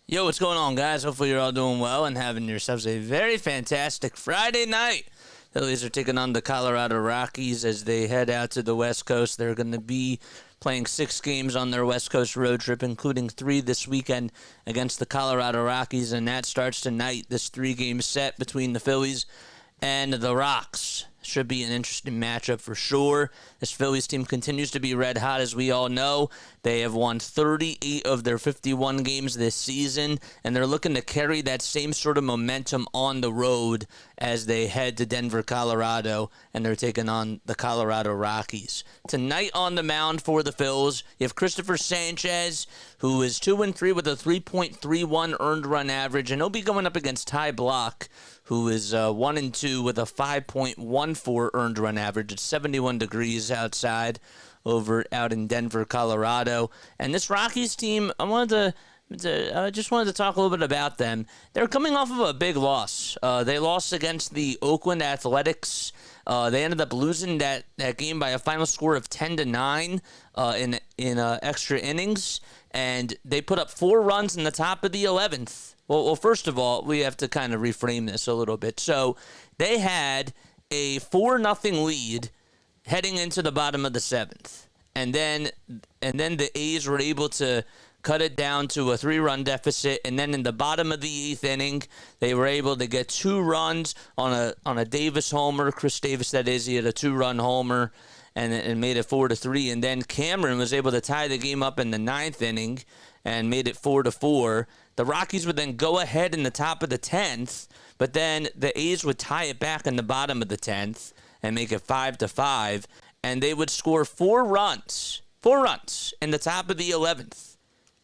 Yo, what's going on, guys? Hopefully you're all doing well and having yourselves a very fantastic Friday night. Phillies are taking on the Colorado Rockies as they head out to the West Coast. They're going to be playing 6 games on their West Coast road trip, including 3 this weekend against the Colorado Rockies, and that starts tonight, this 3-game set between the Phillies and the Rocks. Should be an interesting matchup for sure. This Phillies team continues to be red hot, as we all know. They have won 38 of their 51 games this season, and they're looking to carry that same sort of momentum on the road as they head to Denver, Colorado, and they're taking on the Colorado Rockies. Tonight on the mound for the Phils, you have Christopher Sanchez, who is 2-3 with a 3.31 earned run average, and he'll be going up against Ty Blach, who is 1-2 with a 5.14 earned run average. It's 71 degrees outside out in Denver, Colorado. And this Rockies team, I just wanted to talk a little bit about them. They're coming off of a big loss. They lost against the Oakland Athletics. They ended up losing that game by a final score of 10-9 in extra innings, and they put up 4 runs in the top of the 11th. Well, first of all, we have to kind of reframe this a little bit. So they had a 4-0 lead heading into the bottom of the 7th, and then the A's were able to cut it down to a 3-run deficit, and then in the bottom of the 8th inning, they were able to get 2 runs on a Davis homer. Chris Davis, that is, he had a 2-run homer, and made it 4-3. And then Cameron was able to tie the game up in the 9th inning and made it 4-4. The Rockies would then go ahead in the top of the 10th, but then the A's would tie it back in the bottom of the 10th and make it 5-5, and they would score 4 runs in the top of the 11th,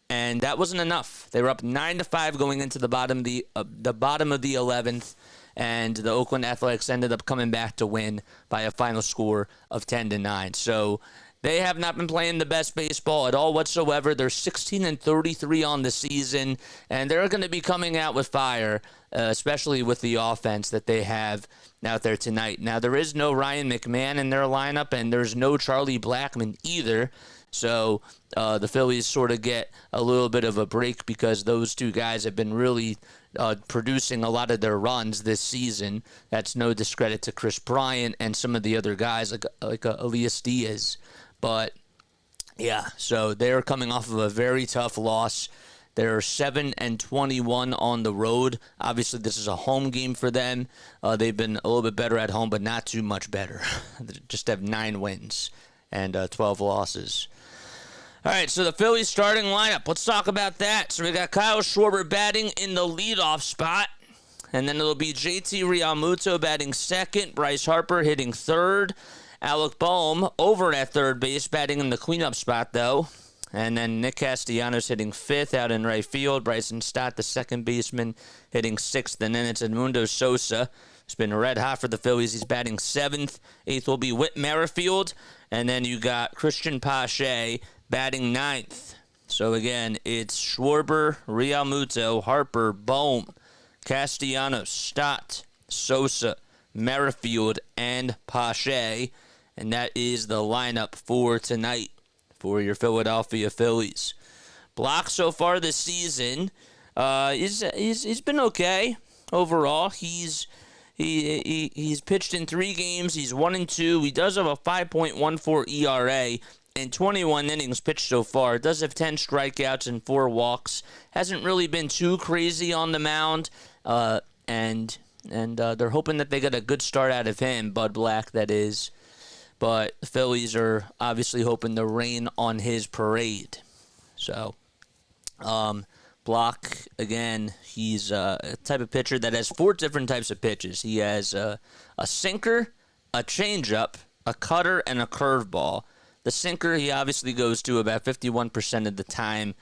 and that wasn't enough. They were up 9-5 going into the bottom of the 11th, and the Oakland Athletics ended up coming back to win by a final score of 10-9. So they have not been playing the best baseball at all whatsoever. They're 16-33 on the season, and they're going to be coming out with fire, especially with the offense that they have out there tonight. Now, there is no Ryan McMahon in their lineup, and there's no Charlie Blackmon either. So the Phillies sort of get a little bit of a break because those 2 guys have been really producing a lot of their runs this season. That's no discredit to Chris Bryant and some of the other guys like Elias Diaz. But, yeah, so they're coming off of a very tough loss. They're 7-21 on the road. Obviously, this is a home game for them. They've been a little bit better at home, but not too much better. They just have 9 wins and 12 losses. All right, so the Phillies starting lineup. Let's talk about that. So we got Kyle Schwarber batting in the leadoff spot. And then it'll be JT Realmuto batting second. Bryce Harper hitting third. Alec Bohm over at third base, batting in the cleanup spot, though. And then Nick Castellanos hitting fifth out in right field. Bryson Stott, the second baseman, hitting sixth. And then it's Edmundo Sosa. It's been red hot for the Phillies. He's batting seventh. Eighth will be Whit Merrifield. And then you got Christian Pache batting ninth. So, again, it's Schwarber, Realmuto, Harper, Bohm, Castellanos, Stott, Sosa, Merrifield, and Pache. And that is the lineup for tonight for your Philadelphia Phillies. Blach so far this season, he's been okay overall. He's pitched in 3 games. He's 1-2. He does have a 5.14 ERA in 21 innings pitched so far. Does have 10 strikeouts and 4 walks. Hasn't really been too crazy on the mound. And they're hoping that they get a good start out of him, Bud Black, that is. But the Phillies are obviously hoping to rain on his parade. So, Blach, again, he's a type of pitcher that has 4 different types of pitches. He has a sinker, a changeup, a cutter, and a curveball. The sinker, he obviously goes to about 51% of the time.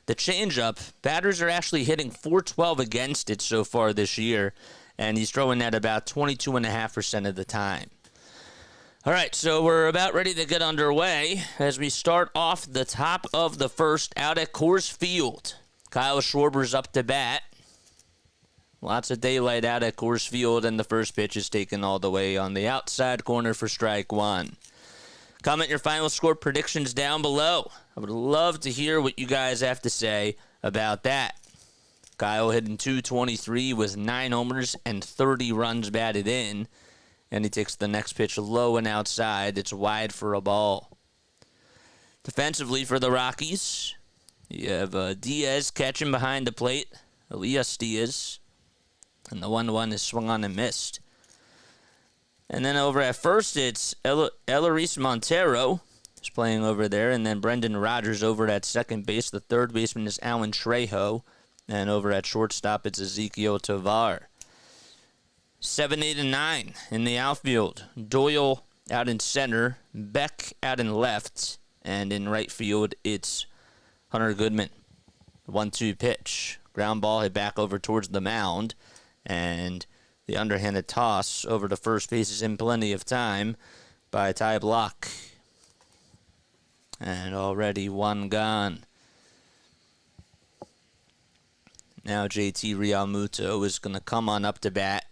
The changeup, batters are actually hitting .412 against it so far this year, and he's throwing that about 22.5% of the time. All right, so we're about ready to get underway as we start off the top of the first out at Coors Field. Kyle Schwarber's up to bat. Lots of daylight out at Coors Field, and the first pitch is taken all the way on the outside corner for strike 1. Comment your final score predictions down below. I would love to hear what you guys have to say about that. Kyle hitting .223 with 9 homers and 30 runs batted in. And he takes the next pitch low and outside. It's wide for a ball. Defensively for the Rockies, you have Diaz catching behind the plate. Elias Diaz. And the 1-1 is swung on and missed. And then over at first, it's Eleris Montero is playing over there. And then Brendan Rodgers over at second base. The third baseman is Alan Trejo. And over at shortstop, it's Ezequiel Tovar. 7, 8, and 9 in the outfield. Doyle out in center. Beck out in left. And in right field, it's Hunter Goodman. 1-2 pitch. Ground ball hit back over towards the mound. And the underhanded toss over to first base is in plenty of time by Ty Blach. And already one gone. Now JT Realmuto is going to come on up to bat.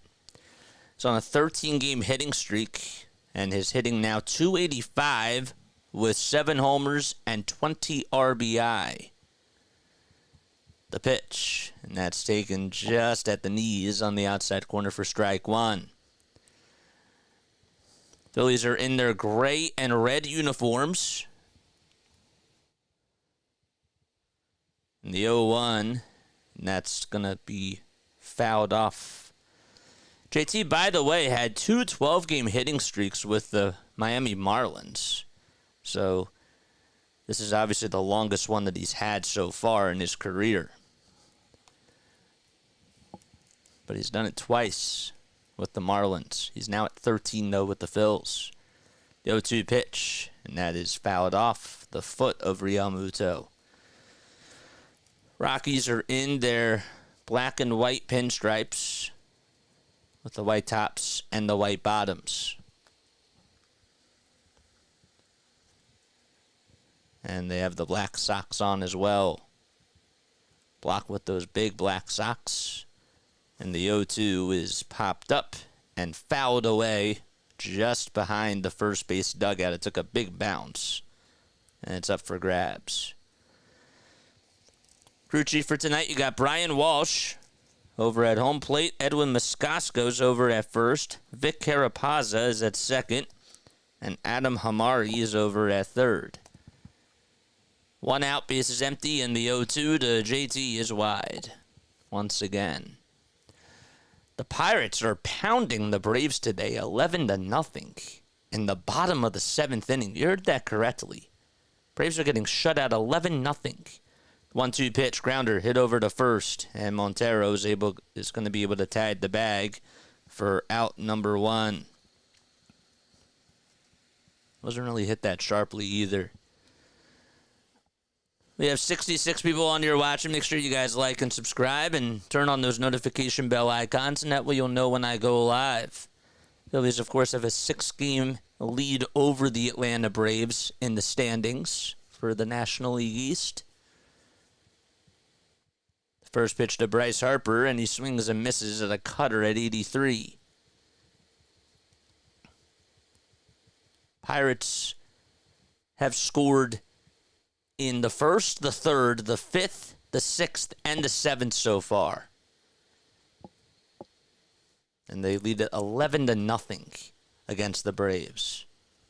He's on a 13-game hitting streak, and his hitting now .285 with 7 homers and 20 RBI. The pitch, and that's taken just at the knees on the outside corner for strike one. Phillies are in their gray and red uniforms. And the 0-1, and that's going to be fouled off. JT, by the way, had 2 12-game hitting streaks with the Miami Marlins. So this is obviously the longest one that he's had so far in his career. But he's done it twice with the Marlins. He's now at 13, though, with the Phils. The 0-2 pitch, and that is fouled off the foot of Realmuto. Rockies are in their black and white pinstripes with the white tops and the white bottoms. And they have the black socks on as well. Block with those big black socks. And the 0-2 is popped up and fouled away just behind the first base dugout. It took a big bounce. And it's up for grabs. Crew chief for tonight, you got Brian Walsh over at home plate. Edwin Moscasco's over at first. Vic Carapazza is at second. And Adam Hamari is over at third. 1 out, base is empty, and the 0-2 to JT is wide once again. The Pirates are pounding the Braves today, 11-0 in the bottom of the 7th inning. You heard that correctly. Braves are getting shut out 11-0. 1-2 pitch, grounder, hit over to first, and Montero is going to be able to tag the bag for out number 1. Wasn't really hit that sharply either. We have 66 people on here watching. Make sure you guys like and subscribe and turn on those notification bell icons, and that way you'll know when I go live. Phillies, of course, have a 6-game lead over the Atlanta Braves in the standings for the National League East. First pitch to Bryce Harper, and he swings and misses at a cutter at 83. Pirates have scored in the first, the third, the fifth, the sixth, and the 7th so far. And they lead at 11-0 against the Braves.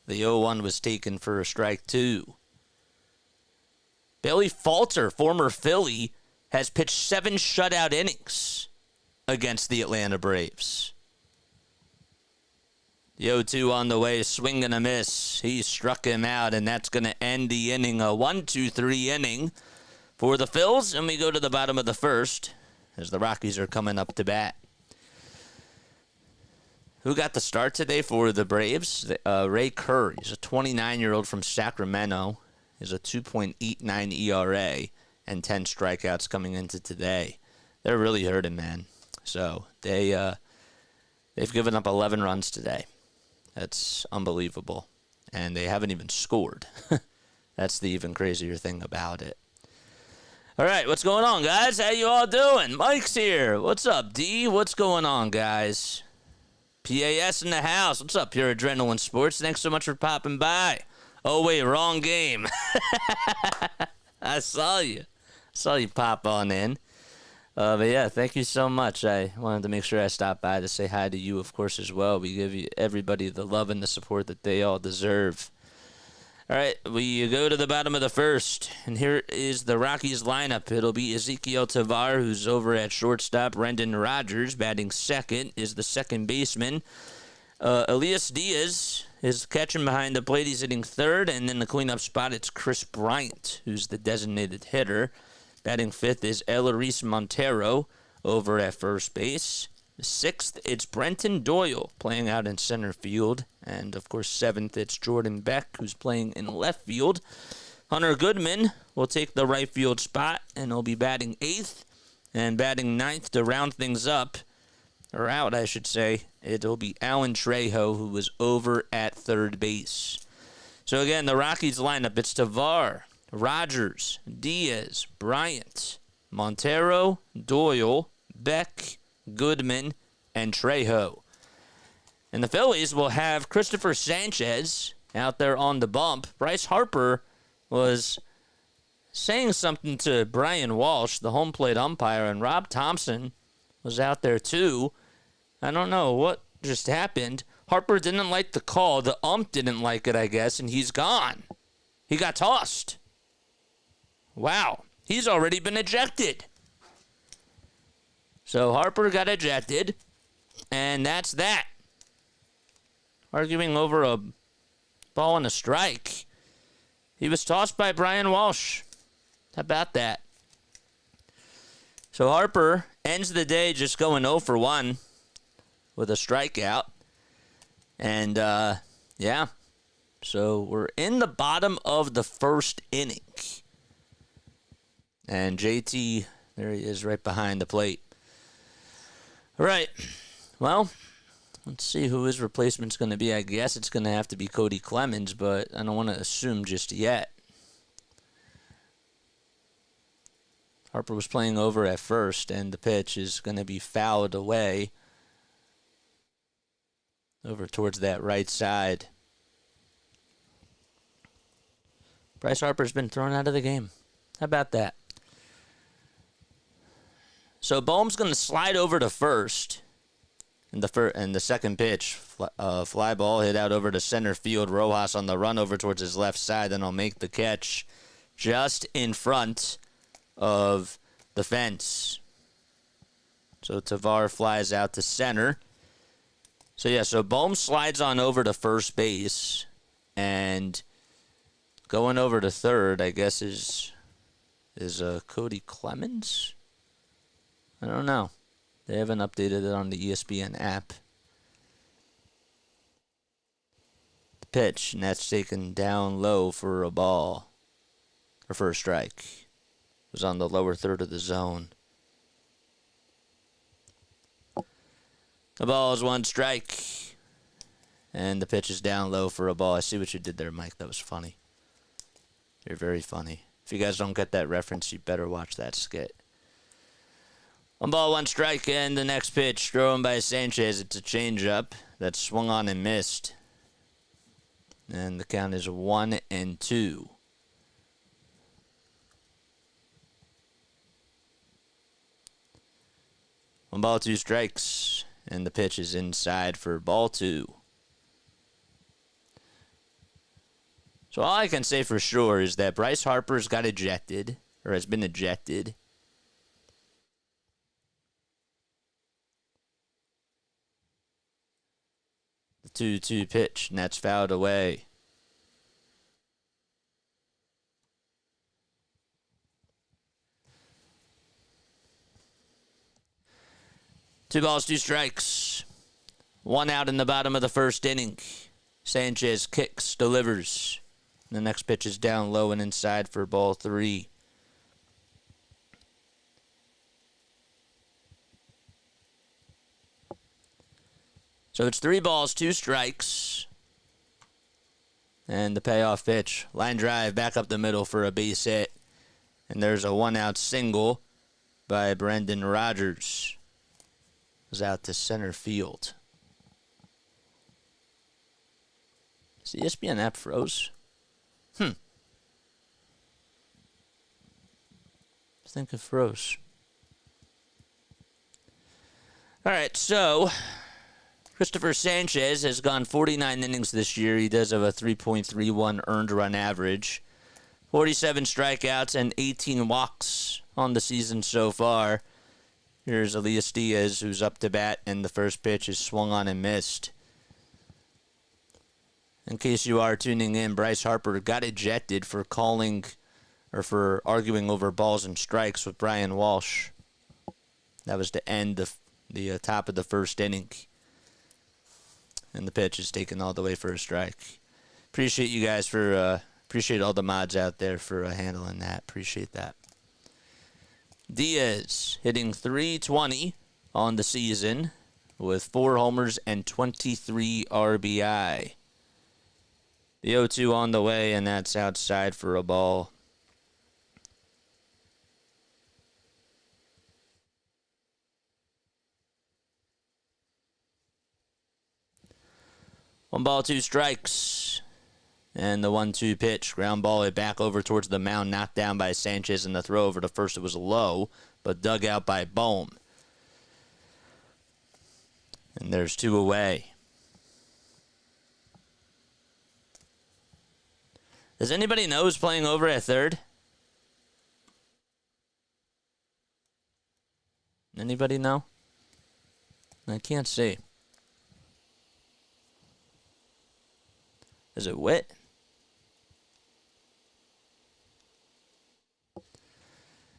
The 0-1 was taken for a strike 2. Bailey Falter, former Philly, has pitched 7 shutout innings against the Atlanta Braves. The 0-2 on the way, swing and a miss. He struck him out, and that's going to end the inning. A 1-2-3 inning for the Phils, and we go to the bottom of the first as the Rockies are coming up to bat. Who got the start today for the Braves? Ray Kerr. He's a 29-year-old from Sacramento. He's a 2.89 ERA and 10 strikeouts coming into today. They're really hurting, man. So they've given up 11 runs today. That's unbelievable. And they haven't even scored. That's the even crazier thing about it. All right, what's going on, guys? How you all doing? Mike's here. What's up, D? What's going on, guys? PAS in the house. What's up, Pure Adrenaline Sports? Thanks so much for popping by. Oh, wait, wrong game. I saw you. Pop on in. But yeah, thank you so much. I wanted to make sure I stopped by to say hi to you, of course, as well. We give you everybody the love and the support that they all deserve. All right, we go to the bottom of the first, and here is the Rockies lineup. It'll be Ezequiel Tovar, who's over at shortstop. Brendan Rodgers, batting second, is the second baseman. Elias Diaz is catching behind the plate. He's hitting third, and in the cleanup spot, it's Chris Bryant, who's the designated hitter. Batting fifth is Eleris Montero over at first base. Sixth, it's Brenton Doyle playing out in center field. And, of course, seventh, it's Jordan Beck, who's playing in left field. Hunter Goodman will take the right field spot, and he'll be batting eighth. And batting ninth to round things up, or out, I should say, it'll be Alan Trejo, who was over at third base. So, again, the Rockies lineup, it's Tovar, Rodgers, Diaz, Bryant, Montero, Doyle, Beck, Goodman, and Trejo. And the Phillies will have Christopher Sanchez out there on the bump. Bryce Harper was saying something to Brian Walsh, the home plate umpire, and Rob Thompson was out there too. I don't know what just happened. Harper didn't like the call. The ump didn't like it, I guess, and he's gone. He got tossed. Wow. He's already been ejected. So Harper got ejected, and that's that. Arguing over a ball and a strike. He was tossed by Brian Walsh. How about that? So Harper ends the day just going 0 for 1 with a strikeout. And, yeah. So we're in the bottom of the first inning. And JT, there he is right behind the plate. All right. Well, let's see who his replacement's going to be. I guess it's going to have to be Cody Clemens, but I don't want to assume just yet. Harper was playing over at first, and the pitch is going to be fouled away over towards that right side. Bryce Harper's been thrown out of the game. How about that? So Bohm's going to slide over to first. And the second pitch, fly ball hit out over to center field. Rojas on the run over towards his left side. Then he'll make the catch just in front of the fence. So Tovar flies out to center. So Bohm slides on over to first base. And going over to third, I guess, is Cody Clemens? I don't know. They haven't updated it on the ESPN app. The pitch, and that's taken down low for a ball. Or for a strike. It was on the lower third of the zone. The ball is 1 strike. And the pitch is down low for a ball. I see what you did there, Mike. That was funny. You're very funny. If you guys don't get that reference, you better watch that skit. 1 ball, 1 strike, and the next pitch thrown by Sanchez. It's a changeup that swung on and missed. And the count is 1-2. One ball, 2 strikes, and the pitch is inside for ball 2. So all I can say for sure is that Bryce Harper's got ejected, or has been ejected. The 2-2 pitch, and that's fouled away. Two balls, 2 strikes. 1 out in the bottom of the first inning. Sanchez kicks, delivers. The next pitch is down low and inside for ball 3. So it's 3 balls, 2 strikes. And the payoff pitch. Line drive back up the middle for a base hit. And there's a 1-out single by Brendan Rodgers. Was out to center field. Is the ESPN app froze? I think it froze. All right, so Christopher Sanchez has gone 49 innings this year. He does have a 3.31 earned run average, 47 strikeouts, and 18 walks on the season so far. Here's Elias Diaz, who's up to bat, and the first pitch is swung on and missed. In case you are tuning in, Bryce Harper got ejected for for arguing over balls and strikes with Brian Walsh. That was to end the top of the first inning. And the pitch is taken all the way for a strike. Appreciate you guys appreciate all the mods out there for handling that. Appreciate that. Diaz hitting .320 on the season with 4 homers and 23 RBI. The 0-2 on the way, and that's outside for a ball. One ball, 2 strikes. And the 1-2 pitch. Ground ball it back over towards the mound. Knocked down by Sanchez, and the throw over to first. It was low, but dug out by Bohm. And there's 2 away. Does anybody know who's playing over at third? Anybody know? I can't see. Is it Witt?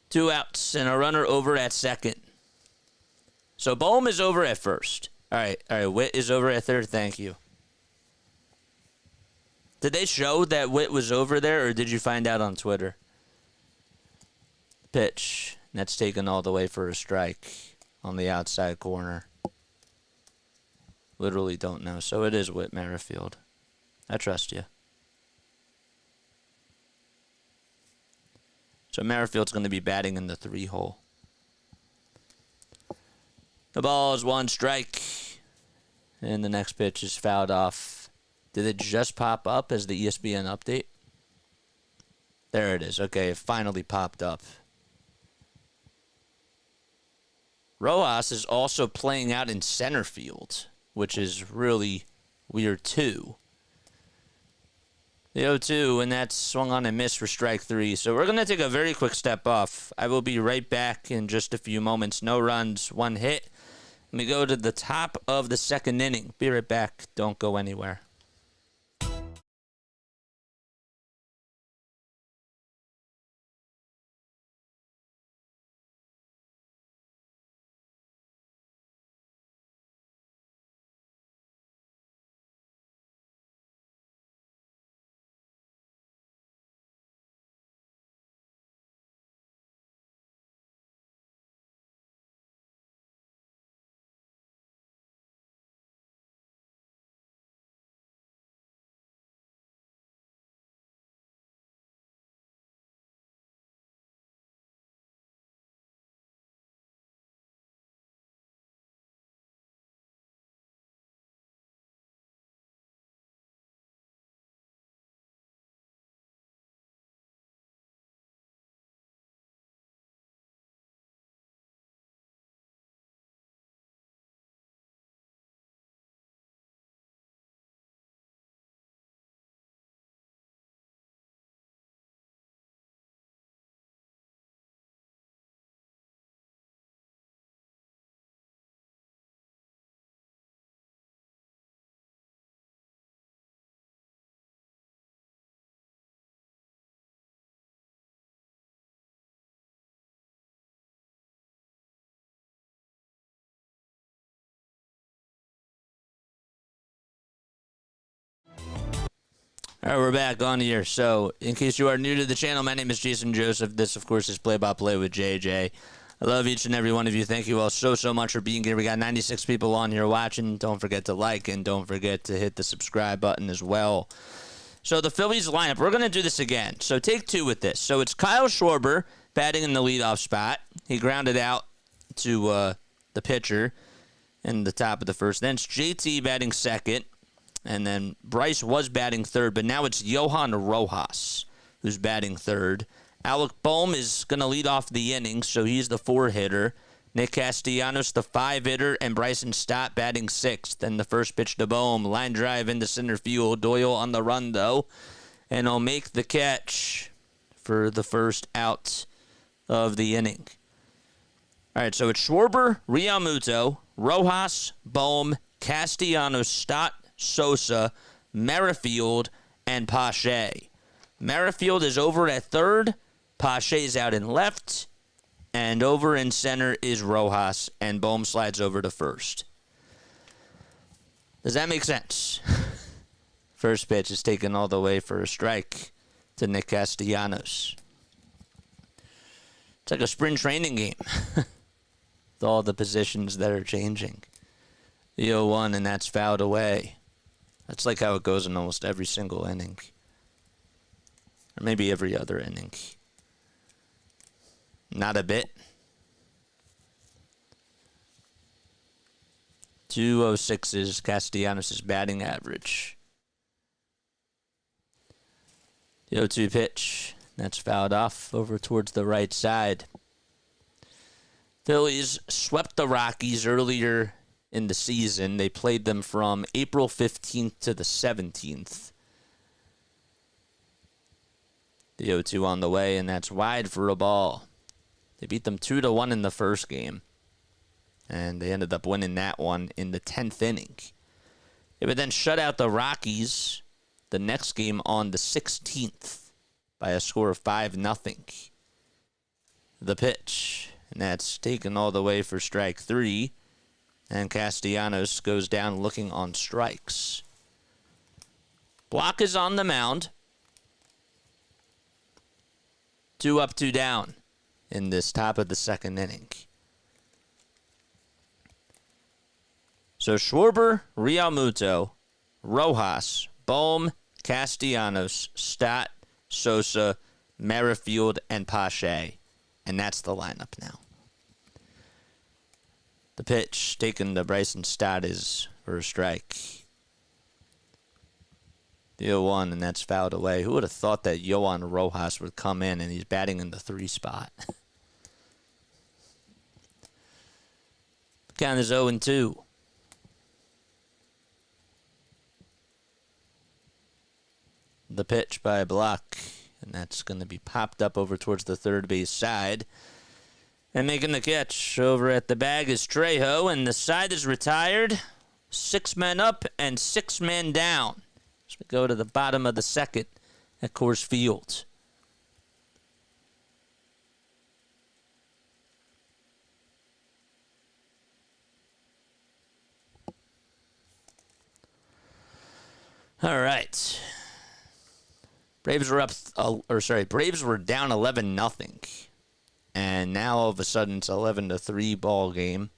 Two outs and a runner over at second. So Bohm is over at first. All right. Witt is over at third. Thank you. Did they show that Witt was over there, or did you find out on Twitter? Pitch. That's taken all the way for a strike on the outside corner. Literally don't know. So it is Whit Merrifield. I trust you. So Merrifield's going to be batting in the 3-hole. The ball is 1 strike. And the next pitch is fouled off. Did it just pop up as the ESPN update? There it is. Okay, it finally popped up. Rojas is also playing out in center field, which is really weird too. The 0-2, and that's swung on and missed for strike 3. So we're going to take a very quick step off. I will be right back in just a few moments. No runs, 1 hit. Let me go to the top of the second inning. Be right back. Don't go anywhere. All right, we're back on here. So, in case you are new to the channel, my name is Jason Joseph. This, of course, is Play-by-Play with JJ. I love each and every one of you. Thank you all so much for being here. We got 96 people on here watching. Don't forget to like, and don't forget to hit the subscribe button as well. So, the Phillies lineup, we're going to do this again. So, take 2 with this. So, it's Kyle Schwarber batting in the leadoff spot. He grounded out to the pitcher in the top of the first. Then it's JT batting second. And then Bryce was batting third, but now it's Johan Rojas who's batting third. Alec Bohm is going to lead off the innings, so he's the 4 hitter. Nick Castellanos, the 5-hitter, and Bryson Stott batting 6th. Then the first pitch to Bohm. Line drive into center field. Doyle on the run, though. And he'll make the catch for the first out of the inning. All right, so it's Schwarber, Realmuto, Rojas, Bohm, Castellanos, Stott, Sosa, Merrifield, and Pache. Merrifield is over at third. Pache's out in left. And over in center is Rojas, and Bohm slides over to first. Does that make sense? First pitch is taken all the way for a strike to Nick Castellanos. It's like a spring training game with all the positions that are changing. The 0-1, and that's fouled away. That's like how it goes in almost every single inning. Or maybe every other inning. Not a bit. 206 is Castellanos' batting average. The 0-2 pitch. That's fouled off over towards the right side. Phillies swept the Rockies earlier in the season. They played them from April 15th to the 17th. The 0-2 on the way, and that's wide for a ball. They beat them 2-1 in the first game, and they ended up winning that one in the 10th inning. They would then shut out the Rockies the next game on the 16th by a score of 5-0. The pitch, and that's taken all the way for strike 3, and Castellanos goes down looking on strikes. Blach is on the mound. 2 up, 2 down in this top of the second inning. So Schwarber, Realmuto, Rojas, Bohm, Castellanos, Stott, Sosa, Merrifield, and Pache. And that's the lineup now. The pitch taken to Bryson Stott is for a strike. The 0-1, and that's fouled away. Who would have thought that Yohan Rojas would come in and he's batting in the 3 spot? Count is 0-2. The pitch by Blach, and that's going to be popped up over towards the third base side. And making the catch over at the bag is Trejo, and the side is retired. 6 men up and 6 men down as we go to the bottom of the second at Coors Field. All right. Braves were Braves were down 11-0. And now all of a sudden it's 11-3 ball game.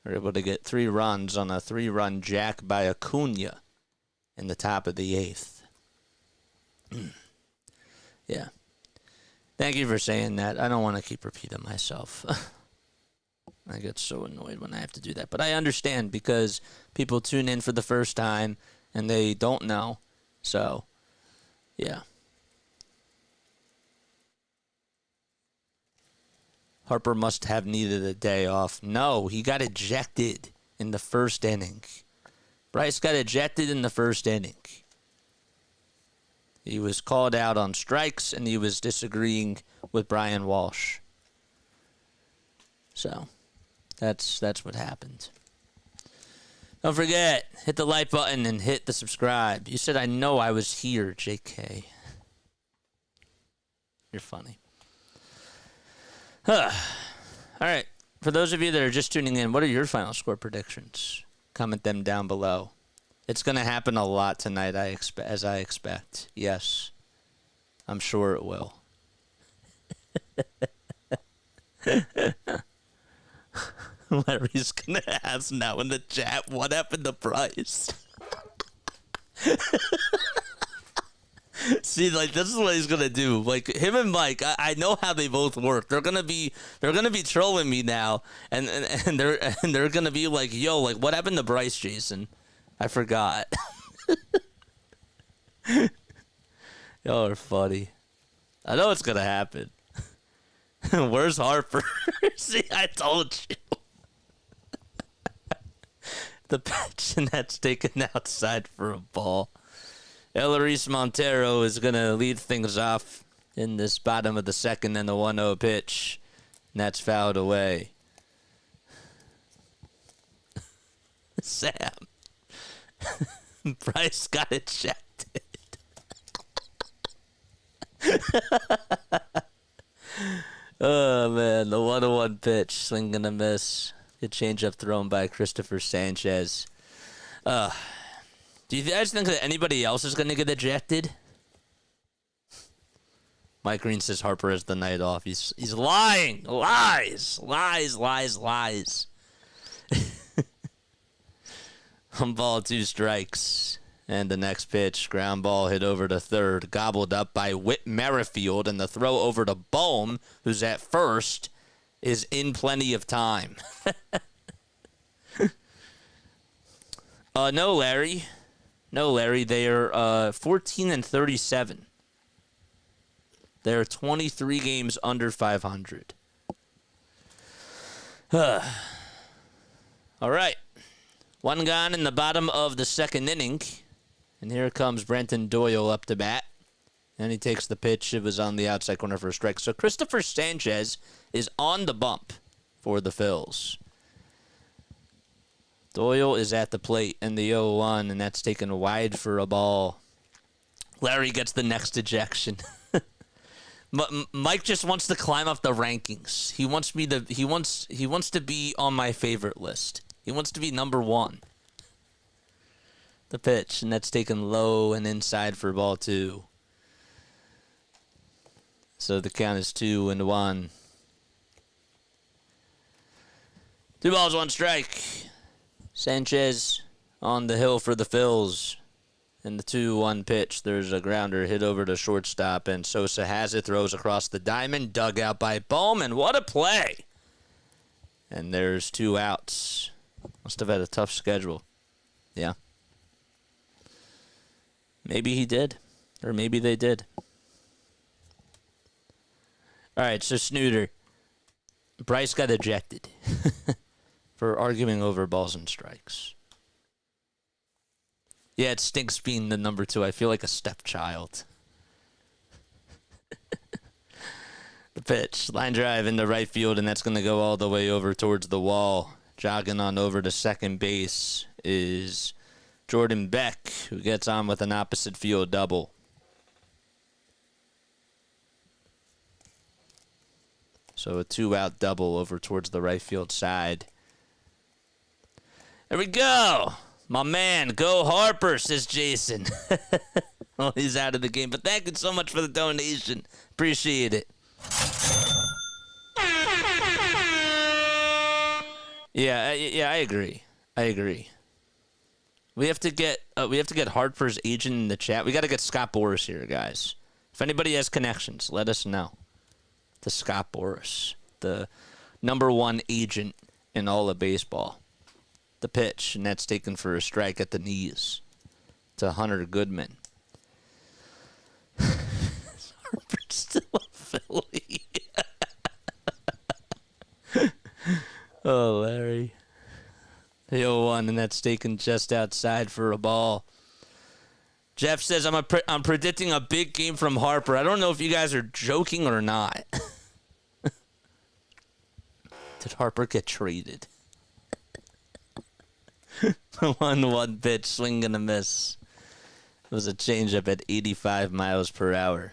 They're able to get 3 runs on a 3-run jack by Acuna in the top of the 8th. Yeah. Thank you for saying that. I don't want to keep repeating myself. I get so annoyed when I have to do that. But I understand because people tune in for the first time and they don't know. So, yeah. Harper must have needed a day off. No, he got ejected in the first inning. Bryce got ejected in the first inning. He was called out on strikes, and he was disagreeing with Brian Walsh. So, that's what happened. Don't forget, hit the like button and hit the subscribe. You said I know I was here, JK. You're funny. All right. For those of you that are just tuning in, what are your final score predictions? Comment them down below. It's going to happen a lot tonight, as I expect. Yes. I'm sure it will. Larry's going to ask now in the chat, what happened to Bryce? See, like, this is what he's gonna do. Like, him and Mike, I know how they both work. They're gonna be trolling me now, and they're gonna be like, yo, like, what happened to Bryce, Jason? I forgot. Y'all are funny. I know it's gonna happen. Where's Harper? See, I told you. The pitch, and that's taken outside for a ball. Eleris Montero is going to lead things off in this bottom of the second and the 1-0 pitch. And that's fouled away. Sam. Bryce got ejected. Oh, man. The 1-1 pitch. Swing and a miss. Good changeup thrown by Christopher Sanchez. Do you guys think that anybody else is going to get ejected? Mike Green says Harper has the night off. He's lying. Lies. One ball, 2 strikes. And the next pitch, ground ball hit over to third, gobbled up by Whit Merrifield, and the throw over to Bohm, who's at first, is in plenty of time. No, Larry. They are 14-37. They're 23 games under 500. All right. One gone in the bottom of the second inning. And here comes Brenton Doyle up to bat. And he takes the pitch. It was on the outside corner for a strike. So Christopher Sanchez is on the bump for the Phils. Doyle is at the plate in the 0-1, and that's taken wide for a ball. Larry gets the next ejection. Mike just wants to climb up the rankings. He wants to be on my favorite list. He wants to be number 1. The pitch, and that's taken low and inside for ball 2. So the count is 2-1. 2 balls, 1 strike. Sanchez on the hill for the Phils. In the 2-1 pitch, there's a grounder hit over to shortstop, and Sosa has it, throws across the diamond, dug out by Bohm, and what a play! And there's 2 outs. Must have had a tough schedule. Yeah. Maybe he did, or maybe they did. All right, so Snooter. Bryce got ejected for arguing over balls and strikes. Yeah, it stinks being the number 2. I feel like a stepchild. The pitch, line drive into right field, and that's going to go all the way over towards the wall. Jogging on over to second base is Jordan Beck, who gets on with an opposite field double. So a 2-out double over towards the right field side. There we go. My man, go Harper, says Jason. Well, he's out of the game, but thank you so much for the donation. Appreciate it. Yeah, I agree. We have to get Harper's agent in the chat. We got to get Scott Boras here, guys. If anybody has connections, let us know. To Scott Boras, the number 1 agent in all of baseball. The pitch, and that's taken for a strike at the knees to Hunter Goodman. Harper's still a Philly. Oh, Larry. The 0-1, and that's taken just outside for a ball. Jeff says, I'm predicting a big game from Harper. I don't know if you guys are joking or not. Did Harper get traded? 1-1 pitch, swing and a miss. It was a changeup at 85 miles per hour.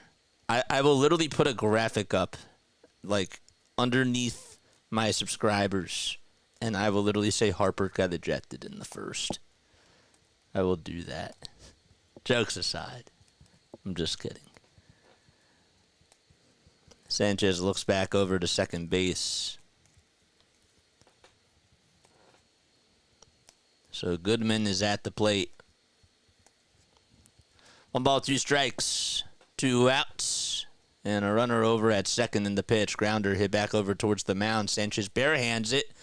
I will literally put a graphic up, like, underneath my subscribers, and I will literally say Harper got ejected in the first. I will do that. Jokes aside. I'm just kidding. Sanchez looks back over to second base. So Goodman is at the plate. 1 ball, 2 strikes. 2 outs. And a runner over at second in the pitch. Grounder hit back over towards the mound. Sanchez barehands it.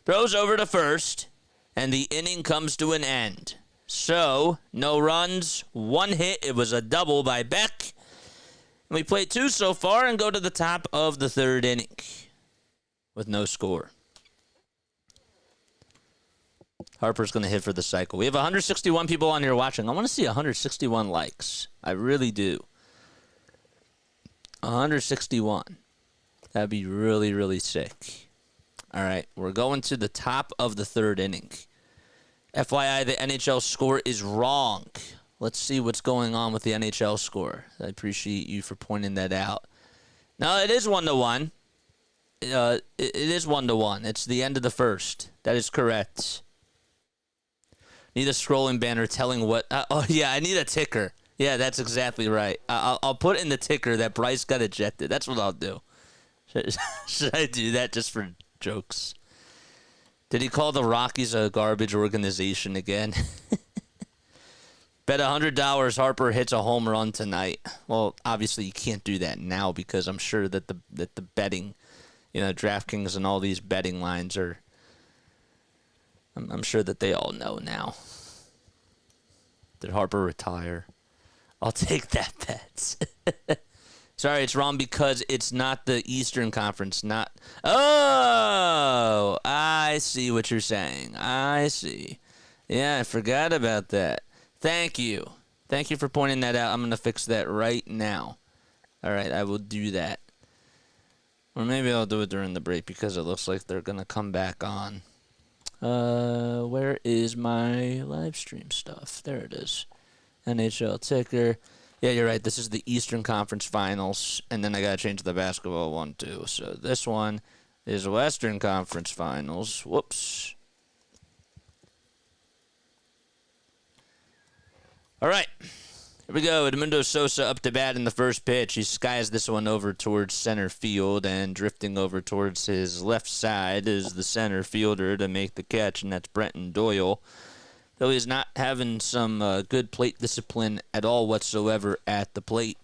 Throws over to first. And the inning comes to an end. So, no runs, 1 hit. It was a double by Beck. We played 2 so far and go to the top of the 3rd inning with no score. Harper's going to hit for the cycle. We have 161 people on here watching. I want to see 161 likes. I really do. 161. That'd be really, really sick. All right, we're going to the top of the 3rd inning. FYI, the NHL score is wrong. Let's see what's going on with the NHL score. I appreciate you for pointing that out. No, it is 1-1. It is 1-1. It's the end of the 1st. That is correct. Need a scrolling banner telling what... oh, yeah, I need a ticker. Yeah, that's exactly right. I'll put in the ticker that Bryce got ejected. That's what I'll do. Should I do that just for jokes? Did he call the Rockies a garbage organization again? Bet $100 Harper hits a home run tonight. Well, obviously you can't do that now because I'm sure that the betting, DraftKings and all these betting lines are... I'm sure that they all know now. Did Harper retire? I'll take that bet. Sorry, it's wrong because it's not the Eastern Conference. Oh, I see what you're saying. I see. Yeah, I forgot about that. Thank you. Thank you for pointing that out. I'm going to fix that right now. All right, I will do that. Or maybe I'll do it during the break because it looks like they're going to come back on. Where is my live stream stuff? There it is. NHL ticker. Yeah, you're right. This is the Eastern Conference Finals, and then I got to change the basketball one too. So this one is Western Conference Finals. Whoops. All right. Here we go. Edmundo Sosa up to bat in the first pitch. He skies this one over towards center field, and drifting over towards his left side is the center fielder to make the catch, and that's Brenton Doyle. Though he's not having some good plate discipline at all whatsoever at the plate.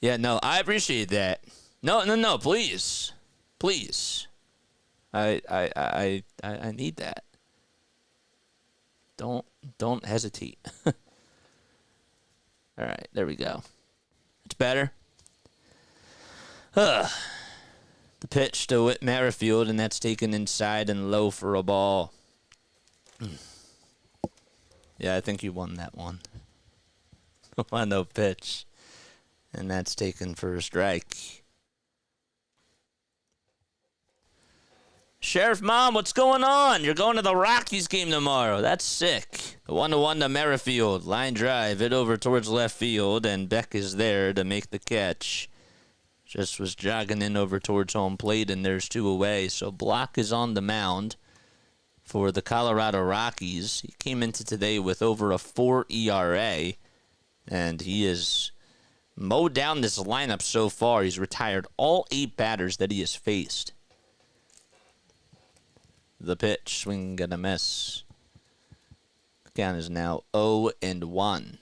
Yeah, no, I appreciate that. No, please. Please. I need that. Don't hesitate. All right, there we go. It's better. The pitch to Whit Merrifield, and that's taken inside and low for a ball. Yeah, I think you won that one. 1-0 pitch, and that's taken for a strike. Sheriff Mom, what's going on? You're going to the Rockies game tomorrow. That's sick. The 1-1 to Merrifield. Line drive, it over towards left field, and Beck is there to make the catch. Just was jogging in over towards home plate, and there's 2 away. So Blach is on the mound for the Colorado Rockies. He came into today with over a 4 ERA, and he has mowed down this lineup so far. He's retired all 8 batters that he has faced. The pitch, swing and a miss. The count is now 0-1.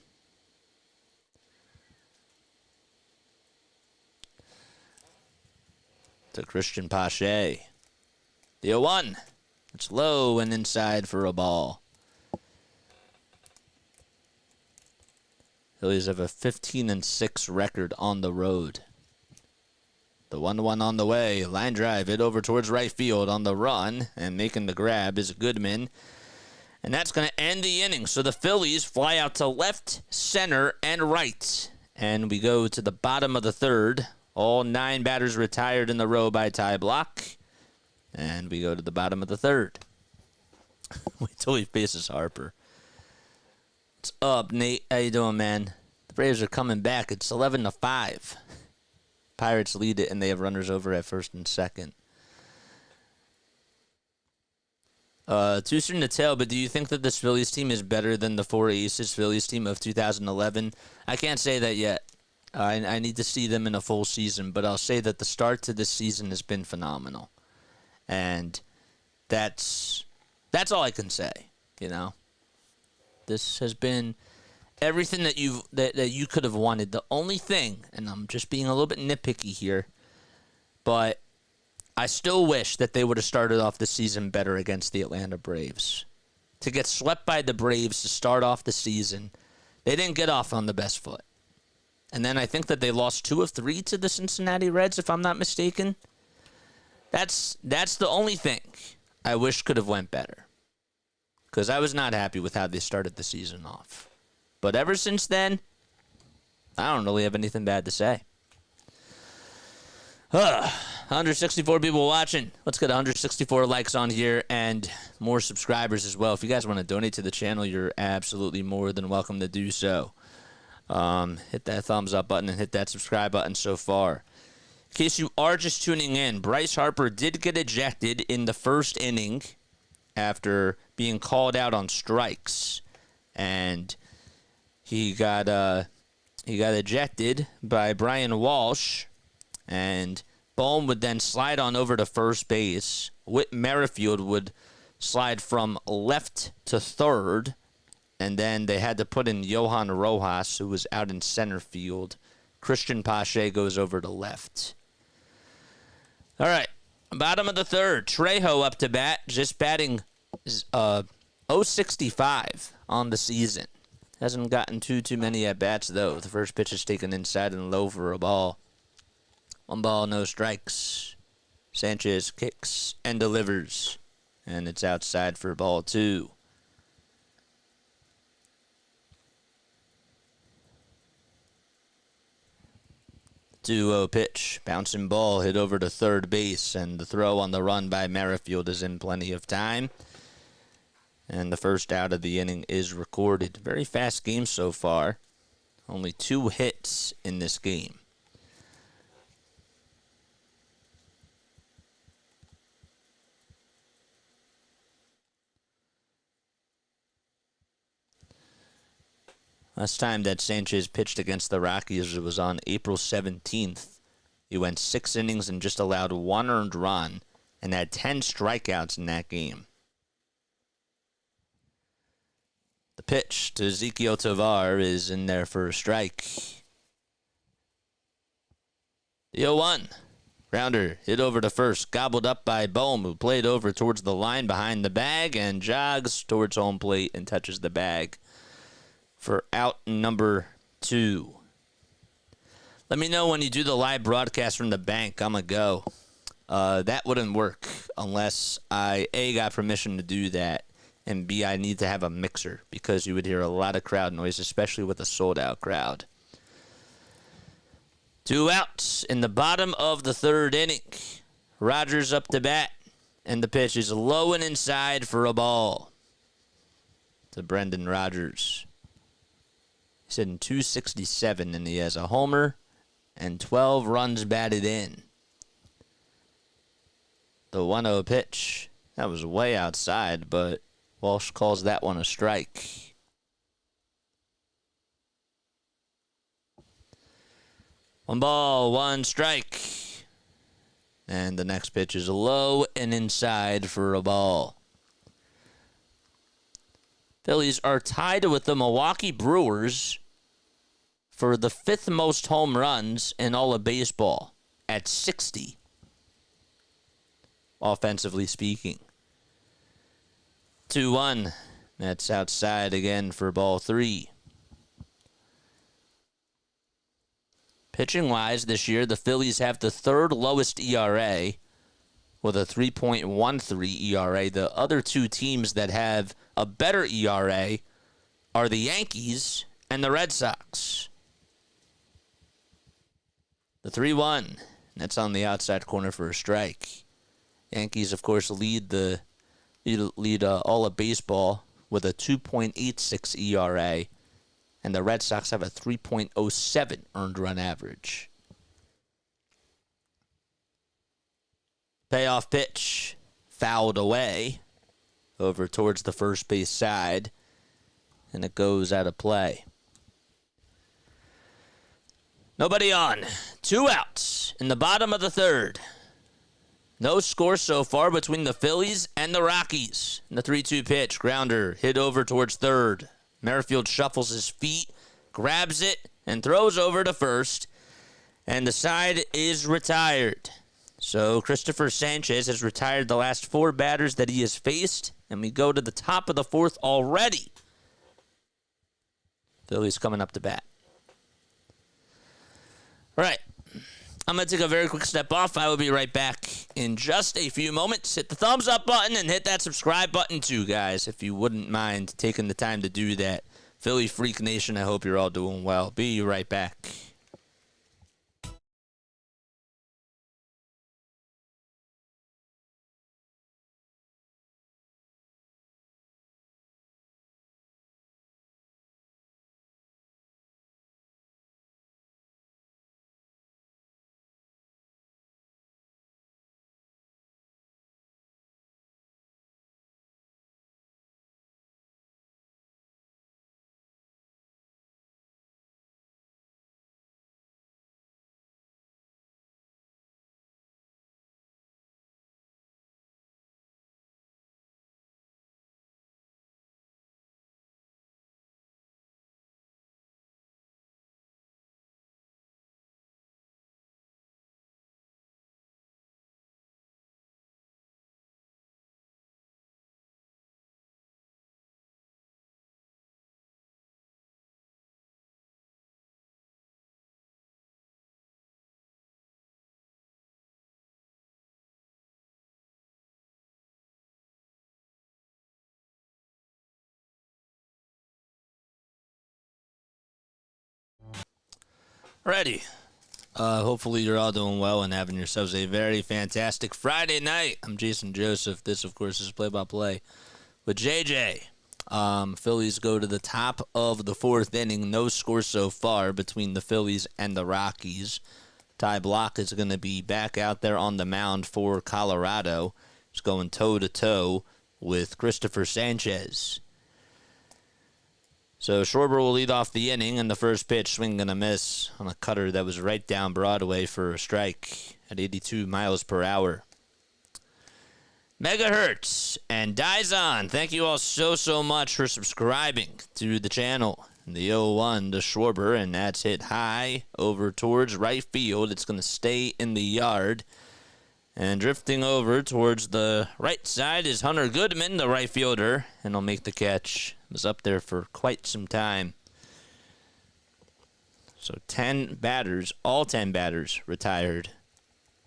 To Christian Pache. The 0-1. It's low and inside for a ball. Phillies have a 15-6 record on the road. The 1-1 on the way. Line drive, it over towards right field on the run. And making the grab is Goodman. And that's going to end the inning. So the Phillies fly out to left, center, and right. And we go to the bottom of the 3rd. All 9 batters retired in the row by Ty Blach. And we go to the bottom of the 3rd. Wait till he faces Harper. What's up, Nate? How you doing, man? The Braves are coming back. It's 11-5. Pirates lead it, and they have runners over at first and second. Too soon to tell, but do you think that this Phillies team is better than the 4 Aces Phillies team of 2011? I can't say that yet. I need to see them in a full season, but I'll say that the start to this season has been phenomenal. And that's all I can say, This has been everything that you could have wanted. The only thing, and I'm just being a little bit nitpicky here, but I still wish that they would have started off the season better against the Atlanta Braves. To get swept by the Braves to start off the season, they didn't get off on the best foot. And then I think that they lost 2 of 3 to the Cincinnati Reds, if I'm not mistaken. That's the only thing I wish could have went better, because I was not happy with how they started the season off. But ever since then, I don't really have anything bad to say. 164 people watching. Let's get 164 likes on here and more subscribers as well. If you guys want to donate to the channel, you're absolutely more than welcome to do so. Hit that thumbs up button and hit that subscribe button so far. In case you are just tuning in, Bryce Harper did get ejected in the first inning after being called out on strikes, and he got ejected by Brian Walsh, and Bohm would then slide on over to first base. Whit Merrifield would slide from left to third, and then they had to put in Johan Rojas, who was out in center field. Christian Pache goes over to left. All right, bottom of the third. Trejo up to bat, just batting .065 on the season. Hasn't gotten too many at-bats, though. The first pitch is taken inside and low for a ball. 1 ball, no strikes. Sanchez kicks and delivers, and it's outside for ball 2. 2-0 pitch. Bouncing ball hit over to third base, and the throw on the run by Merrifield is in plenty of time. And the first out of the inning is recorded. Very fast game so far. Only 2 hits in this game. Last time that Sanchez pitched against the Rockies, it was on April 17th. He went 6 innings and just allowed 1 earned run and had 10 strikeouts in that game. The pitch to Ezequiel Tovar is in there for a strike. The 0-1. Grounder hit over to first, gobbled up by Bohm, who played over towards the line behind the bag and jogs towards home plate and touches the bag for out number 2. Let me know when you do the live broadcast from the bank. I'm going to go. That wouldn't work unless I, A, got permission to do that, and B, I need to have a mixer, because you would hear a lot of crowd noise, especially with a sold-out crowd. 2 outs in the bottom of the third inning. Rogers up to bat, and the pitch is low and inside for a ball to Brendan Rodgers. He's hitting .267, and he has a homer and 12 runs batted in. The 1-0 pitch, that was way outside, but Walsh calls that one a strike. One ball, 1 strike. And the next pitch is low and inside for a ball. Phillies are tied with the Milwaukee Brewers for the 5th most home runs in all of baseball at 60, offensively speaking. 2-1. That's outside again for ball 3. Pitching-wise this year, the Phillies have the 3rd lowest ERA with a 3.13 ERA. The other 2 teams that have a better ERA are the Yankees and the Red Sox. The 3-1. That's on the outside corner for a strike. Yankees, of course, lead all of baseball with a 2.86 ERA, and the Red Sox have a 3.07 earned run average. Payoff pitch, fouled away over towards the first base side, and it goes out of play. Nobody on. 2 outs in the bottom of the third. No score so far between the Phillies and the Rockies. In the 3-2 pitch, grounder hit over towards third. Merrifield shuffles his feet, grabs it, and throws over to first. And the side is retired. So Christopher Sanchez has retired the last 4 batters that he has faced. And we go to the top of the 4th already. Phillies coming up to bat. All right. I'm going to take a very quick step off. I will be right back in just a few moments. Hit the thumbs up button and hit that subscribe button too, guys, if you wouldn't mind taking the time to do that. Philly Freak Nation, I hope you're all doing well. Be right back. Ready. Hopefully you're all doing well and having yourselves a very fantastic Friday night. I'm Jason Joseph. This, of course, is Play-by-Play with JJ. Phillies go to the top of the fourth inning. No score so far between the Phillies and the Rockies. Ty Blach is going to be back out there on the mound for Colorado. He's going toe-to-toe with Christopher Sanchez. So Schwarber will lead off the inning, and the first pitch, swing and a miss on a cutter that was right down Broadway for a strike at 82 miles per hour. Megahertz and Dies On, thank you all so much for subscribing to the channel. The 0-1 to Schwarber, and that's hit high over towards right field. It's going to stay in the yard. And drifting over towards the right side is Hunter Goodman, the right fielder, and he'll make the catch. Was up there for quite some time. So 10 batters, all 10 batters retired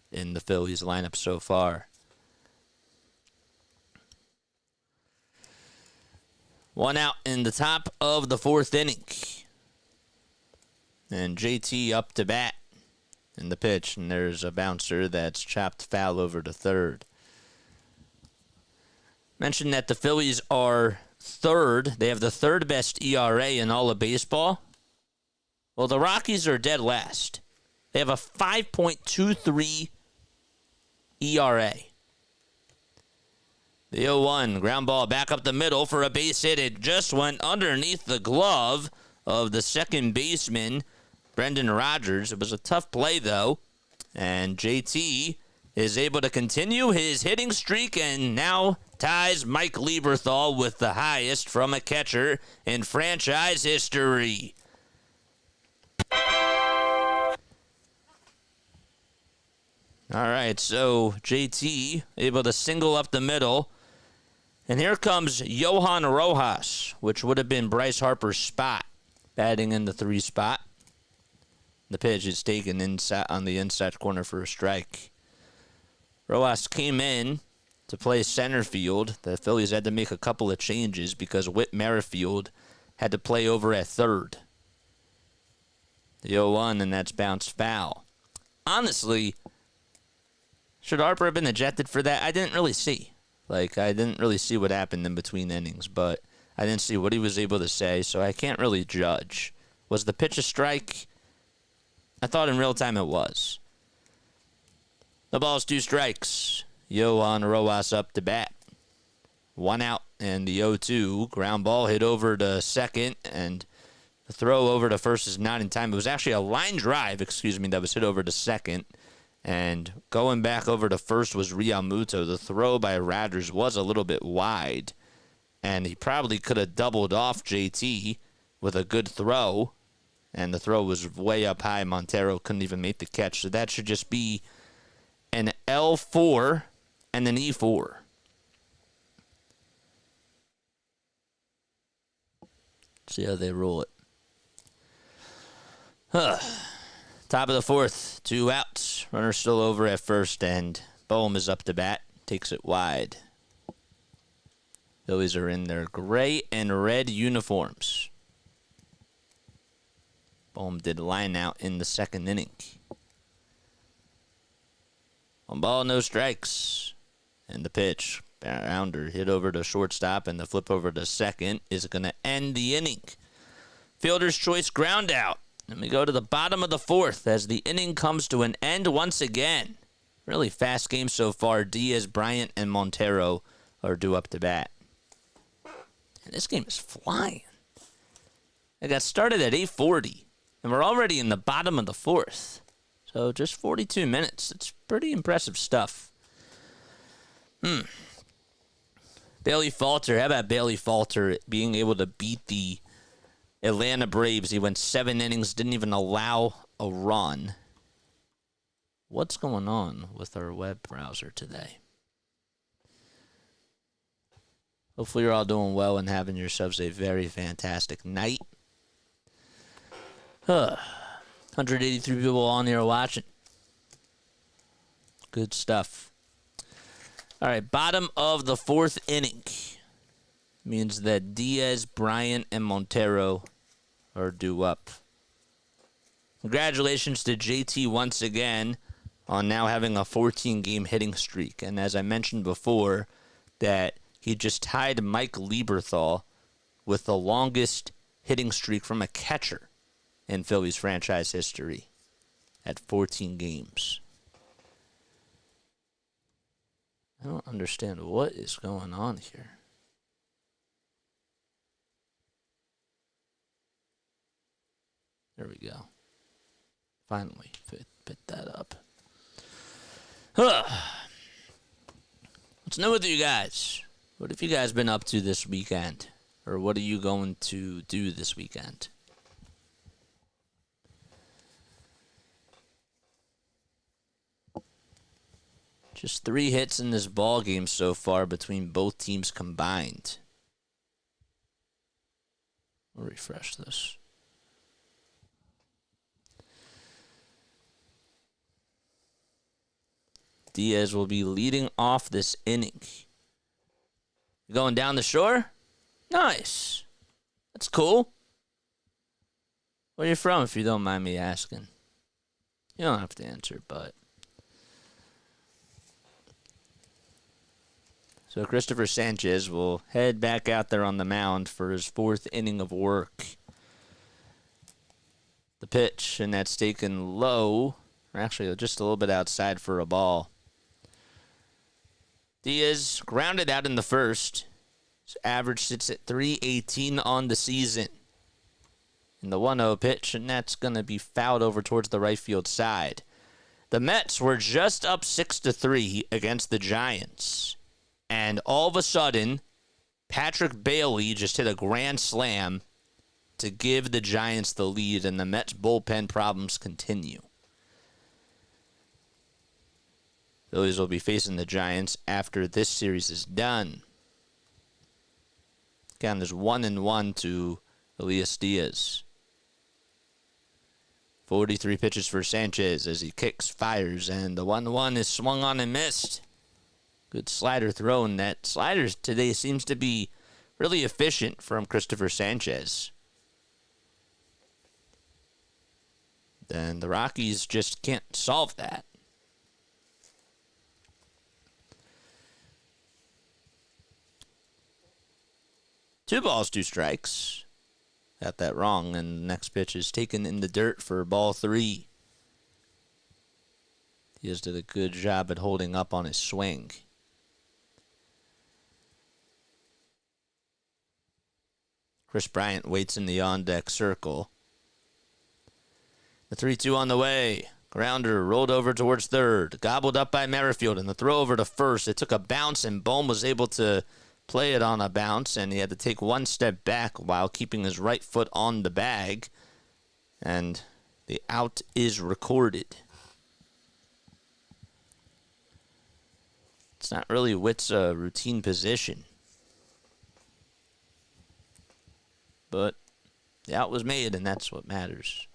in the Phillies lineup so far. One out in the top of the fourth inning. And JT up to bat in the pitch, and there's a bouncer that's chopped foul over to third. Mentioned that the Phillies are third. They have the third best ERA in all of baseball. Well, the Rockies are dead last. They have a 5.23 ERA. The 0-1 ground ball back up the middle for a base hit. It just went underneath the glove of the second baseman, Brendan Rodgers. It was a tough play, though. And JT is able to continue his hitting streak and now ties Mike Lieberthal with the highest from a catcher in franchise history. All right, so JT able to single up the middle. And here comes Johan Rojas, which would have been Bryce Harper's spot, batting in the 3 spot. The pitch is taken inside on the inside corner for a strike. Rojas came in to play center field. The Phillies had to make a couple of changes because Whit Merrifield had to play over at third. The 0-1, and that's bounced foul. Honestly, should Harper have been ejected for that? I didn't really see. I didn't really see what happened in between innings, but I didn't see what he was able to say, so I can't really judge. Was the pitch a strike? I thought in real time it was. The ball's 2 strikes. Johan Rojas up to bat. 1 out, and the 0-2 ground ball hit over to second, and the throw over to first is not in time. It was actually a line drive, that was hit over to second. And going back over to first was realmuto. The throw by Rodgers was a little bit wide, and he probably could have doubled off JT with a good throw, and the throw was way up high. Montero couldn't even make the catch, so that should just be an L4 and an E4. See how they roll it. Top of the fourth, 2 outs. Runner still over at first, and Bohm is up to bat. Takes it wide. Phillies are in their gray and red uniforms. Bohm did line out in the second inning. 1 ball, no strikes. And the pitch, rounder, hit over to shortstop, and the flip over to second is going to end the inning. Fielder's choice ground out. And we go to the bottom of the fourth as the inning comes to an end once again. Really fast game so far. Diaz, Bryant, and Montero are due up to bat. And this game is flying. It got started at 8:40, and we're already in the bottom of the fourth. So just 42 minutes. It's pretty impressive stuff. Bailey Falter. How about Bailey Falter being able to beat the Atlanta Braves? He went 7 innings, didn't even allow a run. What's going on with our web browser today? Hopefully you're all doing well and having yourselves a very fantastic night. 183 people on here watching. Good stuff. All right, bottom of the fourth inning means that Diaz, Bryant, and Montero are due up. Congratulations to JT once again on now having a 14-game hitting streak. And as I mentioned before, that he just tied Mike Lieberthal with the longest hitting streak from a catcher in Phillies franchise history at 14 games. I don't understand what is going on here. There we go. Finally fit that up. What's new with you guys? What have you guys been up to this weekend? Or what are you going to do this weekend? Just 3 hits in this ball game so far between both teams combined. I'll refresh this. Diaz will be leading off this inning. Going down the shore? Nice. That's cool. Where are you from, if you don't mind me asking? You don't have to answer, but... So Christopher Sanchez will head back out there on the mound for his 4th inning of work. The pitch, and that's taken low, or actually just a little bit outside for a ball. Diaz grounded out in the first. His average sits at .318 on the season. In the 1-0 pitch, and that's going to be fouled over towards the right field side. The Mets were just up 6-3 against the Giants. And all of a sudden, Patrick Bailey just hit a grand slam to give the Giants the lead, and the Mets' bullpen problems continue. Phillies will be facing the Giants after this series is done. Count is 1-1 to Elias Diaz. 43 pitches for Sanchez as he kicks, fires, and the 1-1 is swung on and missed. Good slider throw, and that slider today seems to be really efficient from Christopher Sanchez. Then the Rockies just can't solve that. Two balls, 2 strikes. Got that wrong, and the next pitch is taken in the dirt for ball 3. He just did a good job at holding up on his swing. Chris Bryant waits in the on-deck circle. The 3-2 on the way. Grounder rolled over towards third. Gobbled up by Merrifield, and the throw over to first. It took a bounce, and Bohm was able to play it on a bounce, and he had to take 1 step back while keeping his right foot on the bag. And the out is recorded. It's not really Witt's routine position. But the out was made, and that's what matters.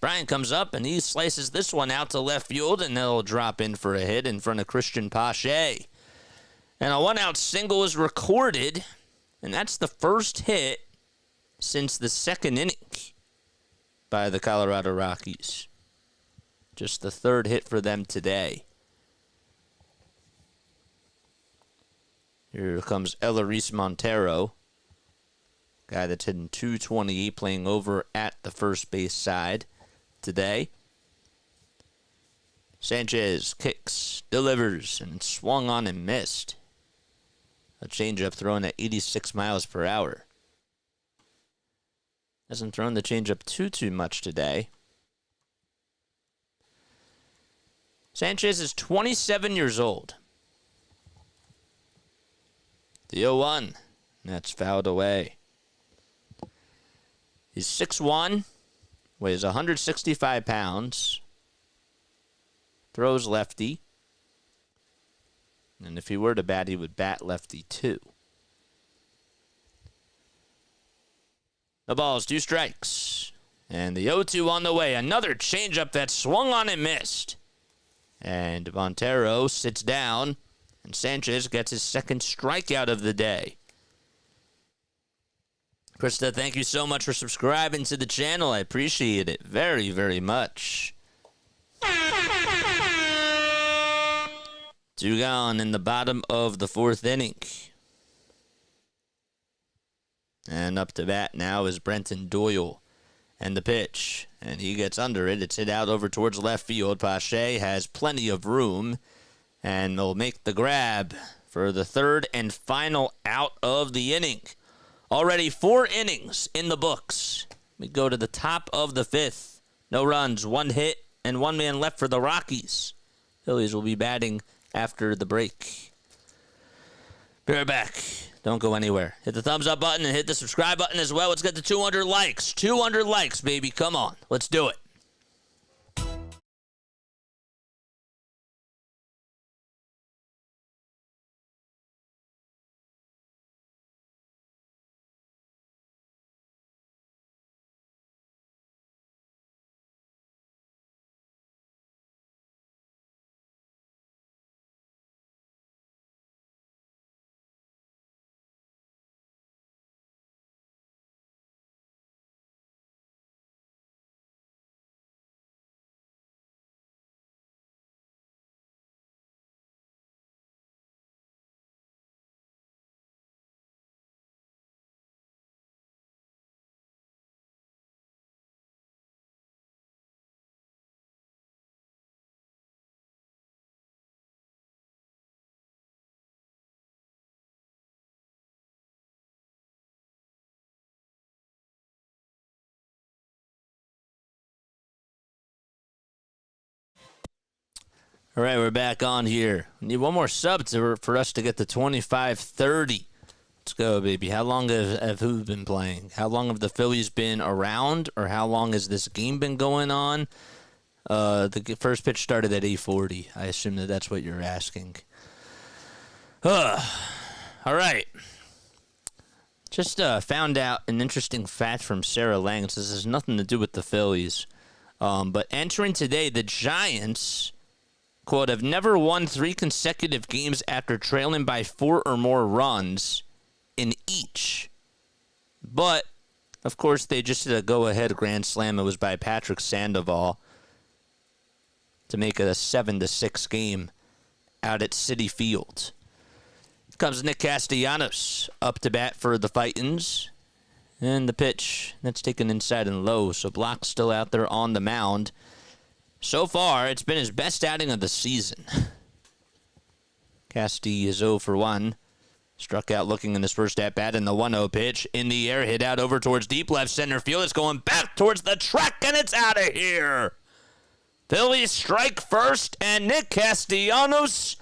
Bryant comes up, and he slices this one out to left field, and they'll drop in for a hit in front of Christian Pache. And a one-out single is recorded, and that's the first hit since the second inning by the Colorado Rockies. Just the third hit for them today. Here comes Eleris Montero, guy that's hitting .228, playing over at the first base side today. Sanchez kicks, delivers, and swung on and missed. A changeup thrown at 86 miles per hour. Hasn't thrown the changeup too much today. Sanchez is 27 years old. The 0-1. That's fouled away. He's 6'1", weighs 165 pounds, throws lefty, and if he were to bat, he would bat lefty too. The ball's 2 strikes, and the 0-2 on the way. Another changeup that swung on and missed. And Montero sits down, and Sanchez gets his second strikeout of the day. Krista, thank you so much for subscribing to the channel. I appreciate it very, very much. 2 gone in the bottom of the 4th inning. And up to bat now is Brenton Doyle. And the pitch. And he gets under it. It's hit out over towards left field. Pache has plenty of room. And they'll make the grab for the third and final out of the inning. Already 4 innings in the books. We go to the top of the 5th. No runs, 1 hit, and 1 man left for the Rockies. Phillies will be batting after the break. Be right back. Don't go anywhere. Hit the thumbs up button and hit the subscribe button as well. Let's get to 200 likes. 200 likes, baby. Come on. Let's do it. All right, we're back on here. We need one more sub for us to get to 25-30. Let's go, baby. How long have who been playing? How long have the Phillies been around, or how long has this game been going on? The first pitch started at 8:40. I assume that's what you're asking. All right. Just found out an interesting fact from Sarah Lang. This has nothing to do with the Phillies. But entering today, the Giants, quote, have never won 3 consecutive games after trailing by 4 or more runs in each. But, of course, they just did a go-ahead grand slam. It was by Patrick Sandoval to make it a 7-6 game out at Citi Field. Comes Nick Castellanos up to bat for the Fightins. And the pitch, that's taken inside and low, so Blach's still out there on the mound. So far, it's been his best outing of the season. Casti is 0 for 1. Struck out looking in his first at-bat, and the 1-0 pitch in the air, hit out over towards deep left center field. It's going back towards the track, and it's out of here. Phillies strike first, and Nick Castellanos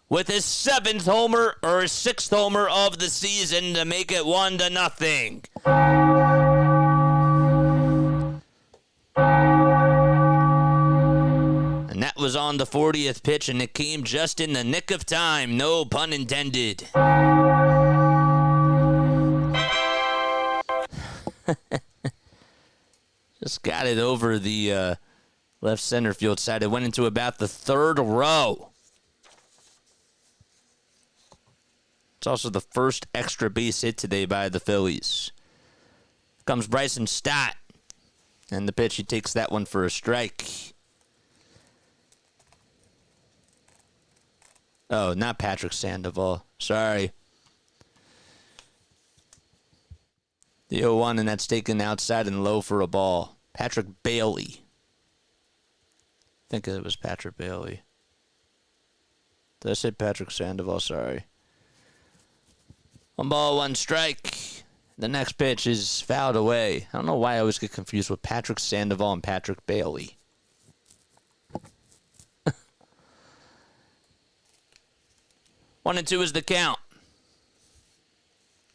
with his 7th homer, or his 6th homer of the season to make it 1-0. And that was on the 40th pitch, and it came just in the nick of time. No pun intended. Just got it over the left center field side. It went into about the third row. It's also the first extra base hit today by the Phillies. Comes Bryson Stott. And the pitch, he takes that one for a strike. Oh, not Patrick Sandoval. Sorry. The 0-1, and that's taken outside and low for a ball. Patrick Bailey. I think it was Patrick Bailey. Did I say Patrick Sandoval? Sorry. 1 ball, 1 strike. The next pitch is fouled away. I don't know why I always get confused with Patrick Sandoval and Patrick Bailey. 1-2 is the count.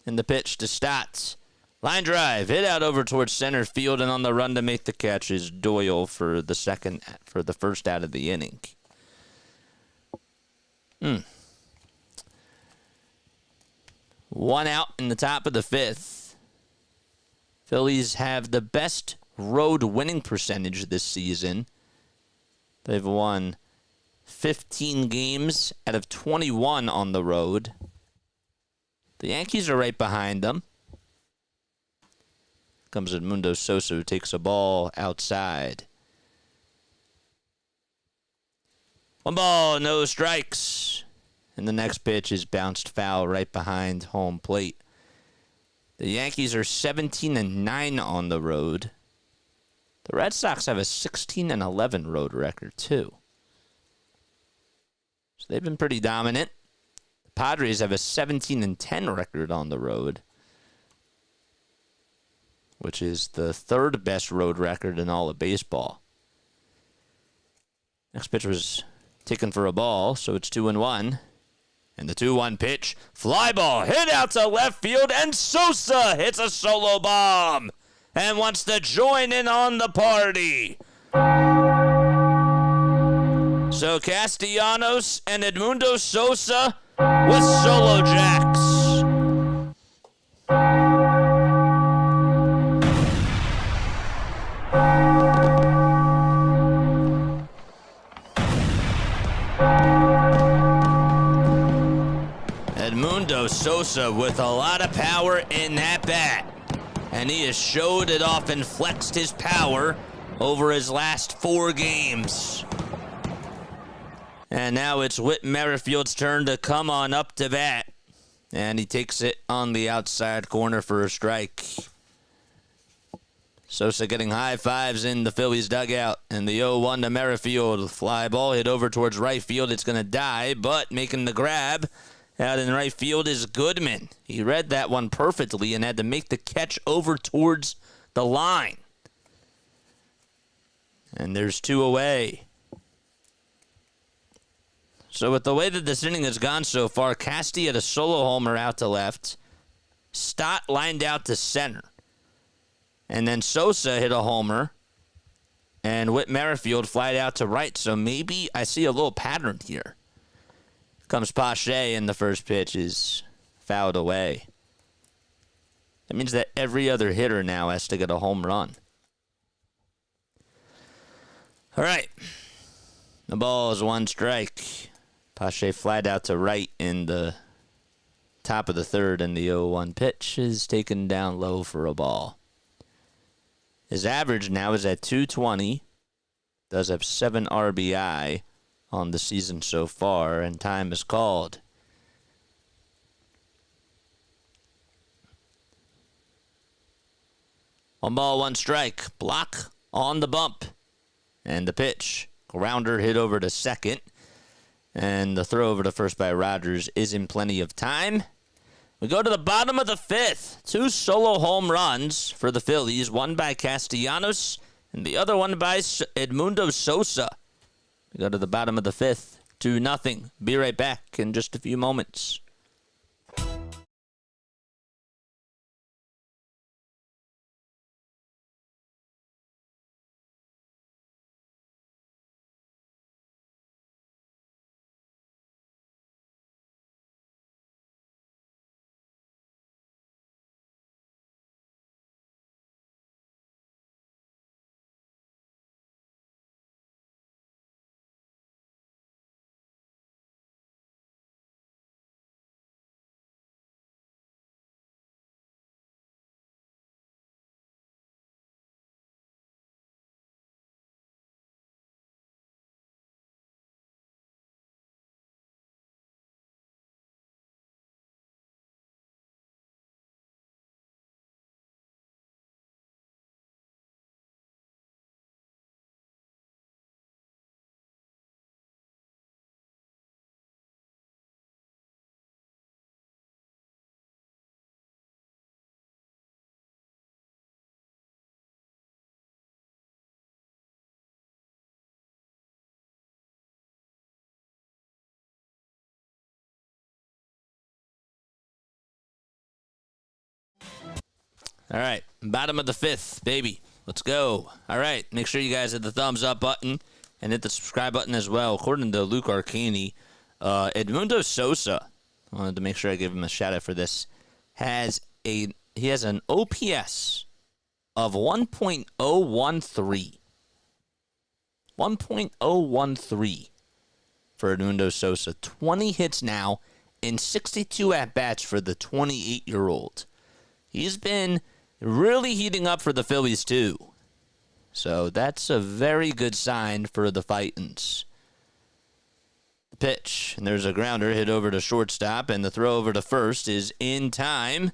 And the pitch to Stotts. Line drive, hit out over towards center field, and on the run to make the catch is Doyle for the first out of the inning. 1 out in the top of the 5th. Phillies have the best road winning percentage this season. They've won 15 games out of 21 on the road. The Yankees are right behind them. Comes Edmundo Sosa, who takes a ball outside. 1 ball, no strikes. And the next pitch is bounced foul right behind home plate. The Yankees are 17-9 on the road. The Red Sox have a 16-11 road record, too. So they've been pretty dominant. The Padres have a 17-10 record on the road, which is the 3rd best road record in all of baseball. Next pitch was taken for a ball, so it's 2-1. And the 2-1 pitch, fly ball, hit out to left field, and Sosa hits a solo bomb and wants to join in on the party. So Castellanos and Edmundo Sosa with solo jacks. Edmundo Sosa with a lot of power in that bat. And he has showed it off and flexed his power over his last 4 games. And now it's Whit Merrifield's turn to come on up to bat. And he takes it on the outside corner for a strike. Sosa getting high fives in the Phillies dugout. And the 0-1 to Merrifield. Fly ball hit over towards right field. It's going to die, but making the grab out in right field is Goodman. He read that one perfectly and had to make the catch over towards the line. And there's 2 away. So with the way that this inning has gone so far, Casty had a solo homer out to left. Stott lined out to center. And then Sosa hit a homer. And Whit Merrifield flied out to right. So maybe I see a little pattern here. Comes Pache, and the first pitch is fouled away. That means that every other hitter now has to get a home run. All right. The ball is 1 strike. Pache flied out to right in the top of the 3rd, and the 0-1 pitch is taken down low for a ball. His average now is at 220. Does have 7 RBI on the season so far, and time is called. One ball, 1 strike. Block on the bump. And the pitch. Grounder hit over to second. And the throw over to first by Rogers is in plenty of time. We go to the bottom of the 5th. 2 solo home runs for the Phillies. One by Castellanos and the other one by Edmundo Sosa. We go to the bottom of the 5th. 2-0. Be right back in just a few moments. All right, bottom of the fifth, baby. Let's go. All right, make sure you guys hit the thumbs up button and hit the subscribe button as well. According to Luke Arcani, Edmundo Sosa, I wanted to make sure I give him a shout out for this, he has an OPS of 1.013. 1.013 for Edmundo Sosa. 20 hits now and 62 at-bats for the 28-year-old. He's been really heating up for the Phillies, too. So that's a very good sign for the Fightins. The pitch, and there's a grounder hit over to shortstop, and the throw over to first is in time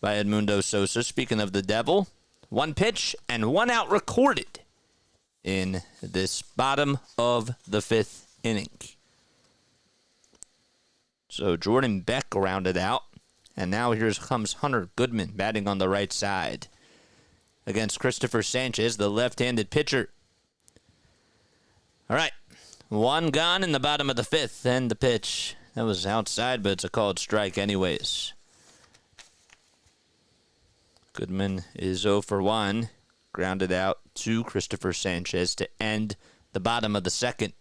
by Edmundo Sosa. Speaking of the devil, one pitch and one out recorded in this bottom of the fifth inning. So Jordan Beck rounded out. And now here comes Hunter Goodman batting on the right side against Christopher Sanchez, the left-handed pitcher. All right, one gone in the bottom of the fifth, and the pitch. That was outside, but it's a called strike anyways. Goodman is 0 for 1, grounded out to Christopher Sanchez to end the bottom of the second.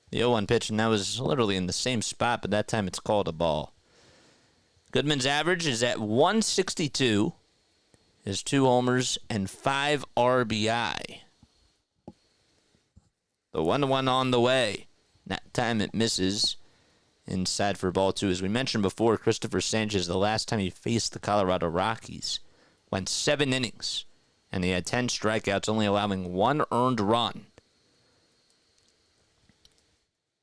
The 0-1 pitch, and that was literally in the same spot, but that time it's called a ball. Goodman's average is at 162. His 2 homers and 5 RBI. The 1-1 on the way. That time it misses. Inside for ball 2. As we mentioned before, Christopher Sanchez, the last time he faced the Colorado Rockies, went 7 innings. And he had 10 strikeouts, only allowing 1 earned run.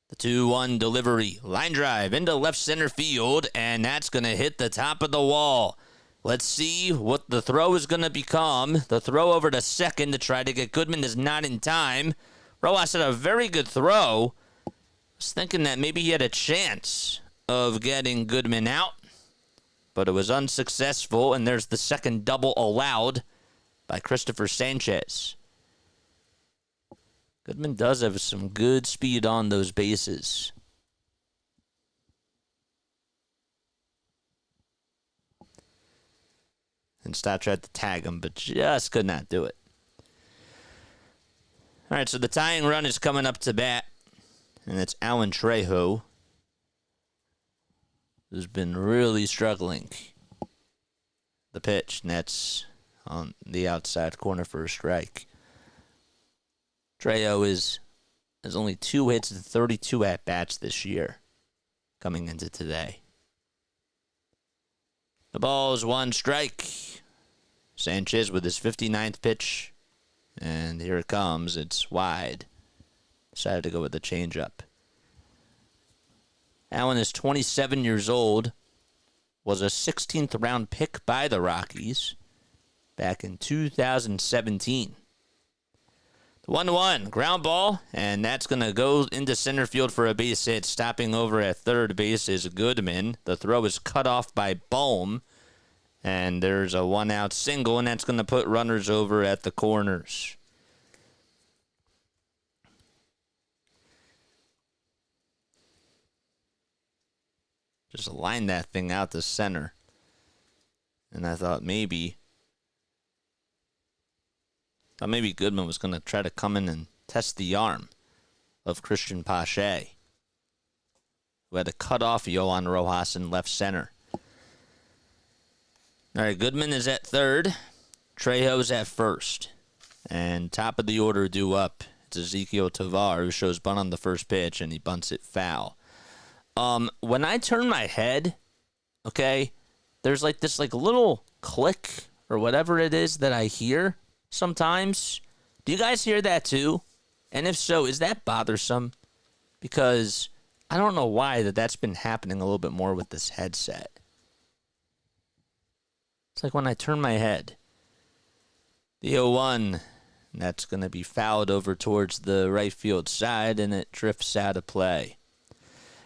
The 2-1 delivery, line drive into left center field, and that's going to hit the top of the wall. Let's see what the throw is going to become. The throw over to second to try to get Goodman is not in time. Rojas had a very good throw. I was thinking that maybe he had a chance of getting Goodman out, but it was unsuccessful, and there's the second double allowed by Christopher Sanchez. Goodman does have some good speed on those bases. And Stott tried to tag him, but just could not do it. All right, so the tying run is coming up to bat, and it's Alan Trejo, who's been really struggling. The pitch, and that's on the outside corner for a strike. Trejo has only 2 hits and 32 at-bats this year coming into today. The ball is 1 strike. Sanchez with his 59th pitch. And here it comes. It's wide. Decided to go with the changeup. Allen is 27 years old. Was a 16th round pick by the Rockies back in 2017. 1-1, ground ball, and that's going to go into center field for a base hit. Stopping over at third base is Goodman. The throw is cut off by Bohm, and there's a 1-out single, and that's going to put runners over at the corners. Just line that thing out to center, and I thought maybe Goodman was going to try to come in and test the arm of Christian Pache, who had to cut off Yohan Rojas in left center. All right, Goodman is at third. Trejo's at first. And top of the order due up, it's Ezequiel Tovar, who shows bunt on the first pitch, and he bunts it foul. When I turn my head, okay, there's like this little click or whatever it is that I hear sometimes. Do you guys hear that too? And if so, is that bothersome? Because I don't know why that's been happening a little bit more with this headset. It's like when I turn my head. The 0-1, that's going to be fouled over towards the right field side, and it drifts out of play.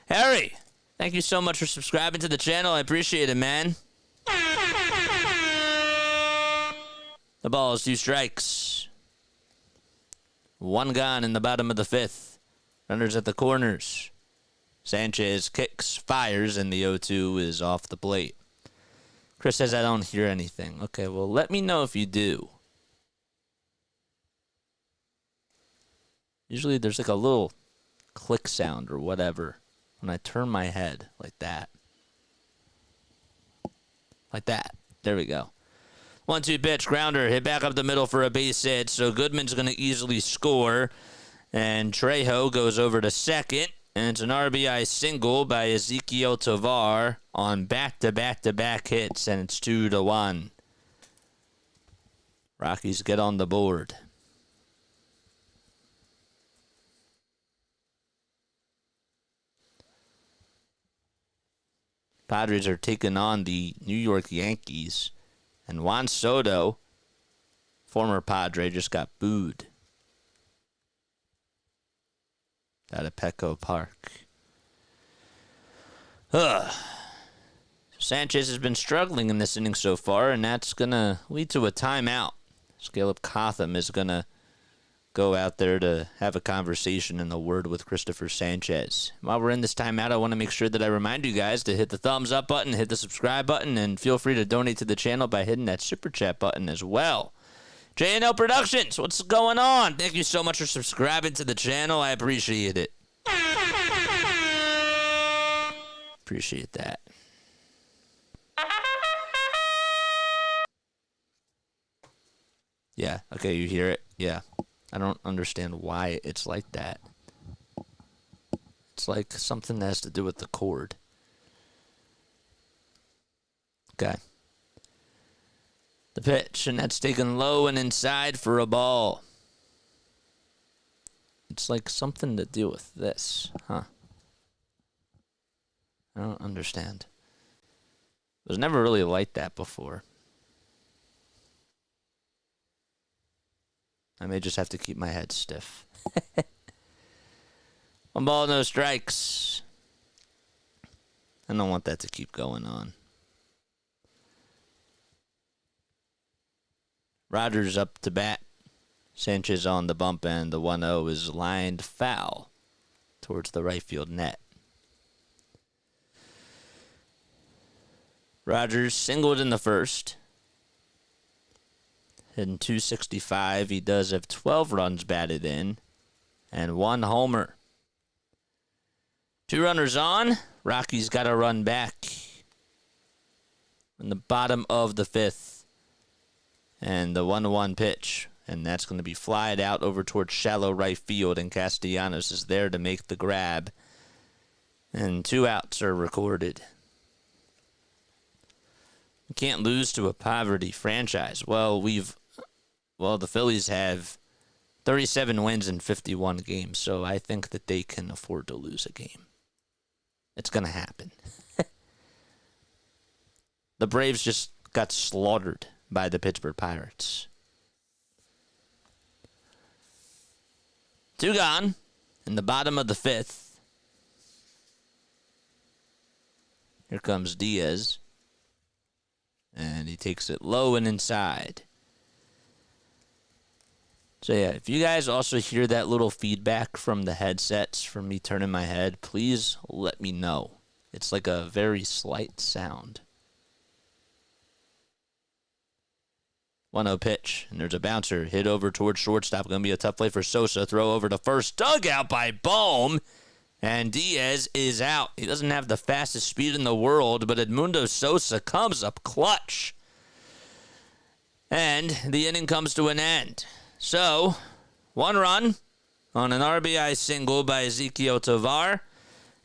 Harry, thank you so much for subscribing to the channel. I appreciate it, man. The ball is 2 strikes. 1 gone in the bottom of the fifth. Runners at the corners. Sanchez kicks, fires, and the 0-2 is off the plate. Chris says I don't hear anything. Okay, well, let me know if you do. Usually there's like a little click sound or whatever when I turn my head like that. Like that. There we go. 1-2 pitch, grounder, hit back up the middle for a base hit. So Goodman's going to easily score. And Trejo goes over to second. And it's an RBI single by Ezequiel Tovar on back-to-back-to-back hits. And it's 2-1. Rockies get on the board. Padres are taking on the New York Yankees. And Juan Soto, former Padre, just got booed out of Petco Park. Sanchez has been struggling in this inning so far, and that's going to lead to a timeout. Caleb Cotham is going to go out there to have a conversation and a word with Christopher Sanchez. While we're in this timeout, I want to make sure that I remind you guys to hit the thumbs up button, hit the subscribe button, and feel free to donate to the channel by hitting that super chat button as well. J&L Productions, what's going on? Thank you so much for subscribing to the channel. I appreciate it. Appreciate that. Yeah, okay, you hear it? Yeah. I don't understand why it's like that. It's like something that has to do with the cord. Okay. The pitch, and that's taken low and inside for a ball. It's like something to do with this, huh? I don't understand. It was never really like that before. I may just have to keep my head stiff. 1 ball, no strikes. I don't want that to keep going on. Rogers up to bat. Sanchez on the bump, and the 1-0 is lined foul towards the right field net. Rogers singled in the first. Hitting .265. He does have 12 runs batted in and 1 homer. 2 runners on. Rockies got a run back in the bottom of the 5th. And the 1-1 pitch. And that's going to be flied out over towards shallow right field. And Castellanos is there to make the grab. And 2 outs are recorded. You can't lose to a poverty franchise. Well, the Phillies have 37 wins in 51 games, so I think that they can afford to lose a game. It's going to happen. The Braves just got slaughtered by the Pittsburgh Pirates. 2 gone in the bottom of the 5th. Here comes Diaz. And he takes it low and inside. So, yeah, if you guys also hear that little feedback from the headsets from me turning my head, please let me know. It's like a very slight sound. 1-0 pitch, and there's a bouncer hit over towards shortstop. Going to be a tough play for Sosa. Throw over to first. Dug out by Bohm, and Diaz is out. He doesn't have the fastest speed in the world, but Edmundo Sosa comes up clutch. And the inning comes to an end. So, 1 run on an RBI single by Ezequiel Tovar.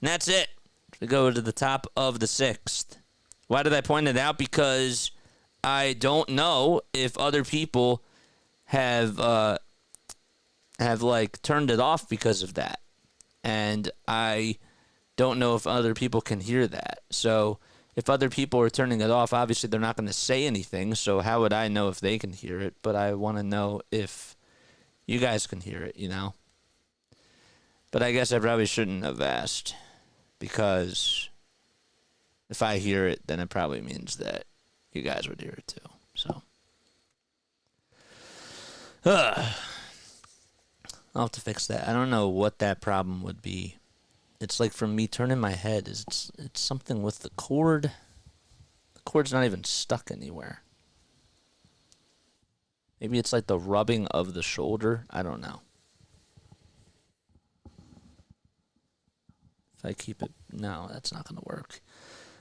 And that's it. We go to the top of the 6th. Why did I point it out? Because I don't know if other people have turned it off because of that. And I don't know if other people can hear that. So if other people are turning it off, obviously they're not going to say anything. So how would I know if they can hear it? But I want to know if you guys can hear it, you know? But I guess I probably shouldn't have asked, because if I hear it, then it probably means that you guys would hear it too. So I'll have to fix that. I don't know what that problem would be. It's like from me turning my head. It's something with the cord. The cord's not even stuck anywhere. Maybe it's like the rubbing of the shoulder. I don't know. If I keep it... No, that's not going to work.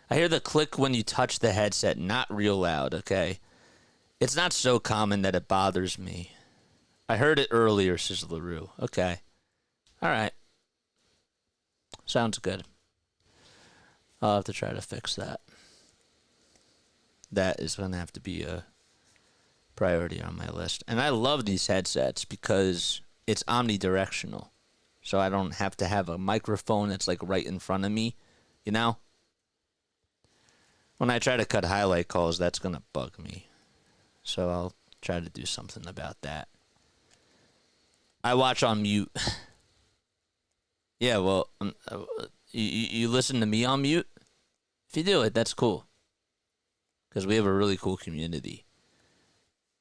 I hear the click when you touch the headset. Not real loud, okay? It's not so common that it bothers me. I heard it earlier, says LaRue. Okay. All right. Sounds good. I'll have to try to fix that. That is going to have to be a priority on my list. And I love these headsets because it's omnidirectional. So I don't have to have a microphone that's like right in front of me, you know? When I try to cut highlight calls, that's going to bug me. So I'll try to do something about that. I watch on mute. Yeah, well, you listen to me on mute? If you do it, that's cool. Because we have a really cool community.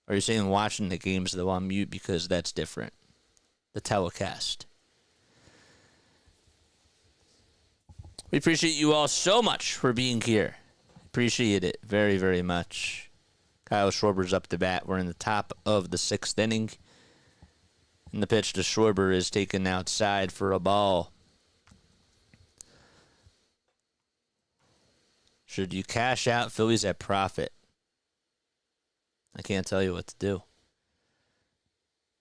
Or you're saying watching the games, though, on mute because that's different. The telecast. We appreciate you all so much for being here. Appreciate it very, very much. Kyle Schwarber's up to bat. We're in the top of the 6th inning. And the pitch to Schwarber is taken outside for a ball. Should you cash out Phillies at profit? I can't tell you what to do.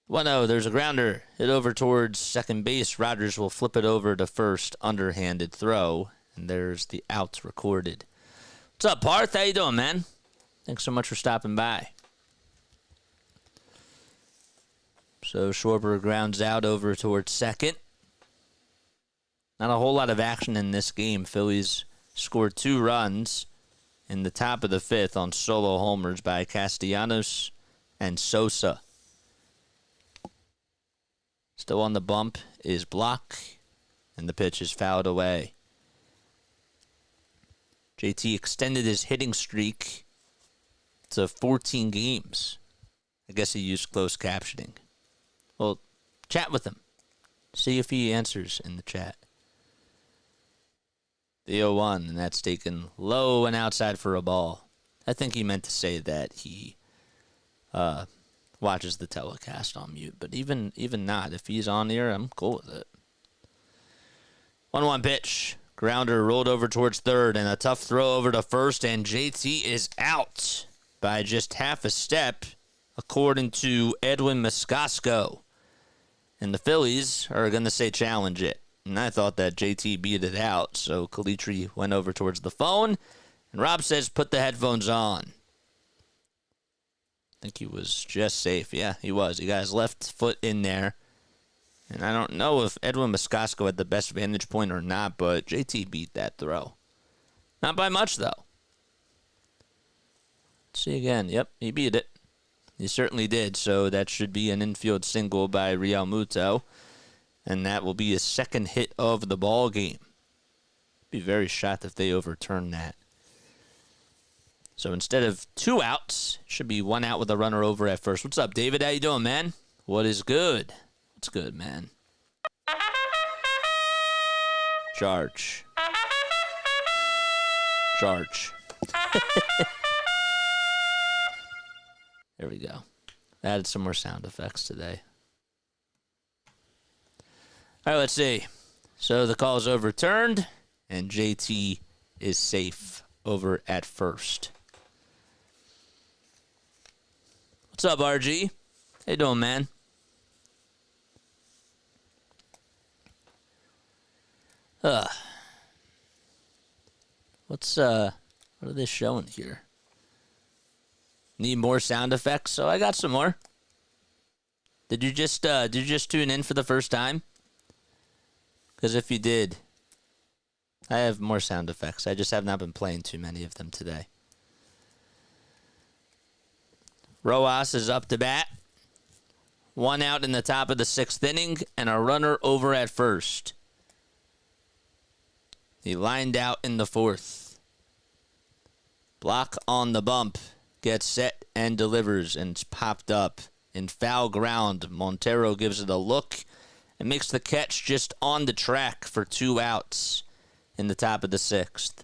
1-0, there's a grounder. Hit over towards second base. Rogers will flip it over to first. Underhanded throw. And there's the out recorded. What's up, Parth? How you doing, man? Thanks so much for stopping by. So Schwarber grounds out over towards second. Not a whole lot of action in this game. Phillies scored 2 runs in the top of the 5th on solo homers by Castellanos and Sosa. Still on the bump is Blach, and the pitch is fouled away. JT extended his hitting streak to 14 games. I guess he used closed captioning. Well, chat with him. See if he answers in the chat. The 0-1, and that's taken low and outside for a ball. I think he meant to say that he watches the telecast on mute, but even not, if he's on here, I'm cool with it. 1-1 pitch. Grounder rolled over towards third, and a tough throw over to first, and JT is out by just half a step, according to Edwin Moscasco. And the Phillies are going to say challenge it. And I thought that JT beat it out, so Calitri went over towards the phone, and Rob says put the headphones on. I think he was just safe. Yeah, he was. He got his left foot in there. And I don't know if Edwin Moscasco had the best vantage point or not, but JT beat that throw. Not by much, though. Let's see again. Yep, he beat it. He certainly did, so that should be an infield single by realmuto. And that will be his second hit of the ball game. Be very shocked if they overturn that. So instead of 2 outs, it should be 1 out with a runner over at first. What's up, David? How you doing, man? What is good? What's good, man? Charge. There we go. I added some more sound effects today. All right, let's see. So the call is overturned, and JT is safe over at first. What's up, RG? How you doing, man? What are they showing here? Need more sound effects? So I got some more. Did you just tune in for the first time? Because if you did, I have more sound effects. I just have not been playing too many of them today. Rojas is up to bat. 1 out in the top of the 6th inning and a runner over at first. He lined out in the 4th. Blach on the bump. Gets set and delivers, and it's popped up in foul ground. Montero gives it a look and makes the catch just on the track for 2 outs in the top of the 6th.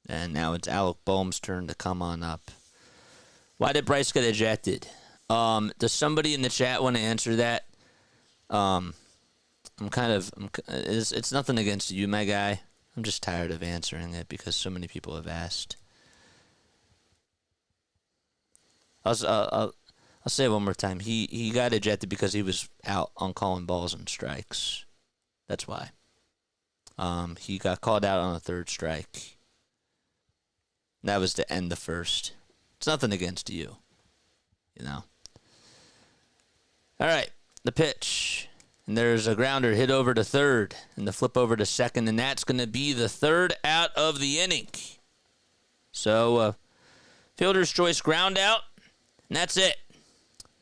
And now it's Alec Bohm's turn to come on up. Why did Bryce get ejected? Does somebody in the chat want to answer that? It's nothing against you, my guy. I'm just tired of answering it because so many people have asked. I'll say it one more time. He got ejected because he was out on calling balls and strikes. That's why. He got called out on a third strike. That was to end the first. It's nothing against you. You know. All right, the pitch. And there's a grounder hit over to third and the flip over to second, and that's going to be the third out of the inning. So, fielder's choice ground out, and that's it.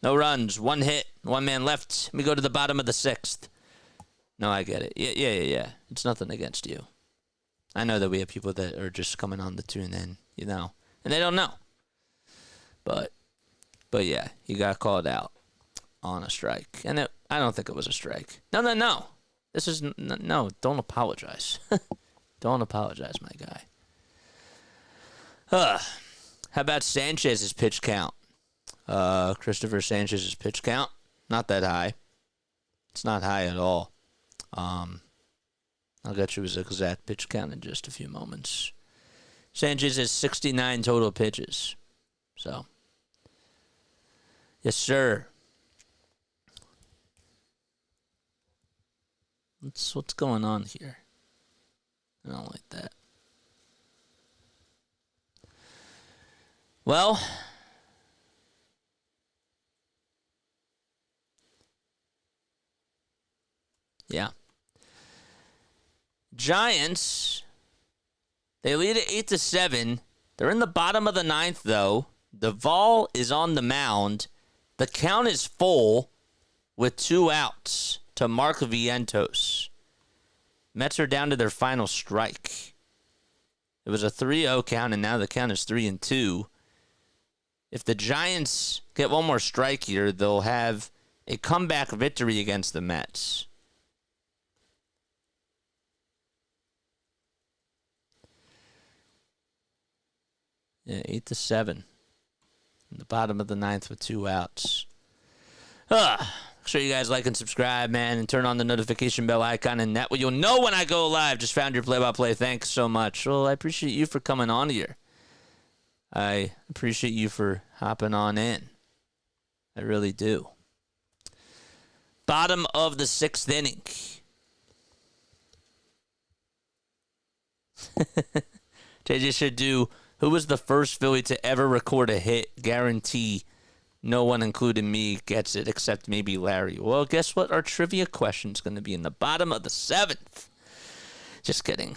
No runs, one hit, one man left. We go to the bottom of the sixth. No, I get it. Yeah. It's nothing against you. I know that we have people that are just coming on the tune in, you know, and they don't know. But yeah, he got called out on a strike, and I don't think it was a strike. No. This is no. Don't apologize. Don't apologize, my guy. How about Sanchez's pitch count? Christopher Sanchez's pitch count, not that high. It's not high at all. I'll get you his exact pitch count in just a few moments. Sanchez has 69 total pitches. So, yes, sir. What's going on here? I don't like that. Well, yeah. Giants, they lead at 8-7. They're in the bottom of the ninth, though. Duvall is on the mound. The count is full with 2 outs to Mark Vientos. Mets are down to their final strike. It was a 3-0 count, and now the count is 3-2. If the Giants get one more strike here, they'll have a comeback victory against the Mets. Yeah, 8-7. In the bottom of the ninth with 2 outs. Make sure you guys like and subscribe, man, and turn on the notification bell icon, and that way you'll know when I go live. Just found your play-by-play. Thanks so much. Well, I appreciate you for coming on here. I appreciate you for hopping on in. I really do. Bottom of the 6th inning. JJ should do, who was the first Philly to ever record a hit? Guarantee no one, including me, gets it except maybe Larry. Well, guess what? Our trivia question's going to be in the bottom of the 7th. Just kidding.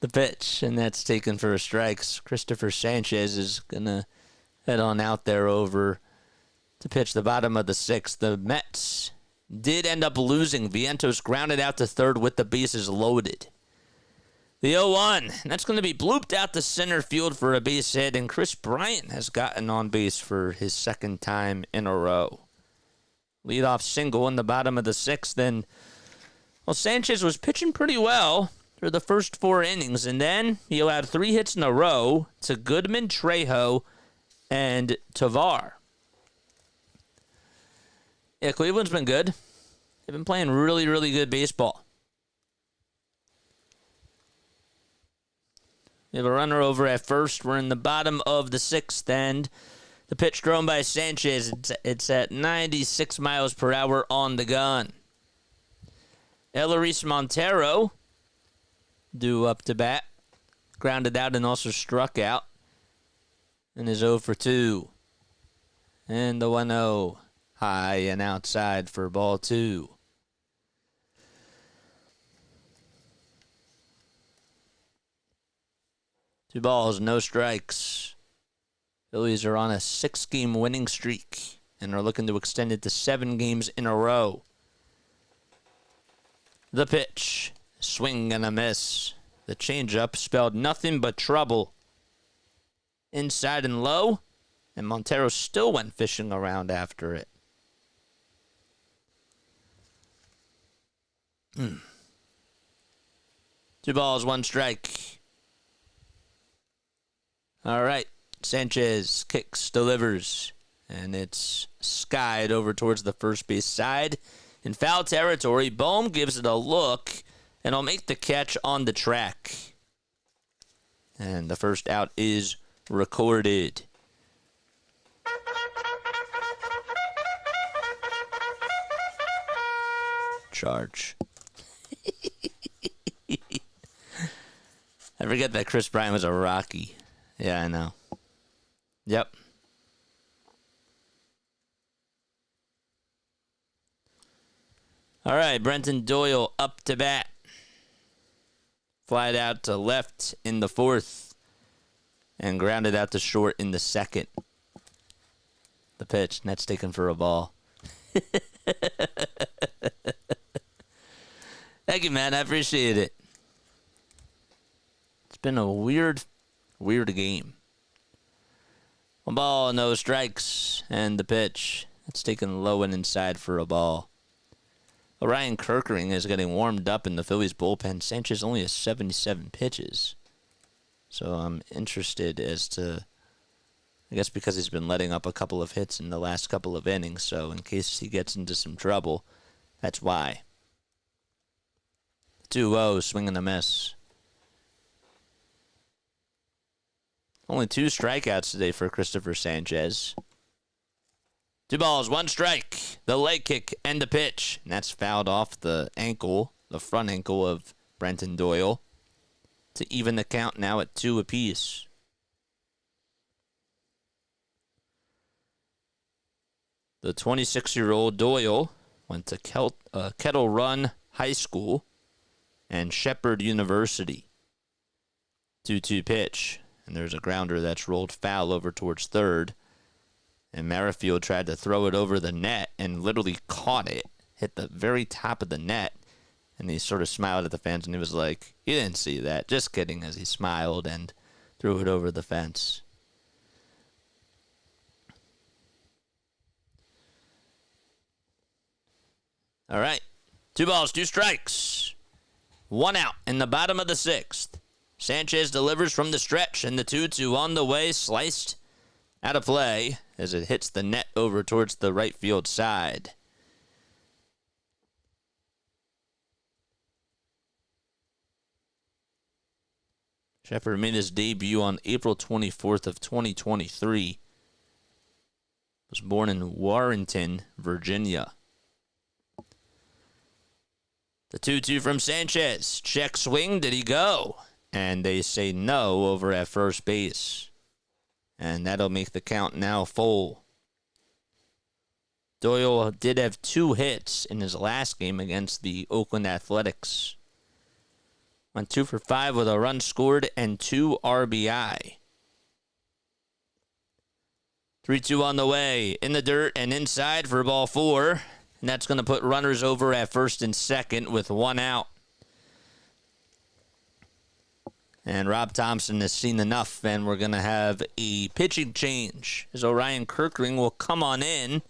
The pitch, and that's taken for a strike. Christopher Sanchez is going to head on out there over to pitch the bottom of the 6th. The Mets did end up losing. Vientos grounded out to third with the bases loaded. The 0-1, and that's going to be blooped out to center field for a base hit, and Chris Bryant has gotten on base for his 2nd time in a row. Leadoff single in the bottom of the 6th, and well, Sanchez was pitching pretty well for the first 4 innings, and then he allowed 3 hits in a row to Goodman, Trejo, and Tovar. Yeah, Cleveland's been good. They've been playing really, really good baseball. We have a runner over at first. We're in the bottom of the 6th, and the pitch thrown by Sanchez, it's at 96 miles per hour on the gun. Eleris Montero due up to bat, grounded out and also struck out, and is 0 for 2. And the 1-0 high and outside for ball 2. Two balls, no strikes. Phillies are on a 6-game winning streak and are looking to extend it to 7 games in a row. The pitch. Swing and a miss. The changeup spelled nothing but trouble. Inside and low, and Montero still went fishing around after it. 2 balls, 1 strike. All right. Sanchez kicks, delivers, and it's skied over towards the first base side. In foul territory, Bohm gives it a look, and will make the catch on the track. And the first out is recorded. Charge. I forget that Chris Bryant was a Rocky. Yeah, I know. Yep. All right, Brenton Doyle up to bat. Flied out to left in the 4th and grounded out to short in the 2nd. The pitch, Net's taken for a ball. Thank you, man. I appreciate it. It's been a weird game. 1 ball, no strikes, and the pitch. It's taken low and inside for a ball. Orion Kirkering is getting warmed up in the Phillies bullpen. Sanchez only has 77 pitches. So I'm interested as to, I guess because he's been letting up a couple of hits in the last couple of innings. So in case he gets into some trouble, that's why. 2-0, swing and a miss. Only 2 strikeouts today for Christopher Sanchez. 2 balls, 1 strike. The leg kick and the pitch. And that's fouled off the ankle, the front ankle of Brenton Doyle, to even the count now at 2 apiece. The 26-year-old Doyle went to Kettle Run High School and Shepherd University. 2-2 pitch. And there's a grounder that's rolled foul over towards third. And Merrifield tried to throw it over the net and literally caught it. Hit the very top of the net. And he sort of smiled at the fans and he was like, "You didn't see that." Just kidding, as he smiled and threw it over the fence. All right. 2 balls, 2 strikes. 1 out in the bottom of the 6th. Sanchez delivers from the stretch, and the 2-2 on the way, sliced out of play as it hits the net over towards the right field side. Shepherd made his debut on April 24th of 2023. Was born in Warrenton, Virginia. The 2-2 from Sanchez. Check swing. Did he go? And they say no over at first base. And that'll make the count now full. Doyle did have 2 hits in his last game against the Oakland Athletics. Went 2 for 5 with a run scored and 2 RBI. 3-2 on the way. In the dirt and inside for ball 4. And that's going to put runners over at first and second with 1 out. And Rob Thompson has seen enough, and we're going to have a pitching change as Orion Kirkering will come on in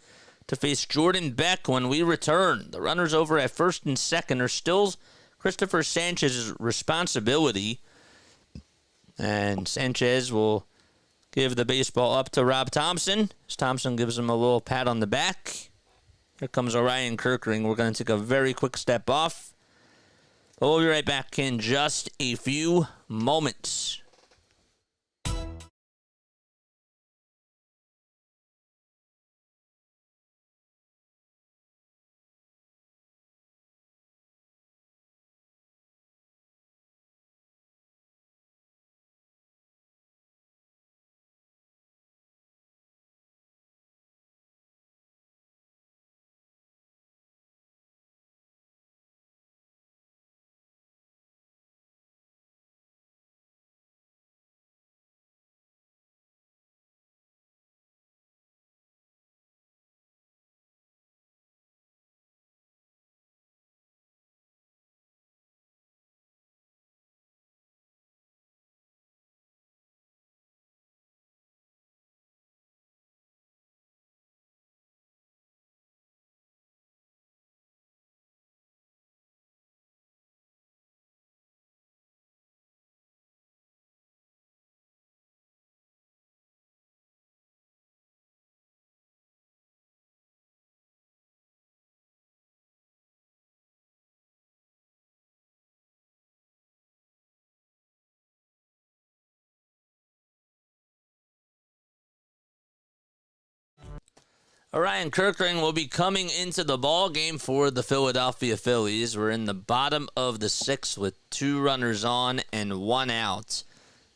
to face Jordan Beck when we return. The runners over at first and second are still Christopher Sanchez's responsibility. And Sanchez will give the baseball up to Rob Thompson as Thompson gives him a little pat on the back. Here comes Orion Kirkering. We're going to take a very quick step off. But we'll be right back in just a few moments. Orion Kirkring will be coming into the ball game for the Philadelphia Phillies. We're in the bottom of the sixth with 2 runners on and 1 out.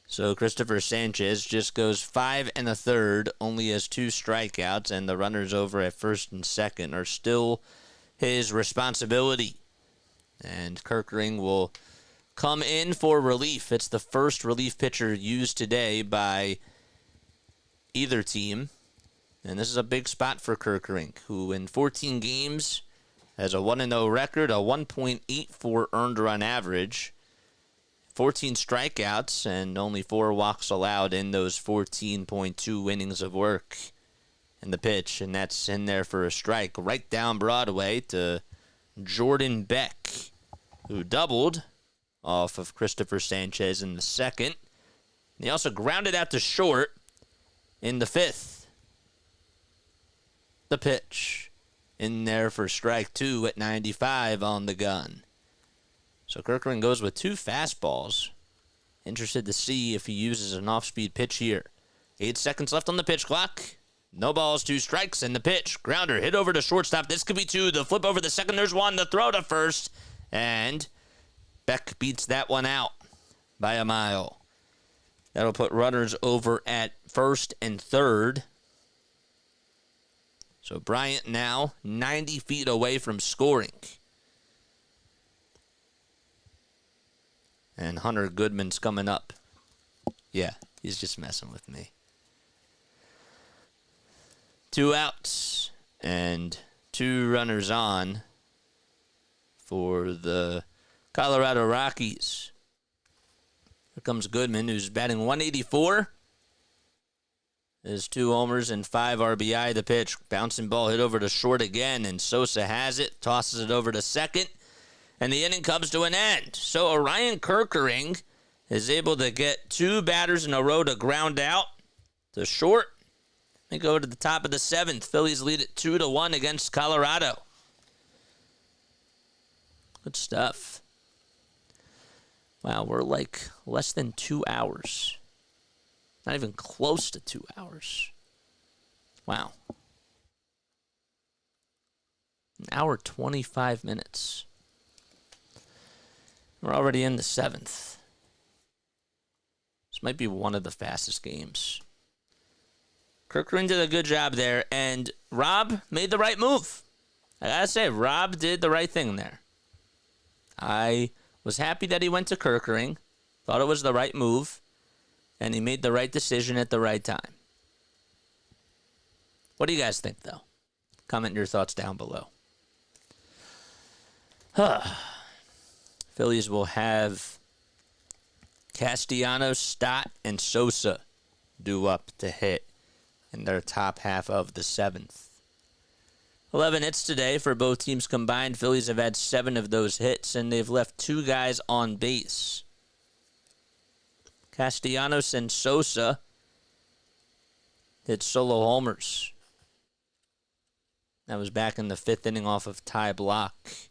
So Christopher Sanchez just goes 5 1/3, only has 2 strikeouts, and the runners over at first and second are still his responsibility. And Kirkring will come in for relief. It's the first relief pitcher used today by either team. And this is a big spot for Kirkring, who in 14 games has a 1-0 record, a 1.84 earned run average, 14 strikeouts, and only 4 walks allowed in those 14.2 innings of work in the pitch. And that's in there for a strike right down Broadway to Jordan Beck, who doubled off of Christopher Sanchez in the second. And he also grounded out to short in the fifth. The pitch in there for strike 2 at 95 on the gun. So Kirkring goes with 2 fastballs. Interested to see if he uses an off-speed pitch here. 8 seconds left on the pitch clock. No balls, 2 strikes, and the pitch. Grounder hit over to shortstop. This could be 2. The flip over the second. There's 1. The throw to first. And Beck beats that one out by a mile. That'll put runners over at first and third. So Bryant now 90 feet away from scoring. And Hunter Goodman's coming up. Yeah, he's just messing with me. 2 outs and 2 runners on for the Colorado Rockies. Here comes Goodman, who's batting 184. There's 2 homers and 5 RBI. The pitch, bouncing ball hit over to short again, and Sosa has it, tosses it over to second, and the inning comes to an end. So Orion Kirkring is able to get 2 batters in a row to ground out to short. They go to the top of the 7th. Phillies lead it 2-1 against Colorado. Good stuff. Wow, we're like less than 2 hours. Not even close to 2 hours. Wow. 1 hour, 25 minutes. We're already in the 7th. This might be one of the fastest games. Kirkring did a good job there, and Rob made the right move. I gotta say, Rob did the right thing there. I was happy that he went to Kirkring. Thought it was the right move. And he made the right decision at the right time. What do you guys think, though? Comment your thoughts down below. Phillies will have Castellanos, Stott, and Sosa due up to hit in their top half of the 7th. 11 hits today for both teams combined. Phillies have had 7 of those hits, and they've left 2 guys on base. Castellanos and Sosa hit solo homers. That was back in the 5th inning off of Ty Blach.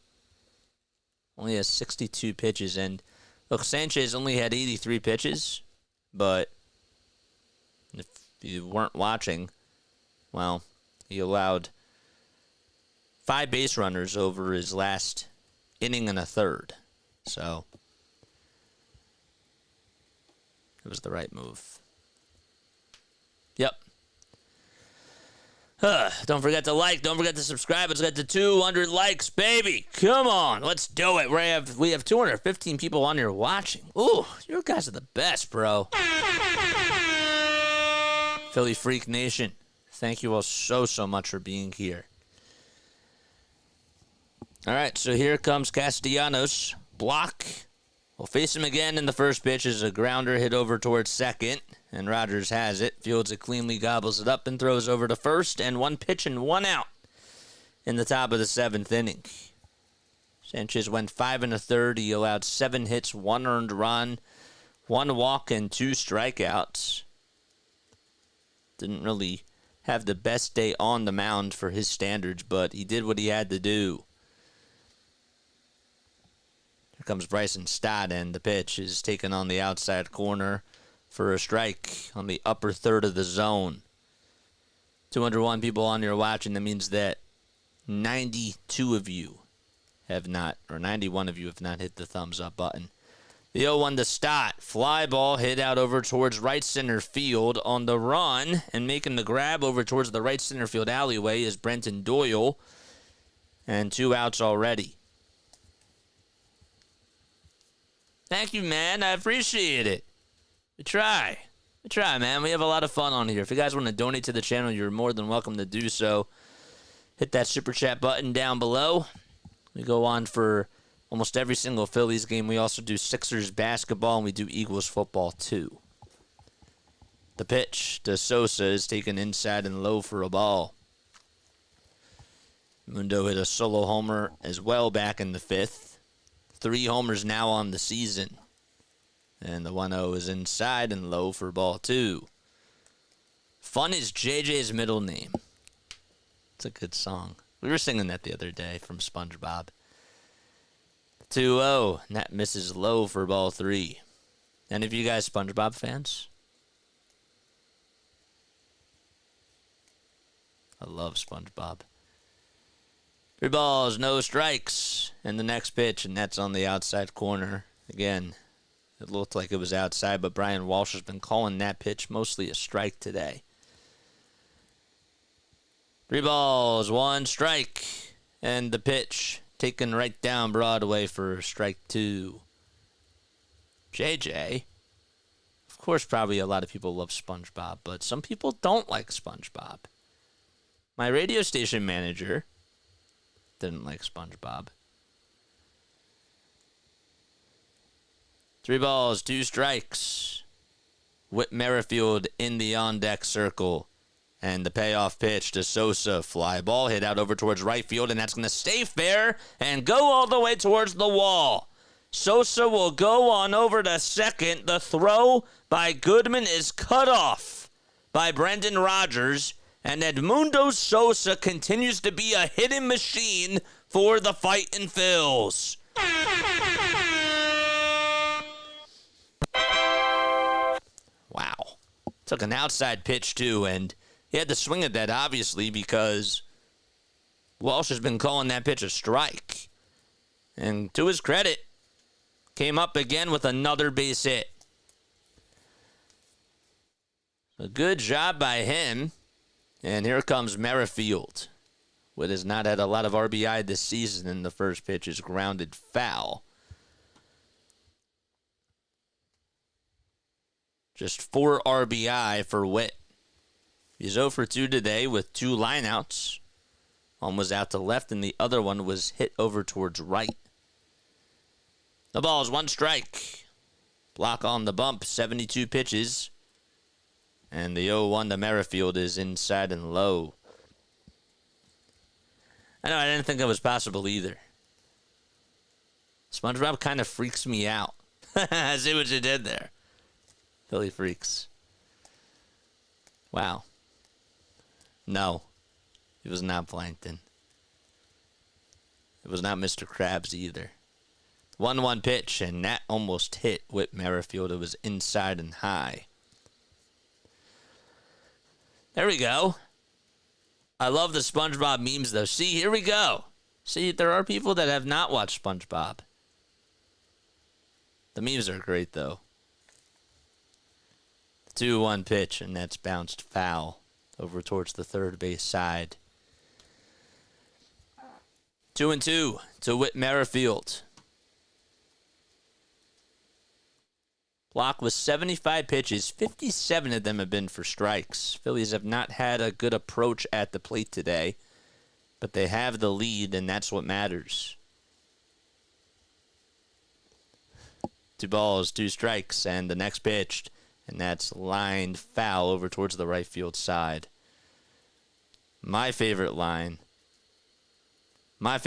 Only has 62 pitches. And look, Sanchez only had 83 pitches. But if you weren't watching, well, he allowed 5 base runners over his last inning and a third. So it was the right move. Yep. Don't forget to like. Don't forget to subscribe. Let's get to 200 likes, baby. Come on. Let's do it. We have 215 people on here watching. Ooh, you guys are the best, bro. Philly Freak Nation, thank you all so much for being here. All right, so here comes Castellanos. Block. We'll face him again in the first pitch as a grounder hit over towards second. And Rogers has it, fields it cleanly, gobbles it up, and throws over to first. And 1 pitch and 1 out in the top of the 7th inning. Sanchez went 5 1/3. He allowed 7 hits, 1 earned run, 1 walk, and 2 strikeouts. Didn't really have the best day on the mound for his standards, but he did what he had to do. Here comes Bryson Stott, and the pitch is taken on the outside corner for a strike on the upper third of the zone. 201 people on here watching. That means that 92 of you have not, or 91 of you have not hit the thumbs up button. The 0-1 to start. Fly ball hit out over towards right center field. On the run and making the grab over towards the right center field alleyway is Brenton Doyle. And 2 outs already. Thank you, man. I appreciate it. We try, man. We have a lot of fun on here. If you guys want to donate to the channel, you're more than welcome to do so. Hit that super chat button down below. We go on for almost every single Phillies game. We also do Sixers basketball, and we do Eagles football, too. The pitch to Sosa is taken inside and low for a ball. Mundo hit a solo homer as well back in the 5th. 3 homers now on the season. And the 1-0 is inside and low for ball 2. Fun is JJ's middle name. It's a good song. We were singing that the other day from SpongeBob. 2-0. And that misses low for ball 3. Any of you guys SpongeBob fans? I love SpongeBob. 3 balls, no strikes. And the next pitch, and that's on the outside corner. Again, it looked like it was outside, but Brian Walsh has been calling that pitch mostly a strike today. 3 balls, 1 strike. And the pitch taken right down Broadway for strike 2. JJ. Of course, probably a lot of people love SpongeBob, but some people don't like SpongeBob. My radio station manager didn't like SpongeBob. 3 balls, 2 strikes. Whit Merrifield in the on-deck circle. And the payoff pitch to Sosa. Fly ball hit out over towards right field, and that's going to stay fair and go all the way towards the wall. Sosa will go on over to second. The throw by Goodman is cut off by Brendan Rodgers. And Edmundo Sosa continues to be a hitting machine for the Fightin' Phils. Wow. Took an outside pitch, too, and he had to swing at that, obviously, because Walsh has been calling that pitch a strike. And to his credit, came up again with another base hit. A good job by him. And here comes Merrifield. Whit has not had a lot of RBI this season, and the first pitch is grounded foul. Just 4 RBI for Whit. He's 0 for 2 today with 2 lineouts. One was out to left, and the other one was hit over towards right. The ball is 1 strike. Block on the bump, 72 pitches. And the 0-1 to Merrifield is inside and low. I know, I didn't think that was possible either. SpongeBob kind of freaks me out. I see what you did there. Philly freaks. Wow. No. It was not Plankton. It was not Mr. Krabs either. 1-1 pitch, and that almost hit Whit Merrifield. It was inside and high. There we go. I love the SpongeBob memes, though. See, here we go. See, there are people that have not watched SpongeBob. The memes are great, though. 2-1 pitch, and that's bounced foul over towards the third base side. 2-2 to Whit Merrifield. Block was 75 pitches. 57 of them have been for strikes. Phillies have not had a good approach at the plate today, but they have the lead, and that's what matters. 2 balls, 2 strikes, and the next pitch, and that's lined foul over towards the right field side. My favorite line. My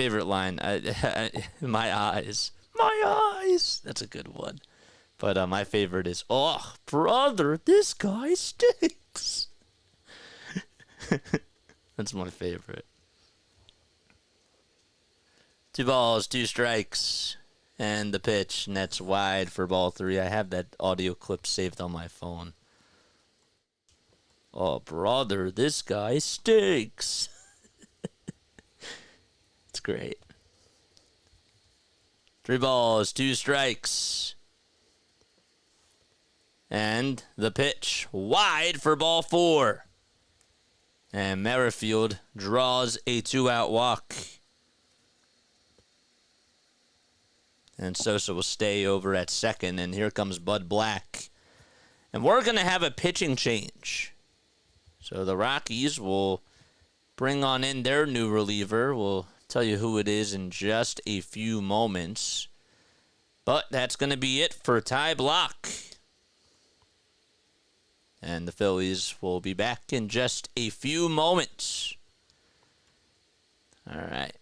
eyes. My eyes. That's a good one. But my favorite is, oh, brother, this guy stinks. That's my favorite. 2 balls, 2 strikes, and the pitch, and that's wide for ball 3. I have that audio clip saved on my phone. Oh, brother, this guy stinks. It's great. 3 balls, 2 strikes. And the pitch wide for ball 4. And Merrifield draws a 2-out walk. And Sosa will stay over at second. And here comes Bud Black. And we're going to have a pitching change. So the Rockies will bring on in their new reliever. We'll tell you who it is in just a few moments. But that's going to be it for Ty Blach. And the Phillies will be back in just a few moments. All right.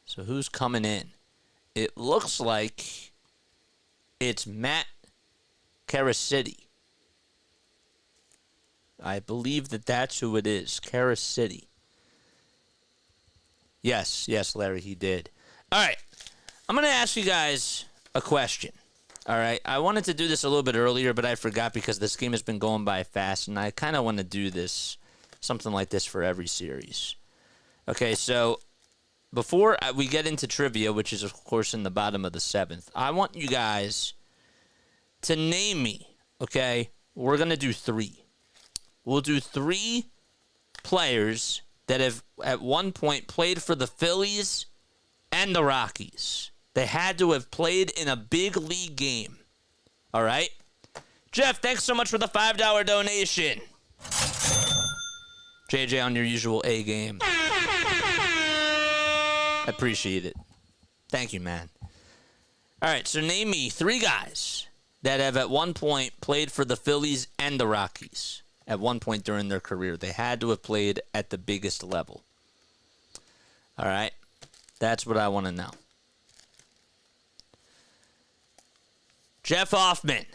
So who's coming in? It looks like it's Matt Caracity. I believe that's who it is, Caracity. Yes, Larry, he did. All right. I'm going to ask you guys a question. All right, I wanted to do this a little bit earlier, but I forgot because this game has been going by fast, and I kind of want to do this, something like this for every series. Okay, so before we get into trivia, which is, of course, in the bottom of the 7th, I want you guys to name me, okay? We're going to do 3. We'll do 3 players that have, at one point, played for the Phillies and the Rockies. They had to have played in a big league game. All right? Jeff, thanks so much for the $5 donation. JJ on your usual A game. I appreciate it. Thank you, man. All right, so name me 3 guys that have at one point played for the Phillies and the Rockies. At one point during their career. They had to have played at the biggest level. All right? That's what I want to know. Jeff Hoffman.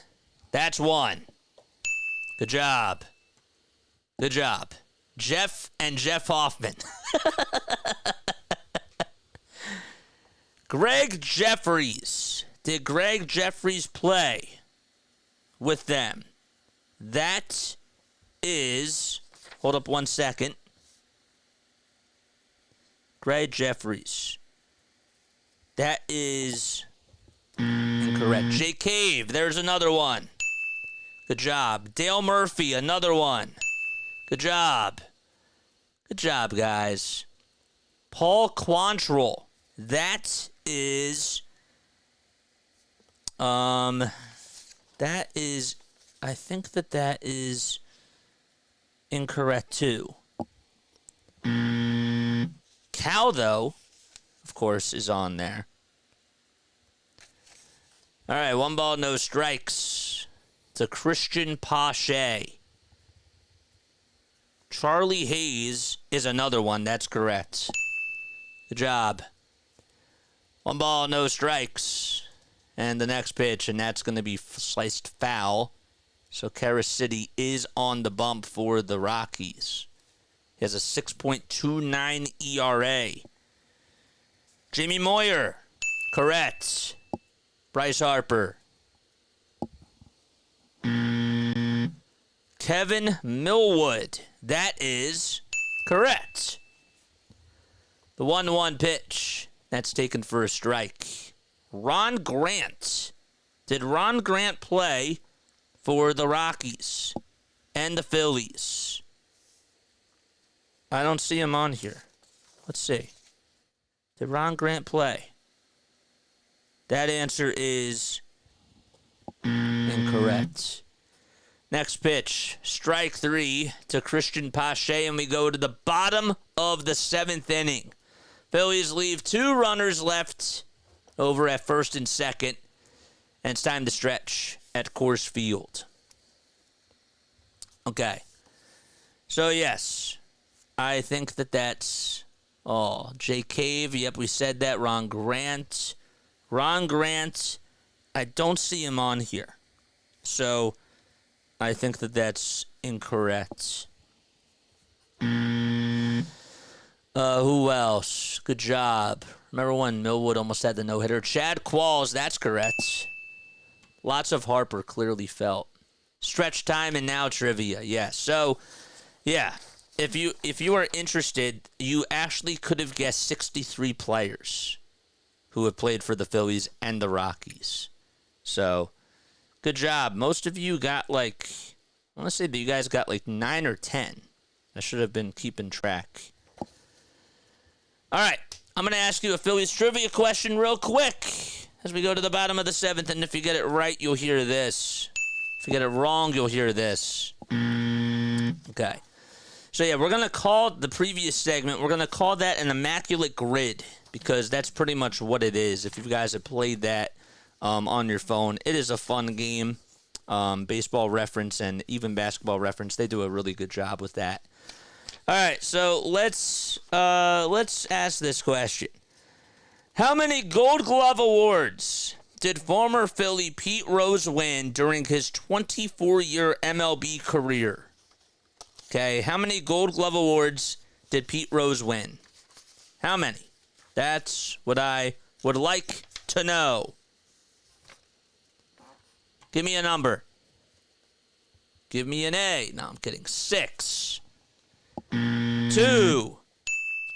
That's 1. Good job. Good job. Jeff and Jeff Hoffman. Greg Jeffries. Did Greg Jeffries play with them? That is... Hold up 1 second. Greg Jeffries. That is... incorrect. Jay Cave, there's another one. Good job. Dale Murphy, another one. Good job. Good job, guys. Paul Quantrill. That is... that is... I think that is incorrect, too. Cal, though, of course, is on there. All right, 1 ball, no strikes to Christian Pache. Charlie Hayes is another one. That's correct. Good job. 1 ball, no strikes. And the next pitch, and that's going to be sliced foul. So Caracity is on the bump for the Rockies. He has a 6.29 ERA. Jamie Moyer, correct. Bryce Harper. Kevin Millwood. That is correct. The 1-1 pitch. That's taken for a strike. Ron Grant. Did Ron Grant play for the Rockies and the Phillies? I don't see him on here. Let's see. Did Ron Grant play? That answer is incorrect. Next pitch, strike 3 to Christian Pache, and we go to the bottom of the 7th inning. Phillies leave 2 runners left over at first and second, and it's time to stretch at Coors Field. Okay. So, yes, I think that's... Oh, Jay Cave, yep, we said that. Ron Grant, I don't see him on here. So, I think that's incorrect. Who else? Good job. Remember when Millwood almost had the no-hitter? Chad Qualls, that's correct. Lots of Harper clearly felt. Stretch time and now trivia. Yeah. So, yeah. If you are interested, you actually could have guessed 63 players who have played for the Phillies and the Rockies. So, good job. Most of you got I want to say that you guys got 9 or 10. I should have been keeping track. All right. I'm going to ask you a Phillies trivia question real quick as we go to the bottom of the 7th. And if you get it right, you'll hear this. If you get it wrong, you'll hear this. Okay. So, yeah, we're going to call the previous segment, we're going to call that an immaculate grid because that's pretty much what it is. If you guys have played that on your phone, it is a fun game. Baseball Reference and even Basketball Reference, they do a really good job with that. All right, so let's ask this question. How many Gold Glove awards did former Philly Pete Rose win during his 24-year MLB career? Okay, how many Gold Glove awards did Pete Rose win? How many? That's what I would like to know. Give me a number. Give me an A. No, I'm kidding. 6. 2.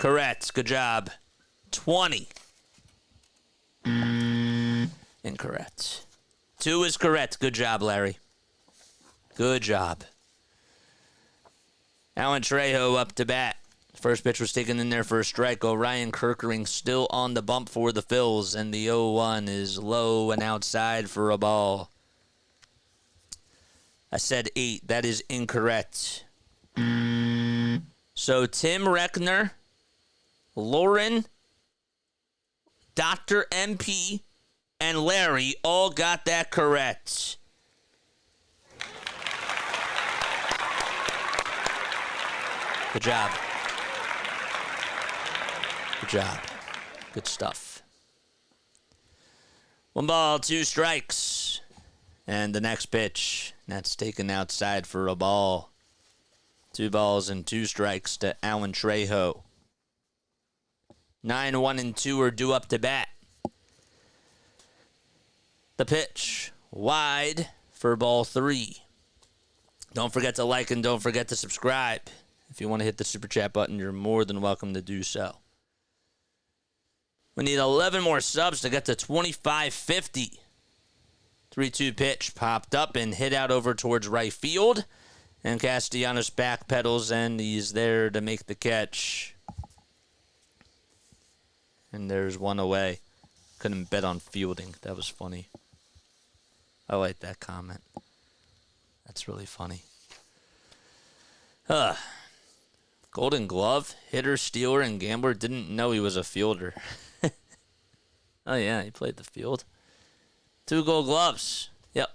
Correct. Good job. 20. Incorrect. 2 is correct. Good job, Larry. Good job. Alan Trejo up to bat. First pitch was taken in there for a strike. Orion Kerkering still on the bump for the Phils, and the 0-1 is low and outside for a ball. I said 8. That is incorrect. So Tim Reckner, Lauren, Dr. MP, and Larry all got that correct. Good job. Good job. Good stuff. 1 ball, 2 strikes. And the next pitch, that's taken outside for a ball. 2 balls and 2 strikes to Alan Trejo. 9, 1, and 2 are due up to bat. The pitch, wide for ball 3. Don't forget to like and don't forget to subscribe. If you want to hit the Super Chat button, you're more than welcome to do so. We need 11 more subs to get to 2550. 3-2 pitch popped up and hit out over towards right field. And Castellanos backpedals, and he's there to make the catch. And there's one away. Couldn't bet on fielding. That was funny. I like that comment. That's really funny. Golden Glove, hitter, stealer, and gambler didn't know he was a fielder. Oh, yeah, he played the field. 2 Gold Gloves. Yep.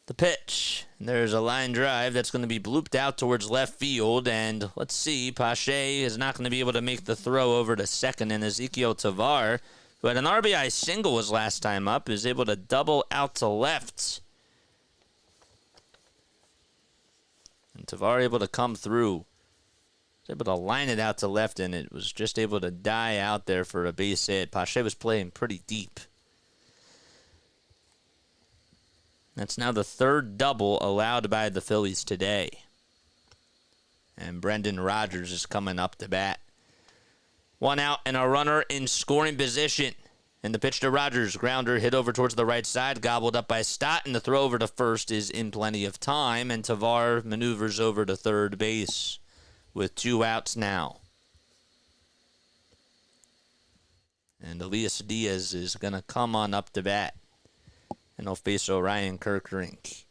The pitch. And there's a line drive that's going to be blooped out towards left field. And let's see, Pache is not going to be able to make the throw over to second. And Ezequiel Tovar, who had an RBI single his last time up, is able to double out to left. And Tovar able to come through. Was able to line it out to left, and it was just able to die out there for a base hit. Pache was playing pretty deep. That's now the 3rd double allowed by the Phillies today. And Brendan Rodgers is coming up to bat. 1 out and a runner in scoring position. And the pitch to Rodgers, grounder hit over towards the right side, gobbled up by Stott, and the throw over to first is in plenty of time, and Tovar maneuvers over to third base with 2 outs now. And Elias Diaz is going to come on up to bat. And he'll face Orion Kerkering.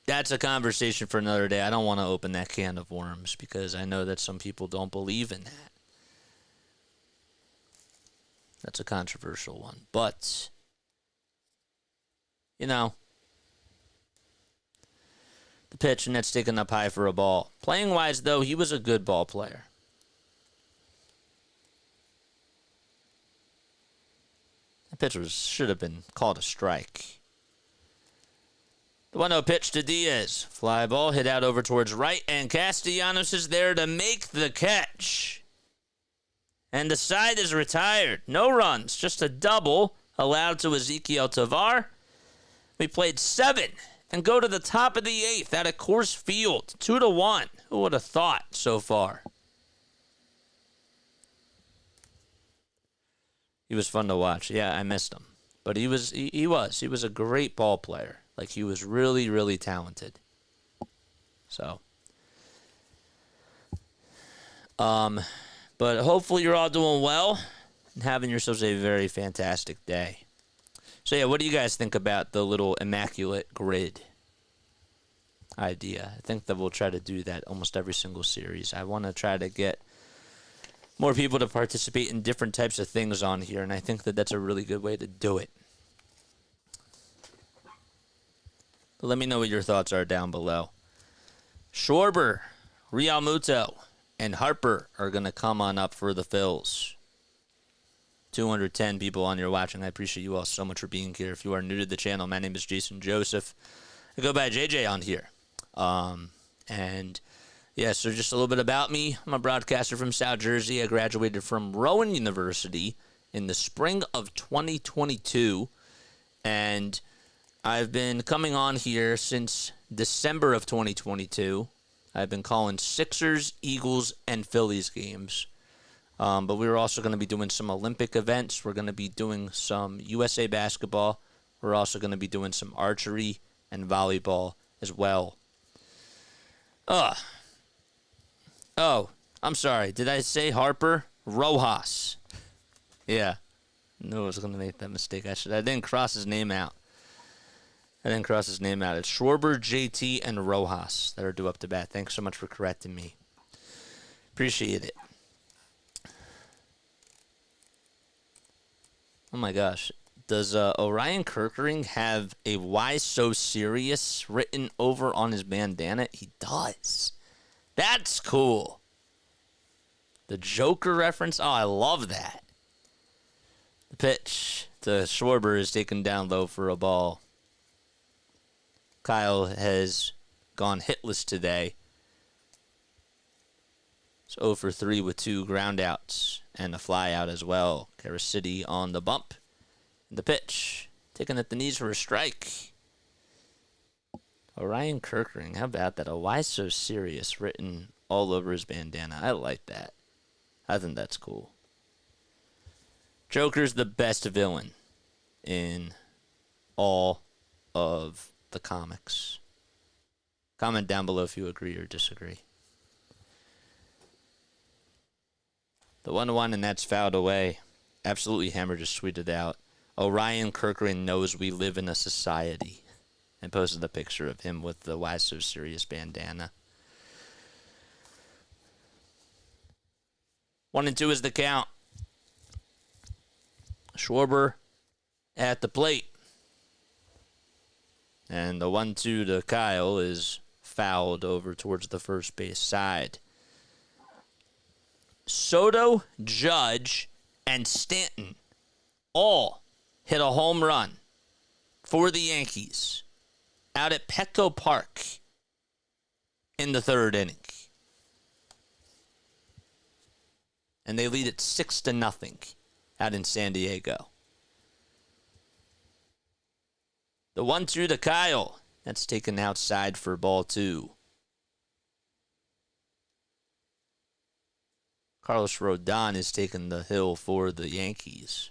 That's a conversation for another day. I don't want to open that can of worms because I know that some people don't believe in that. That's a controversial one. But, you know, the pitch, and that's taken up high for a ball. Playing-wise, though, he was a good ball player. That pitch should have been called a strike. The 1-0 pitch to Diaz. Fly ball hit out over towards right, and Castellanos is there to make the catch. And the side is retired. No runs, just a double allowed to Ezequiel Tovar. We played 7 and go to the top of the 8th at a Coors Field, 2-1. Who would have thought so far? He was fun to watch. Yeah, I missed him. But he was a great ball player. Like, he was really, really talented. So, but hopefully you're all doing well and having yourselves a very fantastic day. So, yeah, what do you guys think about the little immaculate grid idea? I think that we'll try to do that almost every single series. I want to try to get more people to participate in different types of things on here, and I think that that's a really good way to do it. But let me know what your thoughts are down below. Schwarber, Realmuto, and Harper are going to come on up for the Phils. 210 people on here watching. I appreciate you all so much for being here. If you are new to the channel, my name is Jason Joseph. I go by JJ on here. And yeah, so just a little bit about me. I'm a broadcaster from South Jersey. I graduated from Rowan University in the spring of 2022. And I've been coming on here since December of 2022. I've been calling Sixers, Eagles, and Phillies games. But we're also going to be doing some Olympic events. We're going to be doing some USA basketball. We're also going to be doing some archery and volleyball as well. Oh, I'm sorry. Did I say Harper? Rojas. Yeah. I knew I was going to make that mistake. I didn't cross his name out. It's Schwarber, JT, and Rojas that are due up to bat. Thanks so much for correcting me. Appreciate it. Oh my gosh. Does Orion Kirkering have a "Why So Serious" written over on his bandana? He does. That's cool. The Joker reference? Oh, I love that. The pitch to Schwarber is taken down low for a ball. Kyle has gone hitless today. It's 0 for 3 with 2 groundouts and a fly out as well. Kansas City on the bump. The pitch, taken at the knees for a strike. Orion Kirkering, how about that? A "Why So Serious" written all over his bandana. I like that. I think that's cool. Joker's the best villain in all of the comics. Comment down below if you agree or disagree. The 1-1, and that's fouled away. Absolutely Hammer just tweeted out, "Orion Kirkering knows we live in a society," and posted a picture of him with the "Why So Serious" bandana. 1-2 is the count. Schwarber at the plate. And the 1-2 to Kyle is fouled over towards the first base side. Soto, Judge, and Stanton all hit a home run for the Yankees out at Petco Park in the 3rd inning. And they lead it 6-0 out in San Diego. The 1-2 to Kyle. That's taken outside for ball 2. Carlos Rodon is taking the hill for the Yankees.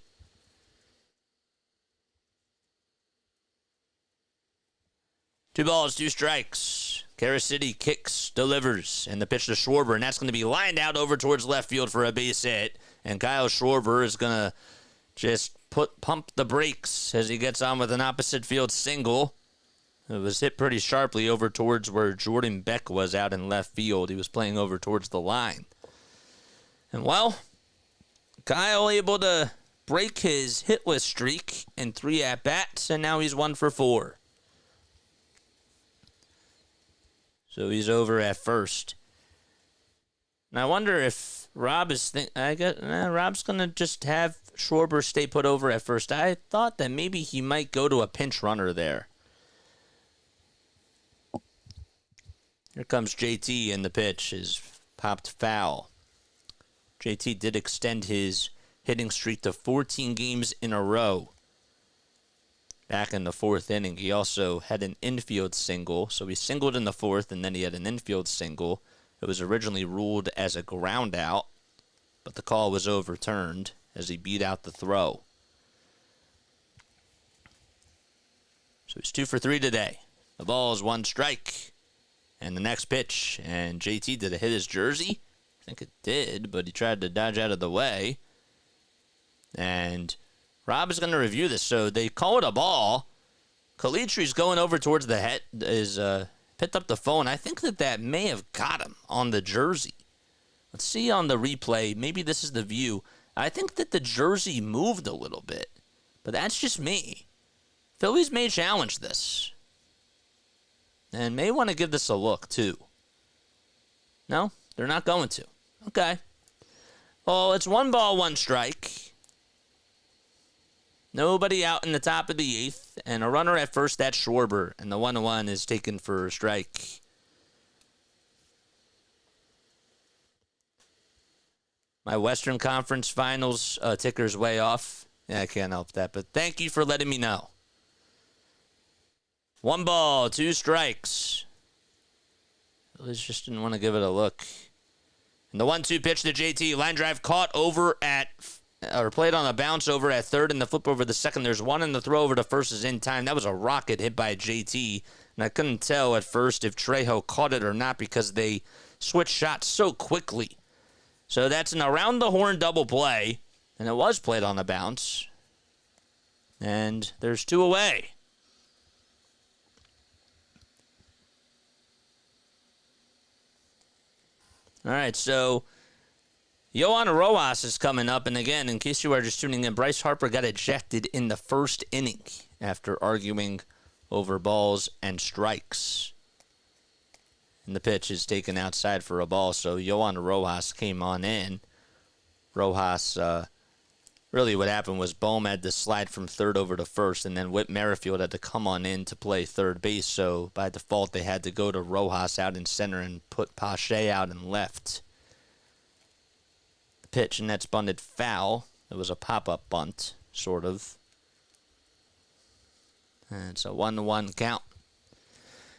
Two balls, 2 strikes. Kansas City kicks, delivers, and the pitch to Schwarber, and that's going to be lined out over towards left field for a base hit. And Kyle Schwarber is going to just pump the brakes as he gets on with an opposite field single. It was hit pretty sharply over towards where Jordan Beck was out in left field. He was playing over towards the line. And, well, Kyle able to break his hitless streak in 3 at-bats, and now he's 1 for 4. So he's over at first. And I wonder if Rob is Rob's going to just have Schwarber stay put over at first. I thought that maybe he might go to a pinch runner there. Here comes JT, and the pitch is popped foul. JT did extend his hitting streak to 14 games in a row back in the fourth inning. He also had an infield single. So he singled in the fourth, and then he had an infield single. It was originally ruled as a ground out, but the call was overturned as he beat out the throw. So he's 2 for 3 today. The ball is 1 strike. And the next pitch. And JT, did it hit his jersey? I think it did, but he tried to dodge out of the way. And Rob is going to review this. So they call it a ball. Calitree's going over towards the head. Picked up the phone. I think that may have got him on the jersey. Let's see on the replay. Maybe this is the view. I think that the jersey moved a little bit. But that's just me. Phillies may challenge this. And may want to give this a look, too. No, they're not going to. Okay. Well, it's 1 ball, 1 strike. Nobody out in the top of the 8th. And a runner at first, that's Schwarber. And the 1-1 is taken for a strike. My Western Conference Finals ticker's way off. Yeah, I can't help that. But thank you for letting me know. 1 ball, 2 strikes. Phillies just didn't want to give it a look. And the 1-2 pitch to JT. Line drive caught over at, or played on a bounce over at third, and the flip over to second. There's 1, and the throw over to first is in time. That was a rocket hit by JT. And I couldn't tell at first if Trejo caught it or not because they switched shots so quickly. So that's an around-the-horn double play, and it was played on a bounce. And there's 2 away. All right, so Yohan Rojas is coming up. And again, in case you are just tuning in, Bryce Harper got ejected in the first inning after arguing over balls and strikes. And the pitch is taken outside for a ball, so Yohan Rojas came on in. Rojas, really what happened was Bohm had to slide from third over to first, and then Whit Merrifield had to come on in to play third base. So by default, they had to go to Rojas out in center and put Pache out in left. The pitch, and that's bunted foul. It was a pop-up bunt, sort of. And it's a 1-1 count.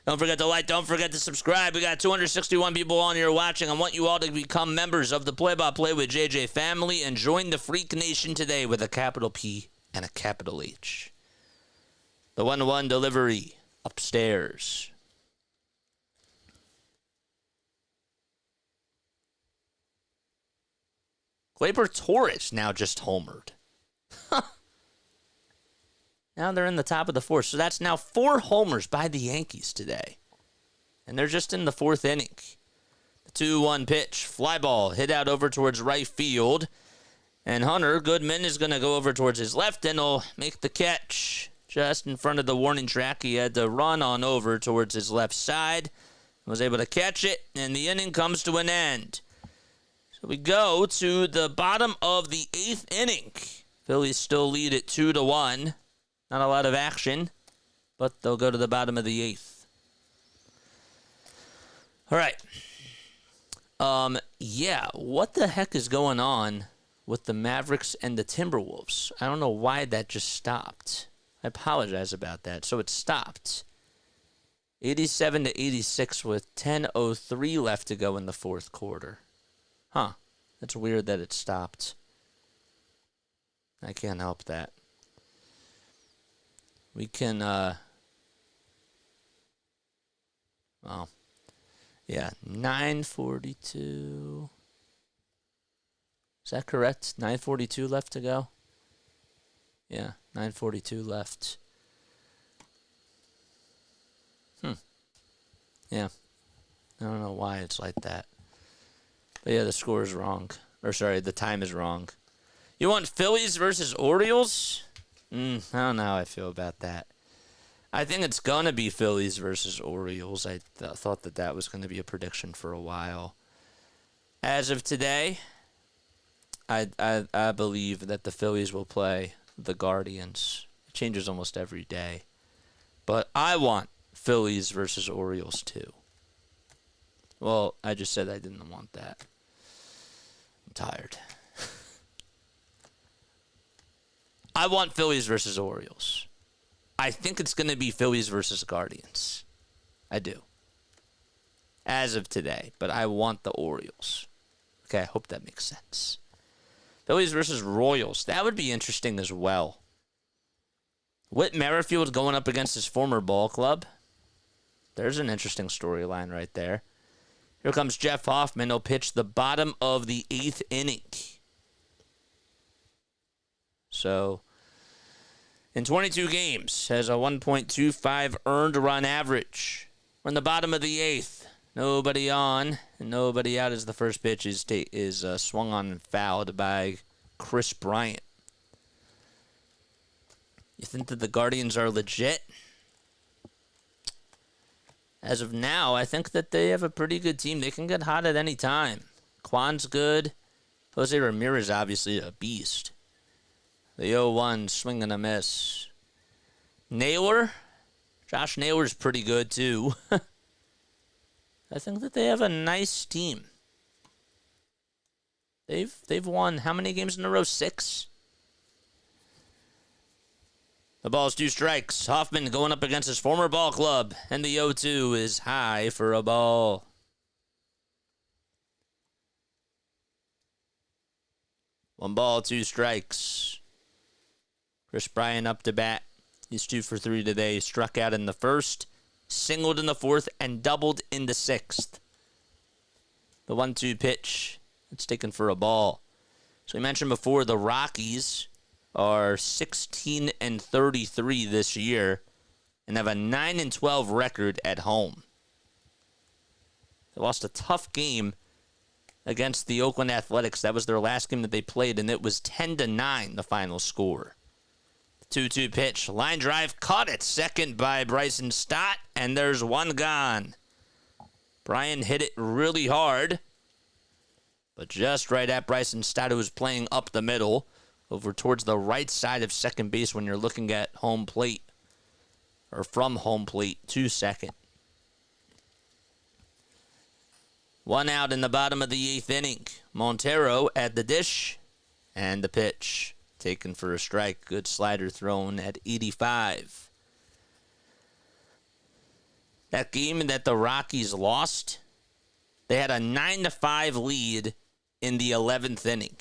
Don't forget to like, don't forget to subscribe. We got 261 people on here watching. I want you all to become members of the Play-by-Play with JJ family and join the Freak Nation today with a capital P and a capital H. The 1-1 delivery upstairs. Gleyber Torres now just homered. Now they're in the top of the 4th. So that's now 4 homers by the Yankees today. And they're just in the 4th inning. The 2-1 pitch. Fly ball hit out over towards right field. And Hunter Goodman is going to go over towards his left and he'll make the catch. Just in front of the warning track. He had to run on over towards his left side. Was able to catch it. And the inning comes to an end. So we go to the bottom of the 8th inning. Phillies still lead at 2-1. Not a lot of action, but they'll go to the bottom of the 8th. All right. Yeah, what the heck is going on with the Mavericks and the Timberwolves? I don't know why that just stopped. I apologize about that. So it stopped. 87-86 with 10:03 left to go in the 4th quarter. Huh. That's weird that it stopped. I can't help that. We can, well, yeah, 9:42. Is that correct? 9:42 left to go? Yeah, 9:42 left. Yeah. I don't know why it's like that. But yeah, the score is wrong. Or sorry, the time is wrong. You want Phillies versus Orioles? I don't know how I feel about that. I think it's going to be Phillies versus Orioles. I thought that was going to be a prediction for a while. As of today, I believe that the Phillies will play the Guardians. It changes almost every day. But I want Phillies versus Orioles too. Well, I just said I didn't want that. I'm tired. I want Phillies versus Orioles. I think it's going to be Phillies versus Guardians. I do. As of today, but I want the Orioles. Okay, I hope that makes sense. Phillies versus Royals. That would be interesting as well. Whit Merrifield going up against his former ball club. There's an interesting storyline right there. Here comes Jeff Hoffman. He'll pitch the bottom of the 8th inning. So, in 22 games, has a 1.25 earned run average. We're in the bottom of the 8th. Nobody on and nobody out as the first pitch is swung on and fouled by Chris Bryant. You think that the Guardians are legit? As of now, I think that they have a pretty good team. They can get hot at any time. Kwan's good. Jose Ramirez, obviously, a beast. The 0-1 swing and a miss. Naylor? Josh Naylor's pretty good, too. I think that they have a nice team. They've won how many games in a row? 6? The ball's 2 strikes. Hoffman going up against his former ball club, and the 0-2 is high for a ball. One ball, 2 strikes. Chris Bryant up to bat. He's 2 for 3 today. He struck out in the first, singled in the 4th, and doubled in the 6th. The 1-2 pitch. It's taken for a ball. So we mentioned before the Rockies are 16-33 this year and have a 9-12 record at home. They lost a tough game against the Oakland Athletics. That was their last game that they played, and it was 10-9, the final score. 2-2 pitch. Line drive caught at second by Bryson Stott, and there's one gone. Brian hit it really hard, but just right at Bryson Stott, who was playing up the middle, over towards the right side of second base when you're looking at home plate, or from home plate to second. 1 out in the bottom of the 8th inning. Montero at the dish, and the pitch. Taken for a strike. Good slider thrown at 85. That game that the Rockies lost, they had a 9-5 lead in the 11th inning.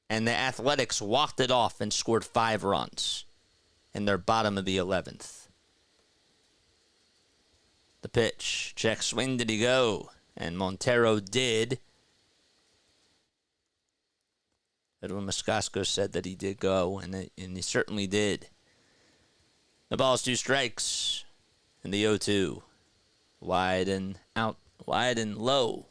And the Athletics walked it off and scored 5 runs in their bottom of the 11th. The pitch. Check swing. Did he go? And Montero did. Edwin Moscasco said that he did go, and he certainly did. The ball's 2 strikes, and the 0-2. Wide and out, wide and low.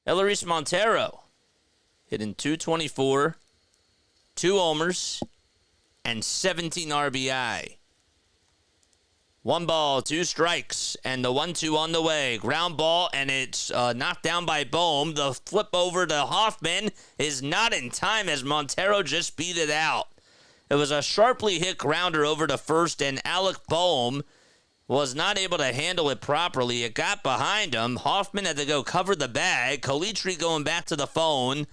Eleris Montero hitting .224, 2 homers, and 17 RBI. 1 ball, 2 strikes, and the 1-2 on the way. Ground ball, and it's knocked down by Bohm. The flip over to Hoffman is not in time as Montero just beat it out. It was a sharply hit grounder over to first, and Alec Bohm was not able to handle it properly. It got behind him. Hoffman had to go cover the bag. LINKTREE going back to the phone.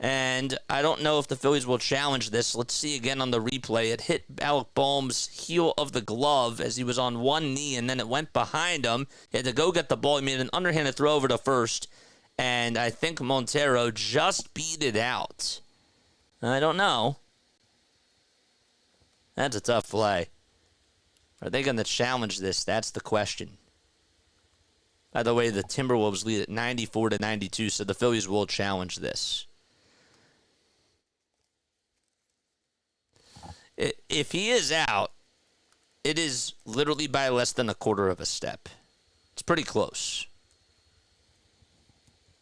And I don't know if the Phillies will challenge this. Let's see again on the replay. It hit Alec Bohm's heel of the glove as he was on one knee, and then it went behind him. He had to go get the ball. He made an underhanded throw over to first, and I think Montero just beat it out. I don't know. That's a tough play. Are they going to challenge this? That's the question. By the way, the Timberwolves lead at 94-92, so the Phillies will challenge this. If he is out, it is literally by less than a quarter of a step. It's pretty close.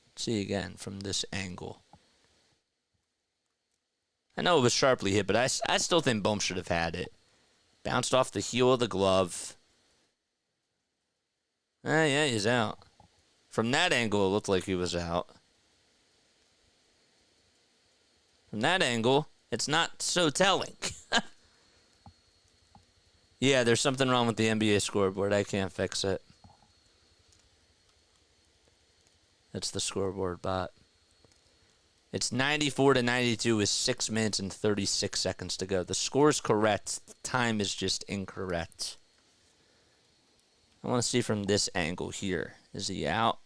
Let's see again from this angle. I know it was sharply hit, but I still think Bohm should have had it. Bounced off the heel of the glove. Yeah, he's out. From that angle, it looked like he was out. From that angle, it's not so telling. Yeah, there's something wrong with the NBA scoreboard. I can't fix it. That's the scoreboard bot. It's 94-92 with 6 minutes and 36 seconds to go. The score is correct. The time is just incorrect. I want to see from this angle here. Is he out?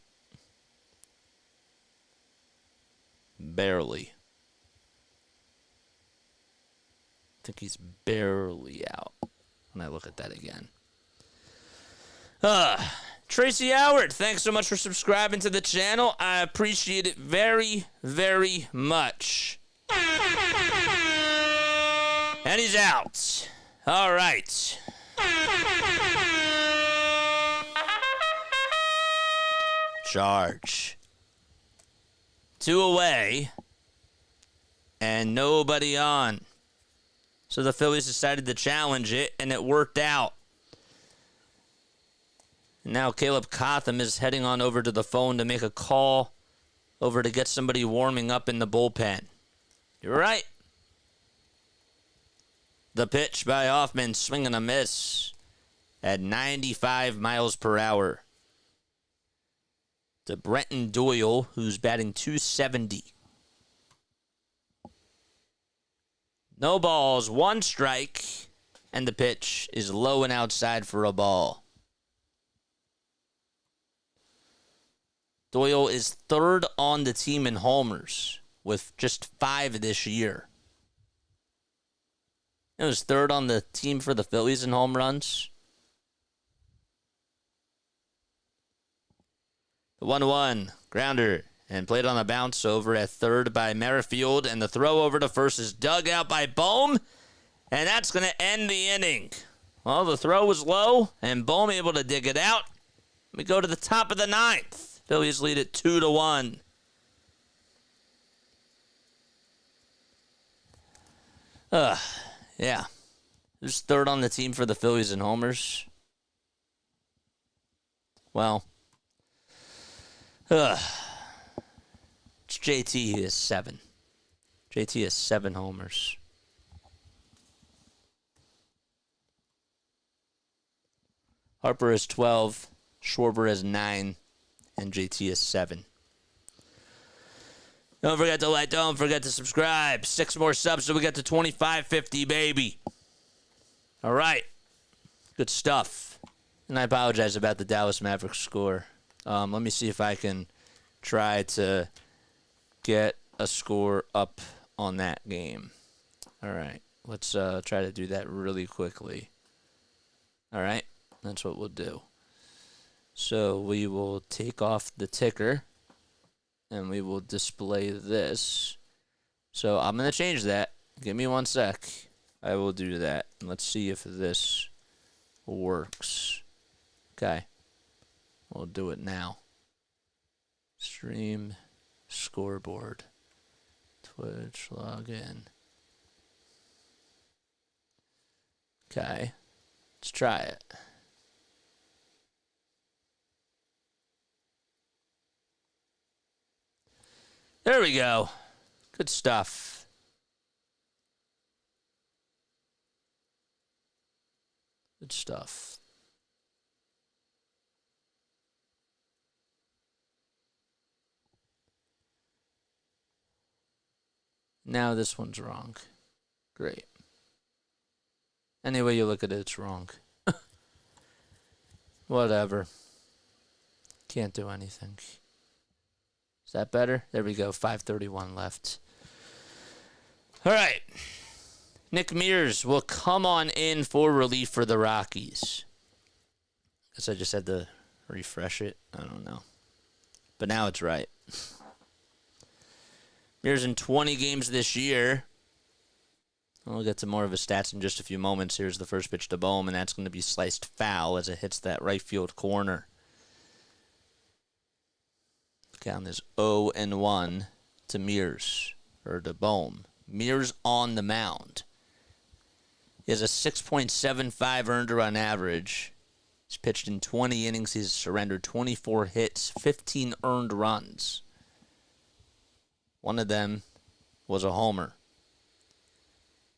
Barely. I think he's barely out when I look at that again. Tracy Howard, thanks so much for subscribing to the channel. I appreciate it very, very much. And he's out. All right. Charge. 2 away. And nobody on. So the Phillies decided to challenge it, and it worked out. Now Caleb Cotham is heading on over to the phone to make a call over to get somebody warming up in the bullpen. You're right. The pitch by Hoffman, swing and a miss at 95 miles per hour. To Brenton Doyle, who's batting .270. No balls, 1 strike, and the pitch is low and outside for a ball. Doyle is 3rd on the team in homers with just 5 this year. It was 3rd on the team for the Phillies in home runs. The 1-1 grounder and played on a bounce over at 3rd by Merrifield, and the throw over to first is dug out by Bohm, and that's going to end the inning. Well, the throw was low, and Bohm able to dig it out. We go to the top of the 9th. Phillies lead it 2-1. Yeah. Who's 3rd on the team for the Phillies in homers? Well, it's JT. He has 7. JT has 7 homers. Harper has 12. Schwarber has 9. And JT is 7. Don't forget to like, don't forget to subscribe. 6 more subs so we get to 2550, baby. All right. Good stuff. And I apologize about the Dallas Mavericks score. Let me see if I can try to get a score up on that game. All right. Let's try to do that really quickly. All right. That's what we'll do. So we will take off the ticker, and we will display this. So I'm going to change that. Give me 1 sec. I will do that. Let's see if this works. Okay. We'll do it now. Stream scoreboard. Twitch login. Okay. Let's try it. There we go. Good stuff. Good stuff. Now this one's wrong. Great. Any way you look at it, it's wrong. Whatever. Can't do anything. Is that better? There we go. 5:31 left. All right. Nick Mears will come on in for relief for the Rockies. Guess I just had to refresh it. I don't know. But now it's right. Mears in 20 games this year. We'll get to more of his stats in just a few moments. Here's the first pitch to Bohm, and that's going to be sliced foul as it hits that right field corner. Count is 0-1 to Mears, or to Bohm. Mears on the mound. He has a 6.75 earned run average. He's pitched in 20 innings. He's surrendered 24 hits, 15 earned runs. One of them was a homer.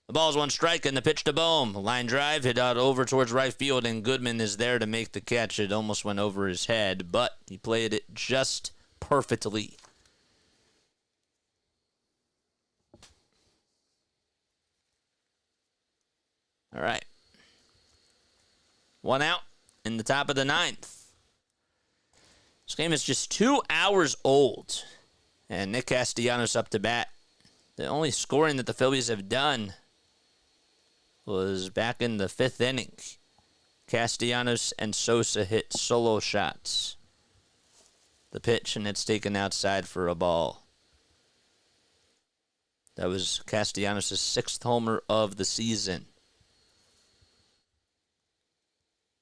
The ball's 1 strike, and the pitch to Bohm. Line drive, hit out over towards right field, and Goodman is there to make the catch. It almost went over his head, but he played it just perfectly. All right. 1 out in the top of the 9th. This game is just 2 hours old. And Nick Castellanos up to bat. The only scoring that the Phillies have done was back in the 5th inning. Castellanos and Sosa hit solo shots. The pitch, and it's taken outside for a ball. That was Castellanos' 6th homer of the season.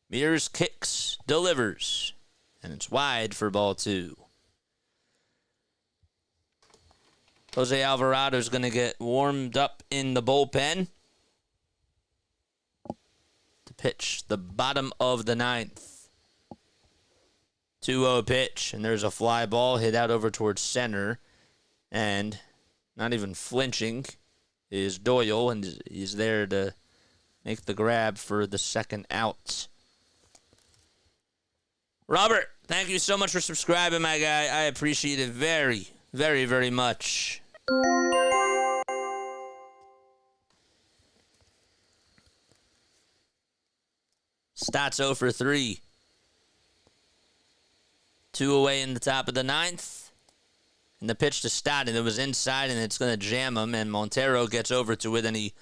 Mears kicks, delivers, and it's wide for ball 2. Jose Alvarado's going to get warmed up in the bullpen to pitch the bottom of the 9th. 2-0 pitch, and there's a fly ball hit out over towards center, and not even flinching is Doyle, and he's there to make the grab for the 2nd out. Robert, thank you so much for subscribing, my guy. I appreciate it very, very, very much. Stotts 0 for 3. 2 away in the top of the 9th. And the pitch to Stott, and it was inside, and it's going to jam him. And Montero gets over to it, and he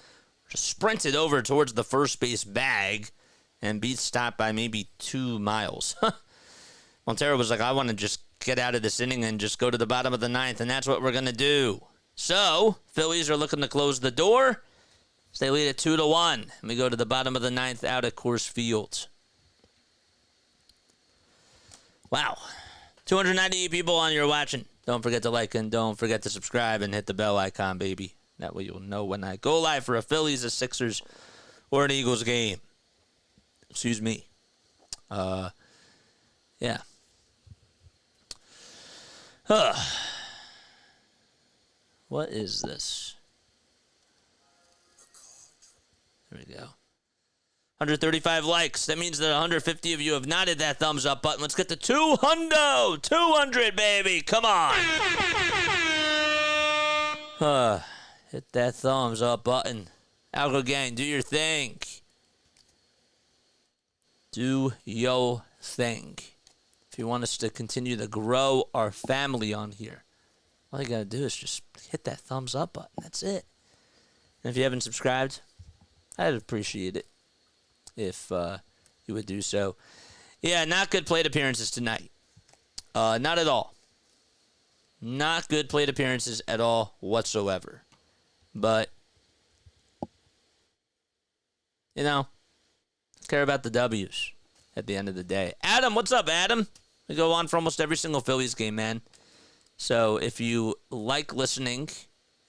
just sprinted over towards the first base bag and beat Stott by maybe 2 miles. Montero was like, I want to just get out of this inning and just go to the bottom of the 9th, and that's what we're going to do. So, Phillies are looking to close the door. So they lead at 2-1. And we go to the bottom of the 9th out at Coors Field. Wow. 298 people on your watching. Don't forget to like and don't forget to subscribe and hit the bell icon, baby. That way you'll know when I go live for a Phillies, a Sixers, or an Eagles game. Excuse me. Yeah. What is this? There we go. 135 likes. That means that 150 of you have not hit that thumbs up button. Let's get to 200. 200, baby. Come on. Hit that thumbs up button. Algo Gang, do your thing. Do your thing. If you want us to continue to grow our family on here, all you got to do is just hit that thumbs up button. That's it. And if you haven't subscribed, I'd appreciate it if you would do so. Yeah, not good plate appearances tonight. Not at all. Not good plate appearances at all whatsoever. But, you know, care about the W's at the end of the day. Adam, what's up, Adam? We go on for almost every single Phillies game, man. So if you like listening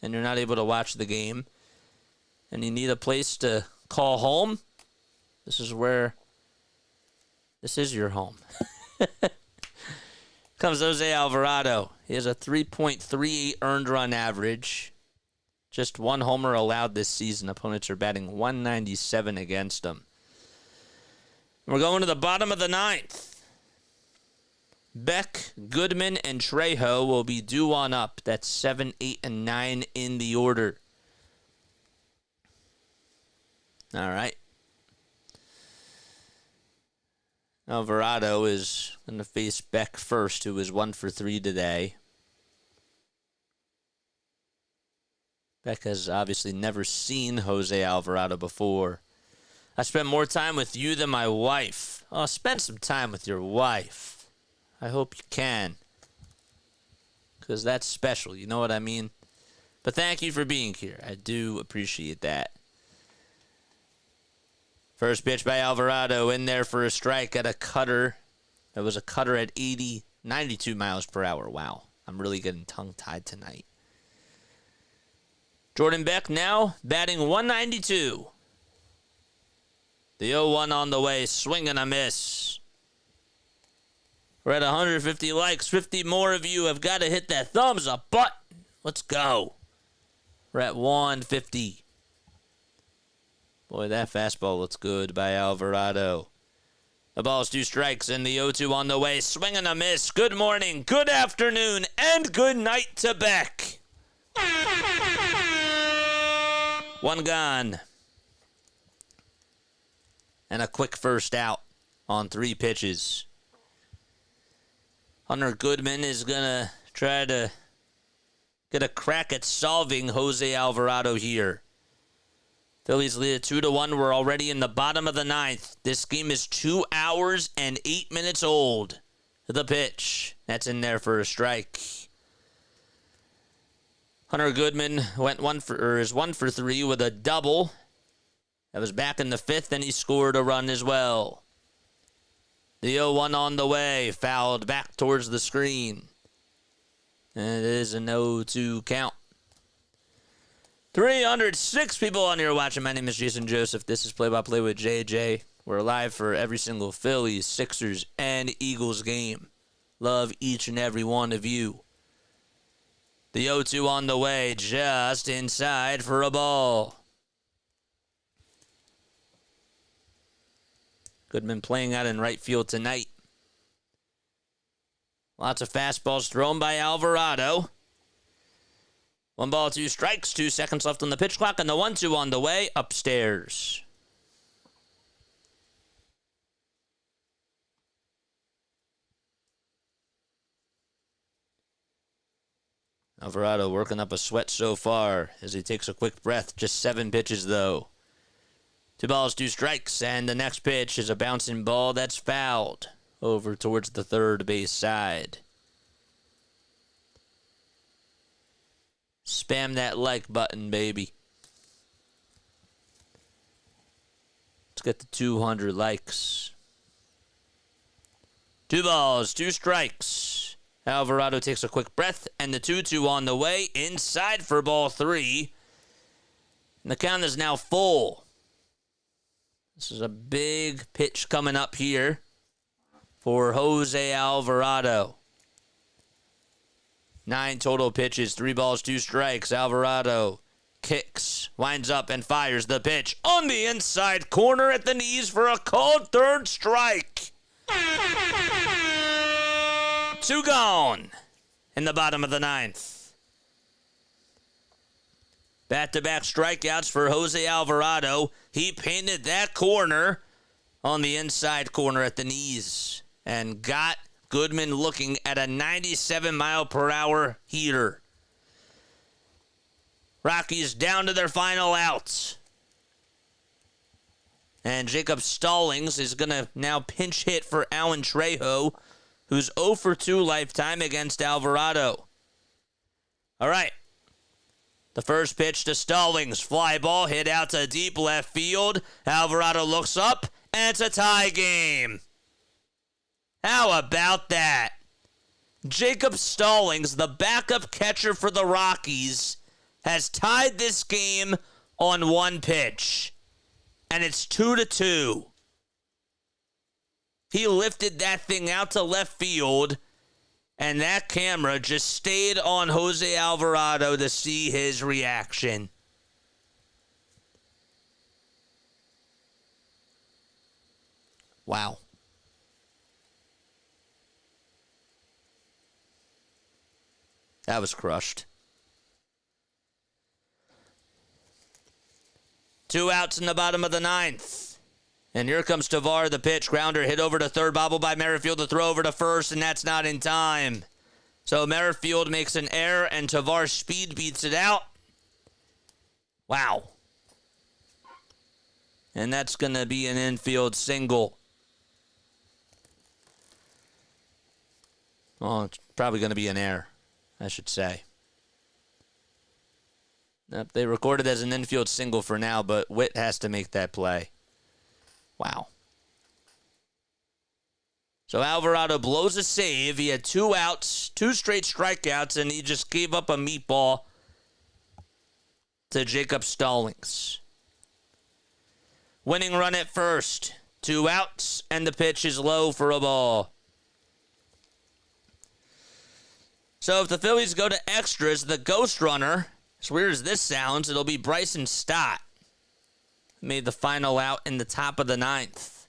and you're not able to watch the game and you need a place to call home, this is your home. Comes Jose Alvarado. He has a 3.38 earned run average. Just 1 homer allowed this season. Opponents are batting .197 against him. We're going to the bottom of the 9th. Beck, Goodman, and Trejo will be due on up. That's 7, 8, and 9 in the order. All right. Alvarado is going to face Beck first, who is 1 for 3 today. Beck has obviously never seen Jose Alvarado before. I spent more time with you than my wife. Oh, spend some time with your wife. I hope you can. Because that's special, you know what I mean? But thank you for being here. I do appreciate that. First pitch by Alvarado in there for a strike at a cutter. That was a cutter at 92 miles per hour. Wow, I'm really getting tongue-tied tonight. Jordan Beck now batting .192. The 0-1 on the way, swing and a miss. We're at 150 likes. 50 more of you have got to hit that thumbs up button. Let's go. We're at 150. Boy, that fastball looks good by Alvarado. The ball's 2 strikes and the 0-2 on the way. Swing and a miss. Good morning, good afternoon, and good night to Beck. 1 gone. and a quick first out on 3 pitches. Hunter Goodman is going to try to get a crack at solving Jose Alvarado here. Phillies lead it 2-1. We're already in the bottom of the 9th. This game is 2 hours and 8 minutes old. The pitch. That's in there for a strike. Hunter Goodman is 1 for 3 with a double. That was back in the 5th, and he scored a run as well. The 0-1 on the way, fouled back towards the screen. And it is an 0-2 count. 306 people on here watching. My name is Jason Joseph. This is Play-by-Play with JJ. We're live for every single Phillies, Sixers, and Eagles game. Love each and every one of you. The 0-2 on the way, just inside for a ball. Goodman playing out in right field tonight. Lots of fastballs thrown by Alvarado. 1 ball, 2 strikes, 2 seconds left on the pitch clock, and the 1-2 on the way upstairs. Alvarado working up a sweat so far as he takes a quick breath. Just 7 pitches, though. 2 balls, 2 strikes, and the next pitch is a bouncing ball that's fouled over towards the third base side. Spam that like button, baby. Let's get to 200 likes. 2 balls, 2 strikes. Alvarado takes a quick breath, and the 2-2 on the way, inside for ball 3. And the count is now full. This is a big pitch coming up here for Jose Alvarado. 9 total pitches, 3 balls, 2 strikes. Alvarado kicks, winds up, and fires the pitch on the inside corner at the knees for a called third strike. 2 gone in the bottom of the 9th. Back-to-back strikeouts for Jose Alvarado. He painted that corner on the inside corner at the knees and got Goodman looking at a 97-mile-per-hour heater. Rockies down to their final outs. And Jacob Stallings is going to now pinch hit for Alan Trejo, who's 0 for 2 lifetime against Alvarado. All right. The first pitch to Stallings. Fly ball hit out to deep left field. Alvarado looks up, and it's a tie game. How about that? Jacob Stallings, the backup catcher for the Rockies, has tied this game on 1 pitch. And it's 2-2. He lifted that thing out to left field, and that camera just stayed on Jose Alvarado to see his reaction. Wow. That was crushed. 2 outs in the bottom of the 9th. And here comes Tavar, the pitch. Grounder hit over to third, bobble by Merrifield to throw over to first, and that's not in time. So Merrifield makes an error, and Tavar speed beats it out. Wow. And that's going to be an infield single. Well, it's probably going to be an error, I should say. Nope, they recorded as an infield single for now, but Witt has to make that play. Wow. So Alvarado blows a save. He had 2 outs, 2 straight strikeouts, and he just gave up a meatball to Jacob Stallings. Winning run at first. 2 outs, and the pitch is low for a ball. So if the Phillies go to extras, the ghost runner, as weird as this sounds, it'll be Bryson Stott. Made the final out in the top of the 9th.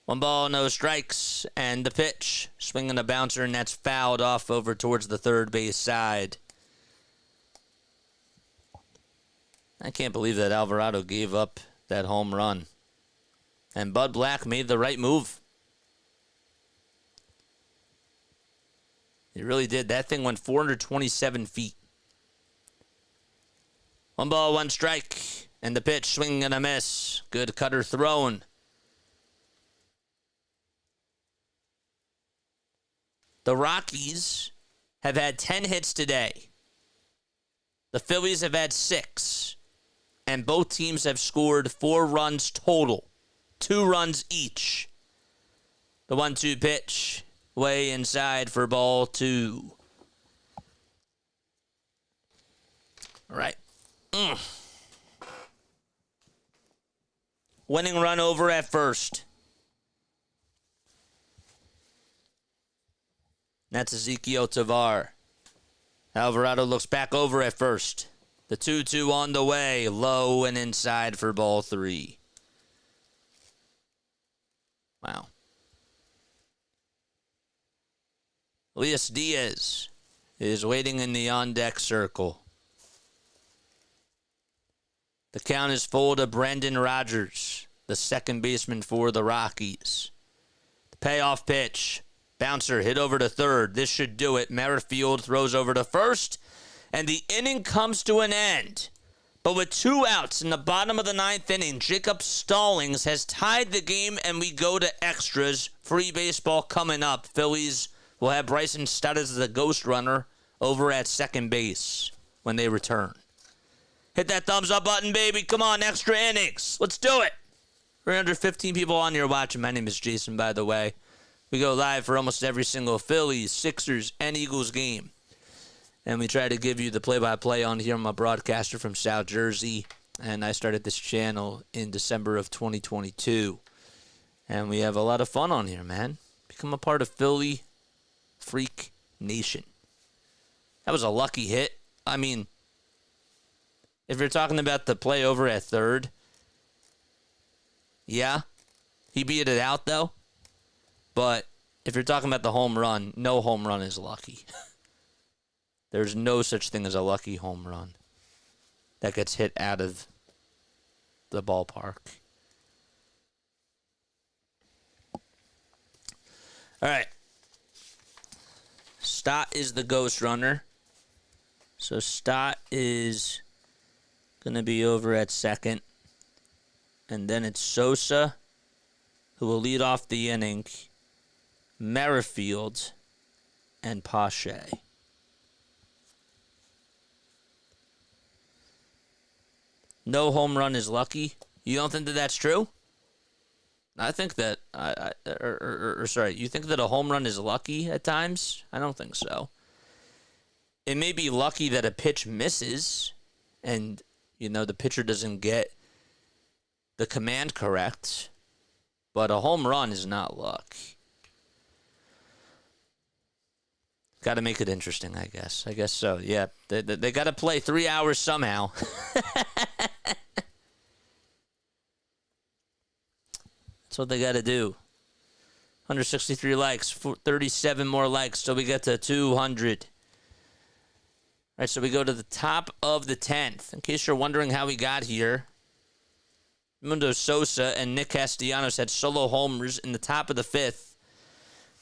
1 ball, no strikes, and the pitch. Swinging a bouncer, and that's fouled off over towards the third base side. I can't believe that Alvarado gave up that home run. And Bud Black made the right move. He really did. That thing went 427 feet. 1 ball, 1 strike. And the pitch, swing and a miss. Good cutter thrown. The Rockies have had 10 hits today. The Phillies have had 6. And both teams have scored 4 runs total. 2 runs each. The 1-2 pitch. Way inside for ball 2. All right. Winning run over at first. That's Ezequiel Tovar. Alvarado looks back over at first. The 2-2 on the way. Low and inside for ball 3. Wow. Elias Diaz is waiting in the on-deck circle. The count is full to Brendan Rodgers, the second baseman for the Rockies. The payoff pitch. Bouncer hit over to third. This should do it. Merrifield throws over to first, and the inning comes to an end. But with 2 outs in the bottom of the 9th inning, Jacob Stallings has tied the game, and we go to extras. Free baseball coming up. Phillies will have Bryson Stott as the ghost runner over at second base when they return. Hit that thumbs up button, baby. Come on, extra innings. Let's do it. 315 people on here watching. My name is Jason, by the way. We go live for almost every single Phillies, Sixers, and Eagles game. And we try to give you the play-by-play on here. I'm a broadcaster from South Jersey, and I started this channel in December of 2022. And we have a lot of fun on here, man. Become a part of Philly Freak Nation. That was a lucky hit. I mean, if you're talking about the play over at third, yeah, he beat it out, though. But if you're talking about the home run, no home run is lucky. There's no such thing as a lucky home run that gets hit out of the ballpark. All right. Stott is the ghost runner. So Stott is going to be over at second. And then it's Sosa who will lead off the inning. Merrifield and Pache. No home run is lucky. You don't think that that's true? I think that, you think that a home run is lucky at times? I don't think so. It may be lucky that a pitch misses and, the pitcher doesn't get the command correct, but a home run is not luck. Got to make it interesting, I guess. I guess so, yeah. They got to play 3 hours somehow. That's what they got to do. 163 likes, 37 more likes, so we get to 200. All right, so we go to the top of the 10th. In case you're wondering how we got here, Mundo Sosa and Nick Castellanos had solo homers in the top of the 5th.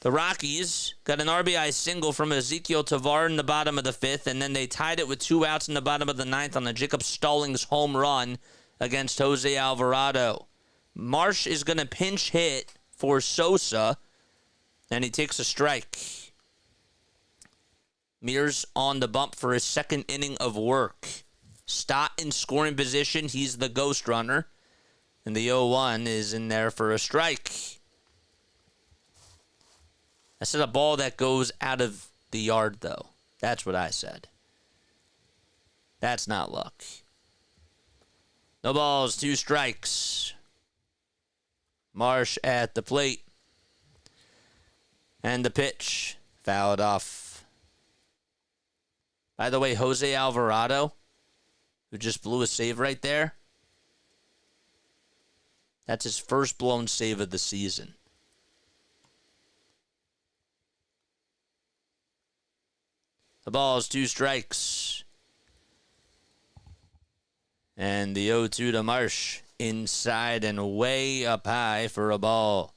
The Rockies got an RBI single from Ezequiel Tovar in the bottom of the 5th, and then they tied it with 2 outs in the bottom of the 9th on the Jacob Stallings home run against Jose Alvarado. Marsh is going to pinch hit for Sosa, and he takes a strike. Mears on the bump for his second inning of work. Stott in scoring position. He's the ghost runner. And the 0-1 is in there for a strike. I said a ball that goes out of the yard, though. That's what I said. That's not luck. No balls, 2 strikes. Marsh at the plate. And the pitch. Fouled off. By the way, Jose Alvarado, who just blew a save right there, that's his first blown save of the season. The ball is 2 strikes. And the 0-2 to Marsh inside and way up high for a ball.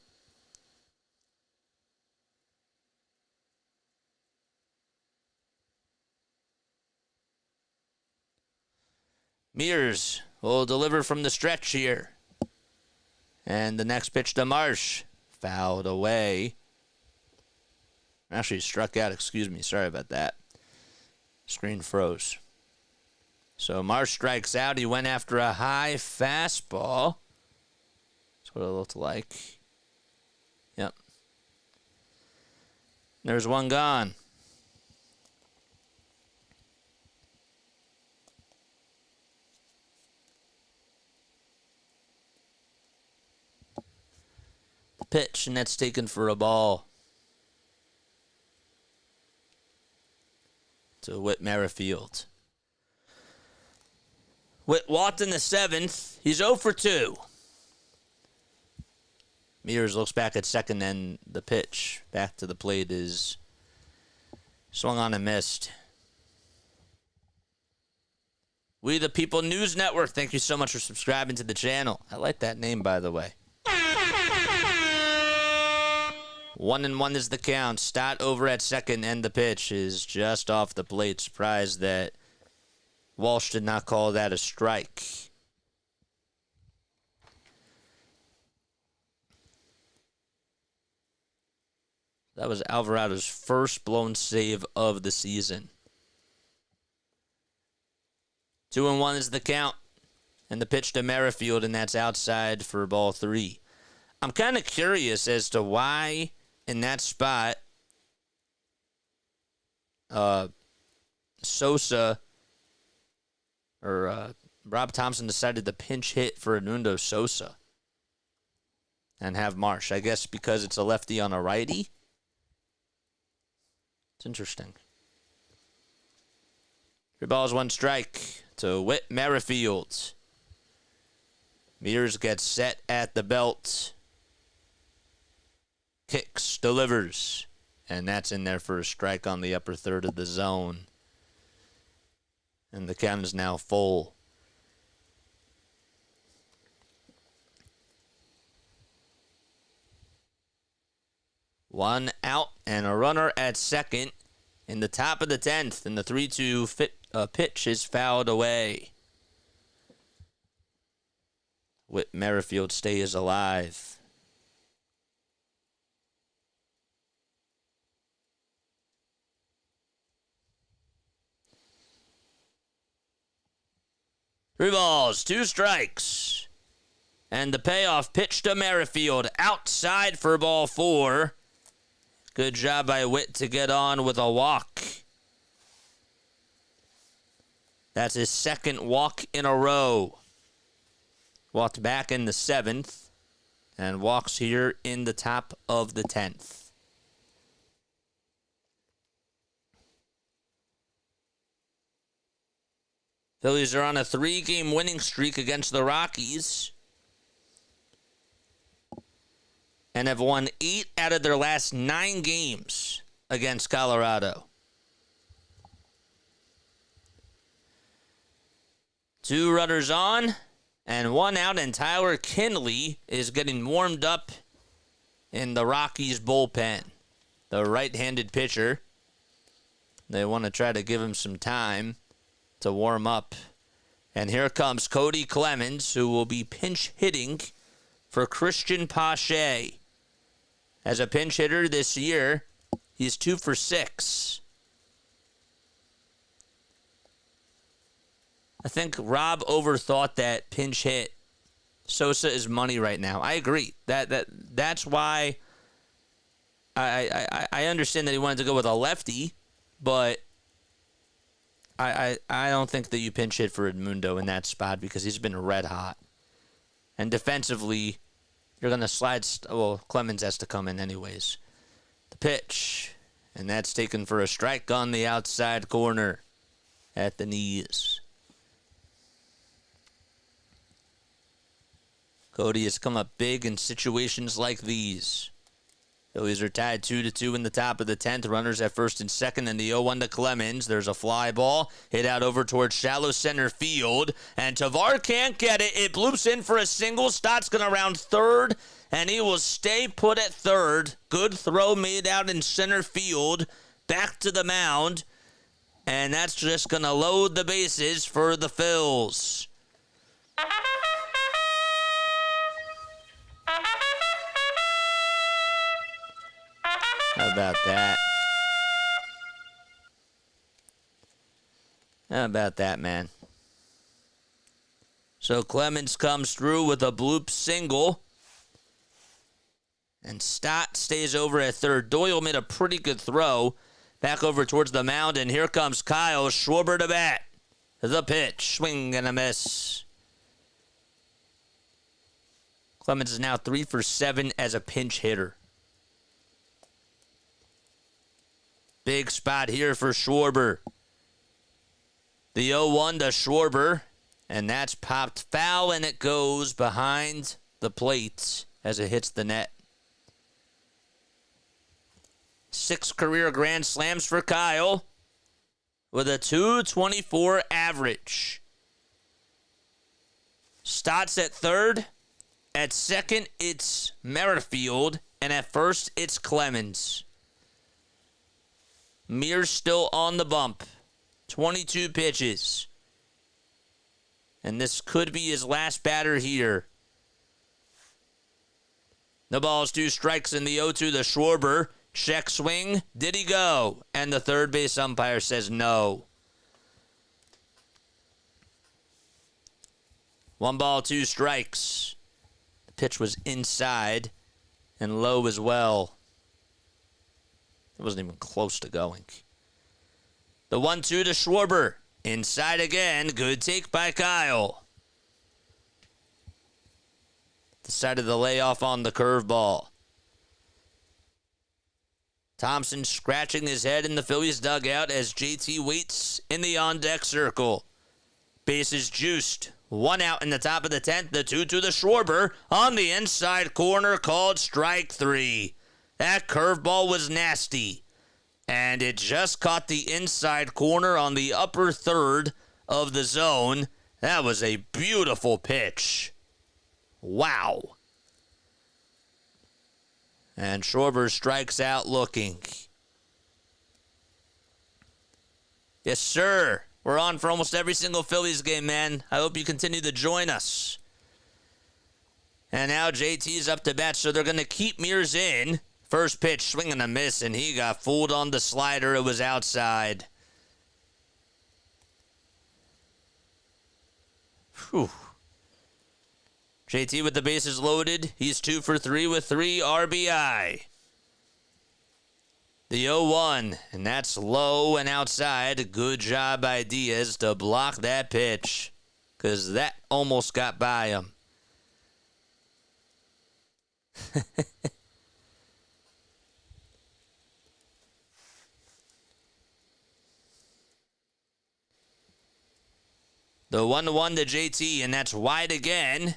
Mears will deliver from the stretch here. And the next pitch to Marsh. Fouled away. Actually struck out, excuse me. Sorry about that. Screen froze. So Marsh strikes out. He went after a high fastball. That's what it looked like. Yep. There's one gone. The pitch, and that's taken for a ball. To Whit Merrifield. Whit walked in the 7th. He's 0 for 2. Mears looks back at second, and the pitch back to the plate is swung on and missed. We the People News Network, thank you so much for subscribing to the channel. I like that name, by the way. 1-1 is the count. Stott over at second, and the pitch is just off the plate. Surprised that Walsh did not call that a strike. That was Alvarado's first blown save of the season. 2-1 is the count. And the pitch to Merrifield, and that's outside for ball 3. I'm kind of curious as to why in that spot Sosa or Rob Thompson decided to pinch hit for Edmundo Sosa and have Marsh. I guess because it's a lefty on a righty. It's interesting. 3 balls, 1 strike to Whit Merrifield. Mears gets set at the belt. Kicks, delivers, and that's in there for a strike on the upper third of the zone. And the count is now full. One out and a runner at second in the top of the 10th, and the 3-2 pitch is fouled away. Whit Merrifield stays alive. Three balls, 2 strikes. And the payoff pitch to Merrifield outside for ball 4. Good job by Whit to get on with a walk. That's his 2nd walk in a row. Walked back in the 7th and walks here in the top of the 10th. Phillies are on a 3-game winning streak against the Rockies and have won 8 out of their last 9 games against Colorado. 2 runners on and 1 out, and Tyler Kinley is getting warmed up in the Rockies bullpen. The right-handed pitcher. They want to try to give him some time to warm up. And here comes Cody Clemens, who will be pinch hitting for Christian Pache. As a pinch hitter this year, he's 2 for 6. I think Rob overthought that pinch hit. Sosa is money right now. I agree. That's why I understand that he wanted to go with a lefty, but I don't think that you pinch hit for Edmundo in that spot because he's been red hot. And defensively, you're going to slide. Well, Clemens has to come in anyways. The pitch, and that's taken for a strike on the outside corner at the knees. Cody has come up big in situations like these. Phillies are tied 2-2 in the top of the 10th. Runners at first and second, and the 0-1 to Clemens. There's a fly ball hit out over towards shallow center field, and Tovar can't get it. It bloops in for a single. Stott's going to round third, and he will stay put at third. Good throw made out in center field. Back to the mound, and that's just going to load the bases for the Phils. How about that? How about that, man? So Clemens comes through with a bloop single. And Stott stays over at third. Doyle made a pretty good throw back over towards the mound. And here comes Kyle Schwarber to bat. The pitch. Swing and a miss. Clemens is now 3 for 7 as a pinch hitter. Big spot here for Schwarber. The 0-1 to Schwarber, and that's popped foul, and it goes behind the plate as it hits the net. 6 career grand slams for Kyle with a .224 average. Stott's at third. At second, it's Merrifield, and at first, it's Clemens. Mears still on the bump. 22 pitches. And this could be his last batter here. The ball's 2 strikes in the 0-2 to Schwarber. Check swing. Did he go? And the third base umpire says no. 1 ball, 2 strikes. The pitch was inside and low as well. It wasn't even close to going. The 1-2 to Schwarber. Inside again. Good take by Kyle. Decided to lay off on the curveball. Thompson scratching his head in the Phillies dugout as JT waits in the on-deck circle. Bases juiced. 1 out in the top of the 10th. The 2-2 to Schwarber on the inside corner, called strike 3. That curveball was nasty, and it just caught the inside corner on the upper third of the zone. That was a beautiful pitch. Wow. And Schwarber strikes out looking. Yes, sir. We're on for almost every single Phillies game, man. I hope you continue to join us. And now JT's up to bat, so they're going to keep Mears in. First pitch, swing and a miss, and he got fooled on the slider. It was outside. Whew. JT with the bases loaded. He's 2 for 3 with 3 RBI. The 0-1, and that's low and outside. Good job by Diaz to block that pitch, because that almost got by him. The 1-1 to JT, and that's wide again.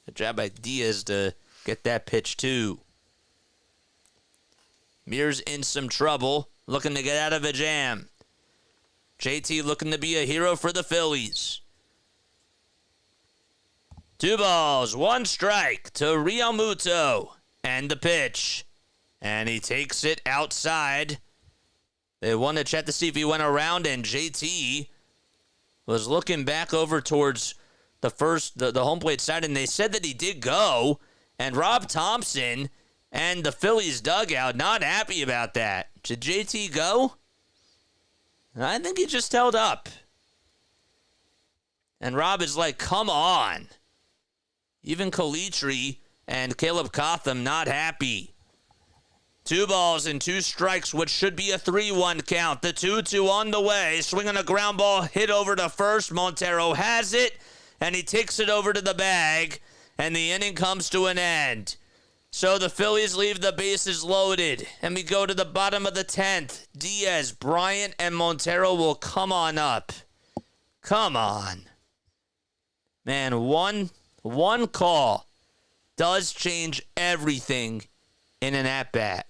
Good job by Diaz to get that pitch, too. Mears in some trouble, looking to get out of a jam. JT looking to be a hero for the Phillies. 2 balls, 1 strike to realmuto. And the pitch. And he takes it outside. They want to check to see if he went around, and JT was looking back over towards the home plate side, and they said that he did go. And Rob Thompson and the Phillies dugout not happy about that. Did JT go? I think he just held up. And Rob is like, come on. Even Calitri and Caleb Cotham not happy. 2 balls and 2 strikes, which should be a 3-1 count. The 2-2 on the way. Swinging a ground ball, hit over to first. Montero has it, and he takes it over to the bag, and the inning comes to an end. So the Phillies leave the bases loaded, and we go to the bottom of the 10th. Diaz, Bryant, and Montero will come on up. Come on. Man, one call does change everything in an at-bat.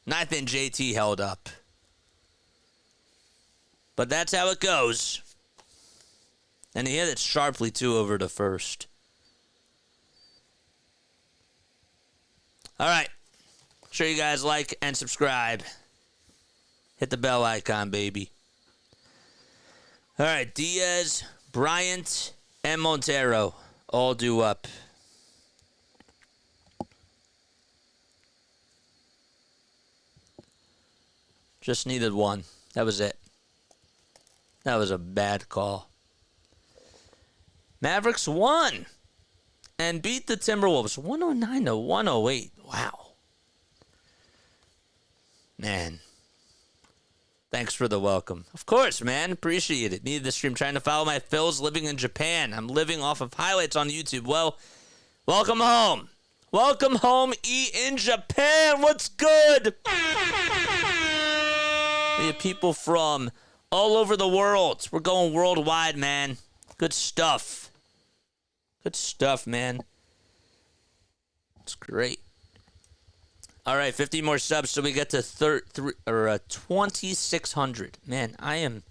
Ninth and JT held up. But that's how it goes. And he hit it sharply, too, over to first. All right. Sure you guys like and subscribe. Hit the bell icon, baby. All right, Diaz, Bryant, and Montero all due up. Just needed one. That was it. That was a bad call. Mavericks won and beat the Timberwolves 109 to 108. Wow. Man. Thanks for the welcome. Of course, man. Appreciate it. Needed the stream. Trying to follow my Phils living in Japan. I'm living off of highlights on YouTube. Well, welcome home. Welcome home, in Japan. What's good? We have people from all over the world. We're going worldwide, man. Good stuff. Good stuff, man. It's great. All right, 50 more subs so we get to 2,600. Man, I am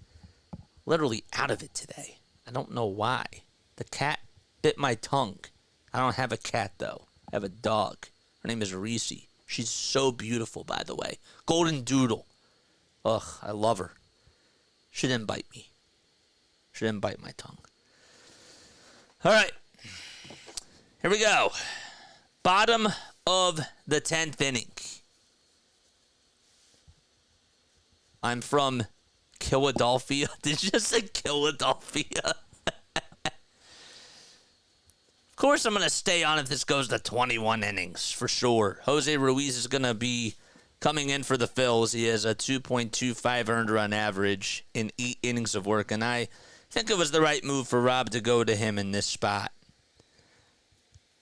literally out of it today. I don't know why. The cat bit my tongue. I don't have a cat, though. I have a dog. Her name is Reese. She's so beautiful, by the way. Golden Doodle. Ugh, I love her. She didn't bite me. She didn't bite my tongue. All right. Here we go. Bottom of the 10th inning. I'm from Philadelphia. Did you just say Philadelphia? Of course I'm going to stay on if this goes to 21 innings, for sure. Jose Ruiz is going to be coming in for the Phils. He has a 2.25 earned run average in 8 innings of work, and I think it was the right move for Rob to go to him in this spot.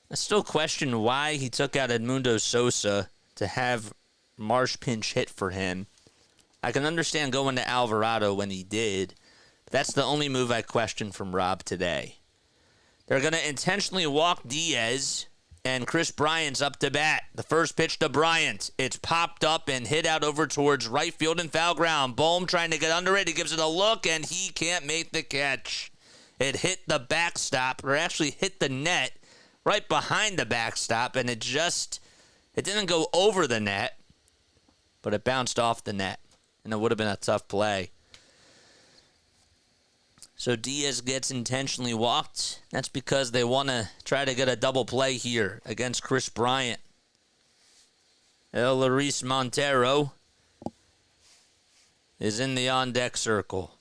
I still question why he took out Edmundo Sosa to have Marsh pinch hit for him. I can understand going to Alvarado when he did, but that's the only move I question from Rob today. They're going to intentionally walk Diaz, and Chris Bryant's up to bat. The first pitch to Bryant. It's popped up and hit out over towards right field and foul ground. Bohm trying to get under it. He gives it a look, and he can't make the catch. It hit the backstop, or actually hit the net right behind the backstop, and it didn't go over the net, but it bounced off the net, and it would have been a tough play. So Diaz gets intentionally walked. That's because they want to try to get a double play here against Chris Bryant. Luis Montero is in the on-deck circle.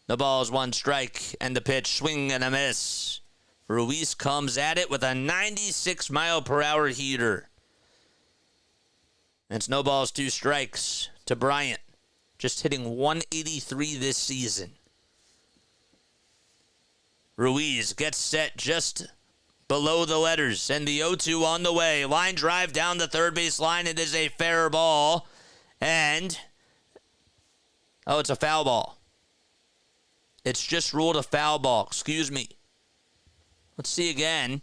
The ball is 1 strike, and the pitch, swing and a miss. Ruiz comes at it with a 96-mile-per-hour heater. And it's no balls, 2 strikes to Bryant. Just hitting 183 this season. Ruiz gets set just below the letters, and the 0-2 on the way. Line drive down the third base line. It is a fair ball. And, it's a foul ball. It's just ruled a foul ball. Excuse me. Let's see again.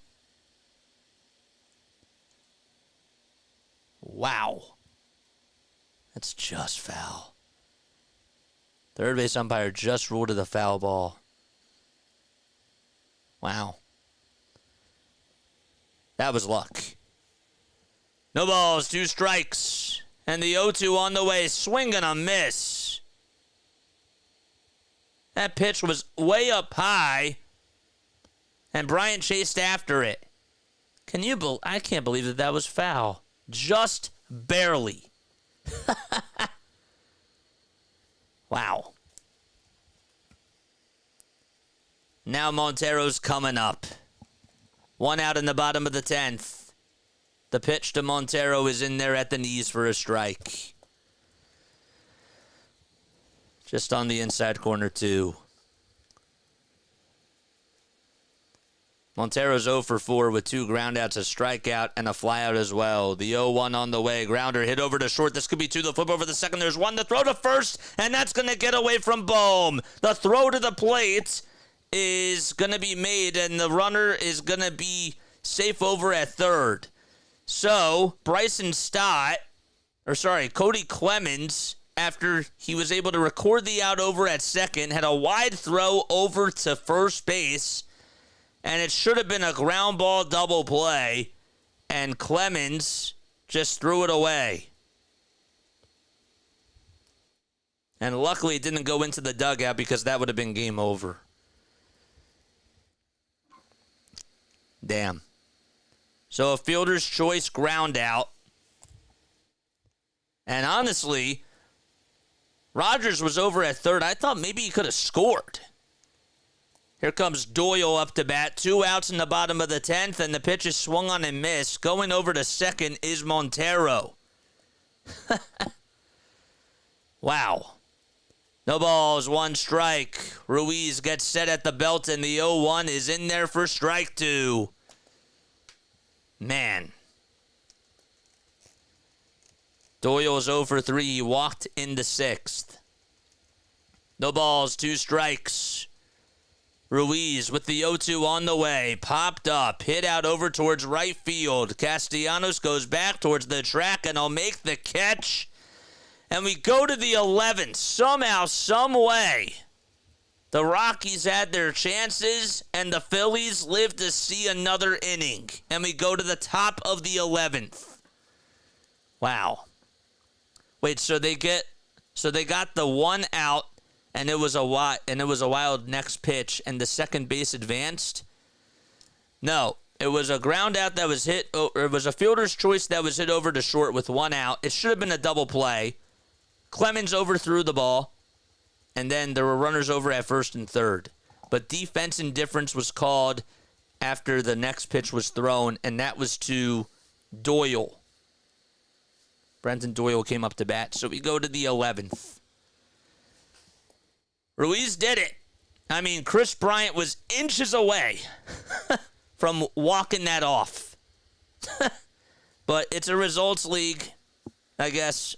Wow. That's just foul. Third base umpire just ruled it a foul ball. Wow. That was luck. No balls, 2 strikes. And the 0-2 on the way. Swing and a miss. That pitch was way up high. And Bryant chased after it. I can't believe that was foul. Just barely. Wow. Now Montero's coming up. 1 out in the bottom of the 10th. The pitch to Montero is in there at the knees for a strike. Just on the inside corner, too. Montero's 0 for 4 with 2 groundouts, a strikeout, and a flyout as well. The 0-1 on the way. Grounder hit over to short. This could be 2. The flip over the second. There's 1. The throw to first, and that's going to get away from Bohm. The throw to the plate is going to be made, and the runner is going to be safe over at third. So, Cody Clemens, after he was able to record the out over at second, had a wide throw over to first base, and it should have been a ground ball double play, and Clemens just threw it away. And luckily it didn't go into the dugout because that would have been game over. Damn. So a fielder's choice ground out. And honestly, Rogers was over at third. I thought maybe he could have scored. Here comes Doyle up to bat. 2 outs in the bottom of the 10th, and the pitch is swung on and missed. Going over to second is Montero. Wow. No balls, 1 strike. Ruiz gets set at the belt, and the 0-1 is in there for strike 2. Man. Doyle's 0 for 3. He walked in the 6th. No balls, 2 strikes. Ruiz with the 0-2 on the way. Popped up. Hit out over towards right field. Castellanos goes back towards the track, and he'll make the catch. And we go to the 11th. Somehow, some way, the Rockies had their chances, and the Phillies lived to see another inning. And we go to the top of the 11th. Wow. Wait, so they got the 1 out, and it was a wild next pitch, and the second base advanced? No, it was a ground out that was hit, or it was a fielder's choice that was hit over to short with 1 out. It should have been a double play. Clemens overthrew the ball, and then there were runners over at first and third. But defense indifference was called after the next pitch was thrown, and that was to Doyle. Brenton Doyle came up to bat, so we go to the 11th. Ruiz did it. I mean, Chris Bryant was inches away from walking that off. But it's a results league, I guess.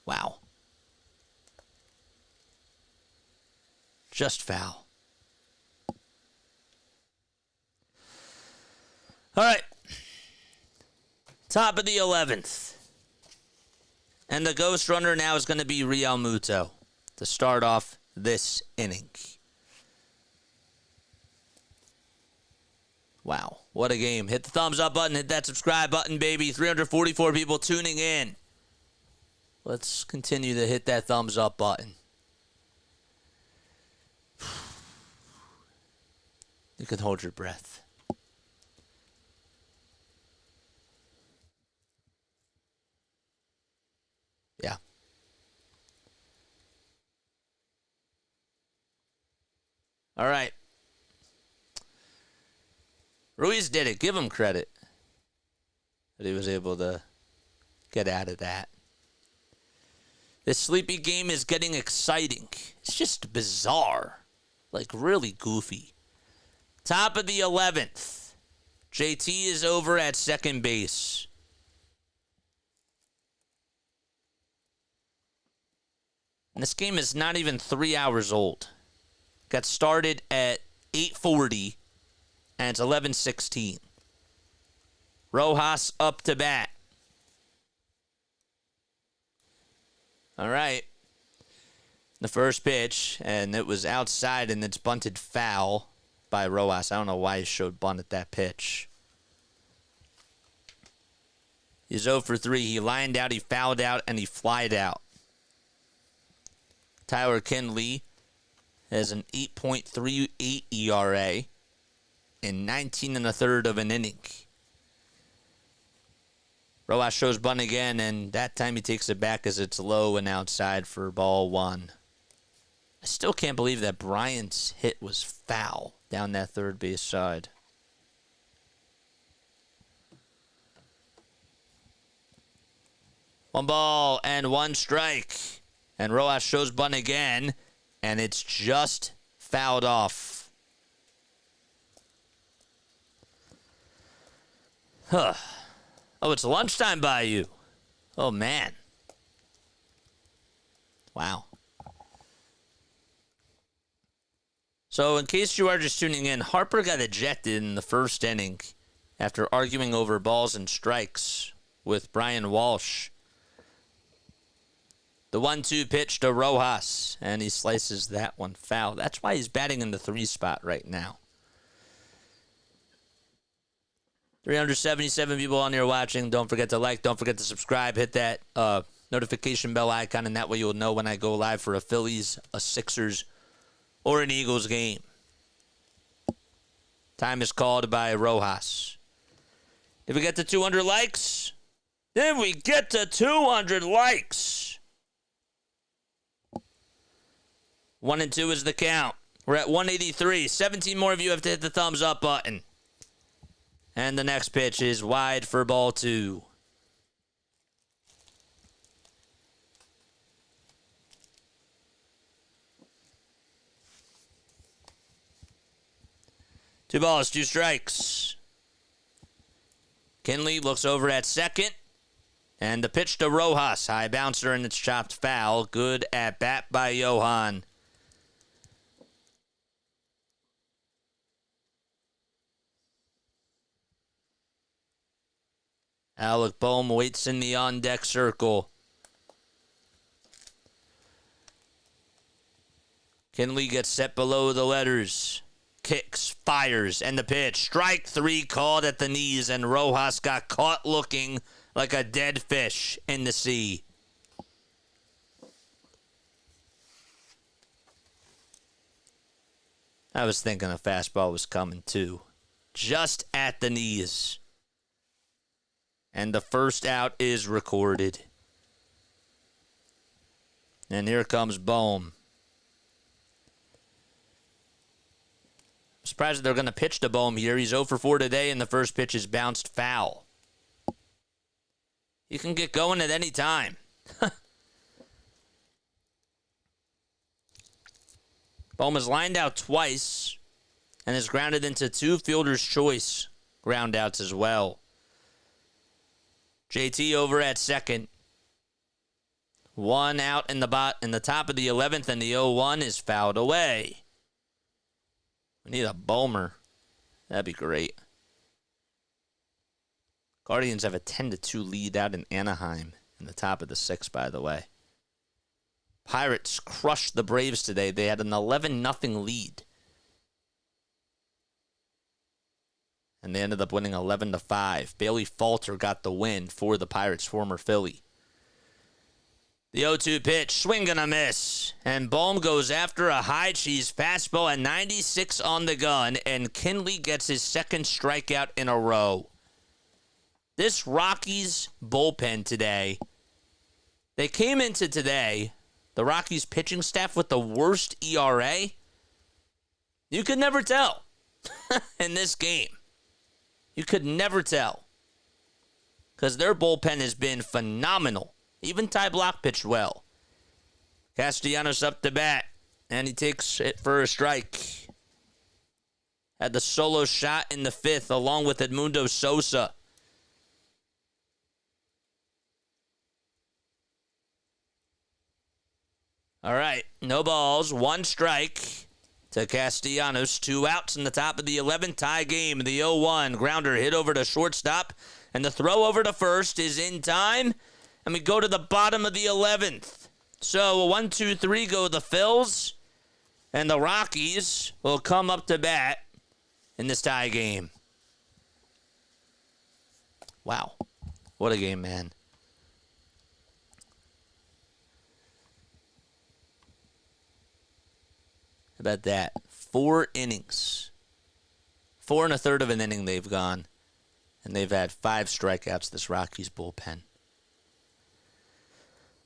Wow. Just foul. All right. Top of the 11th. And the ghost runner now is going to be Realmuto to start off this inning. Wow. What a game. Hit the thumbs up button. Hit that subscribe button, baby. 344 people tuning in. Let's continue to hit that thumbs up button. You can hold your breath. Yeah. All right. Ruiz did it. Give him credit that he was able to get out of that. This sleepy game is getting exciting. It's just bizarre. Like, really goofy. Top of the 11th. JT is over at second base. And this game is not even 3 hours old. Got started at 8:40, and it's 11:16. Rojas up to bat. All right. The first pitch, and it was outside, and it's bunted foul by Rojas. I don't know why he showed bunt at that pitch. He's 0 for 3. He lined out, he fouled out, and he flied out. Tyler Kinley has an 8.38 ERA in 19 1/3 of an inning. Rojas shows bunt again, and that time he takes it back as it's low and outside for ball 1. I still can't believe that Bryant's hit was foul down that third base side. One ball and 1 strike. And Rojas shows bunt again, and it's just fouled off. Huh. Oh, it's lunchtime by you. Oh, man. Wow. So, in case you are just tuning in, Harper got ejected in the first inning after arguing over balls and strikes with Brian Walsh. The 1-2 pitch to Rojas, and he slices that one foul. That's why he's batting in the 3 spot right now. 377 people on here watching. Don't forget to like. Don't forget to subscribe. Hit that notification bell icon, and that way you'll know when I go live for a Phillies, a Sixers, or an Eagles game. Time is called by Rojas. If we get to 200 likes, then we get to 200 likes. 1 and 2 is the count. We're at 183. 17 more of you have to hit the thumbs up button. And the next pitch is wide for ball 2. Two balls, 2 strikes. Kinley looks over at second. And the pitch to Rojas. High bouncer, and it's chopped foul. Good at bat by Johan. Alec Bohm waits in the on-deck circle. Kinley gets set below the letters. Kicks, fires, and the pitch. Strike 3 called at the knees, and Rojas got caught looking like a dead fish in the sea. I was thinking a fastball was coming too. Just at the knees. And the first out is recorded. And here comes Bohm. I'm surprised they're going to pitch to Bohm here. He's 0 for 4 today, and the first pitch is bounced foul. You can get going at any time. Bohm has lined out twice and has grounded into 2 fielder's choice groundouts as well. JT over at second. 1 out in the top of the 11th, and the 0-1 is fouled away. We need a Bohmer. That'd be great. Guardians have a 10-2 lead out in Anaheim in the top of the 6th, by the way. Pirates crushed the Braves today. They had an 11-0 lead. And they ended up winning 11-5. Bailey Falter got the win for the Pirates, former Philly. The 0-2 pitch, swing and a miss. And Bohm goes after a high cheese fastball at 96 on the gun, and Kinley gets his second strikeout in a row. This Rockies bullpen today, they came into today, the Rockies pitching staff with the worst ERA. You could never tell in this game. You could never tell. Because their bullpen has been phenomenal. Even Ty Blach pitched well. Castellanos up to bat, and he takes it for a strike. Had the solo shot in the 5th, along with Edmundo Sosa. All right, no balls, 1 strike to Castellanos. 2 outs in the top of the 11th, tie game. The 0-1 grounder hit over to shortstop, and the throw over to first is in time, and we go to the bottom of the 11th. So 1, 2, 3 go the Phils, and the Rockies will come up to bat in this tie game. Wow, what a game, man. How about that? 4 innings. 4 1/3 of an inning they've gone. And they've had 5 strikeouts, this Rockies bullpen.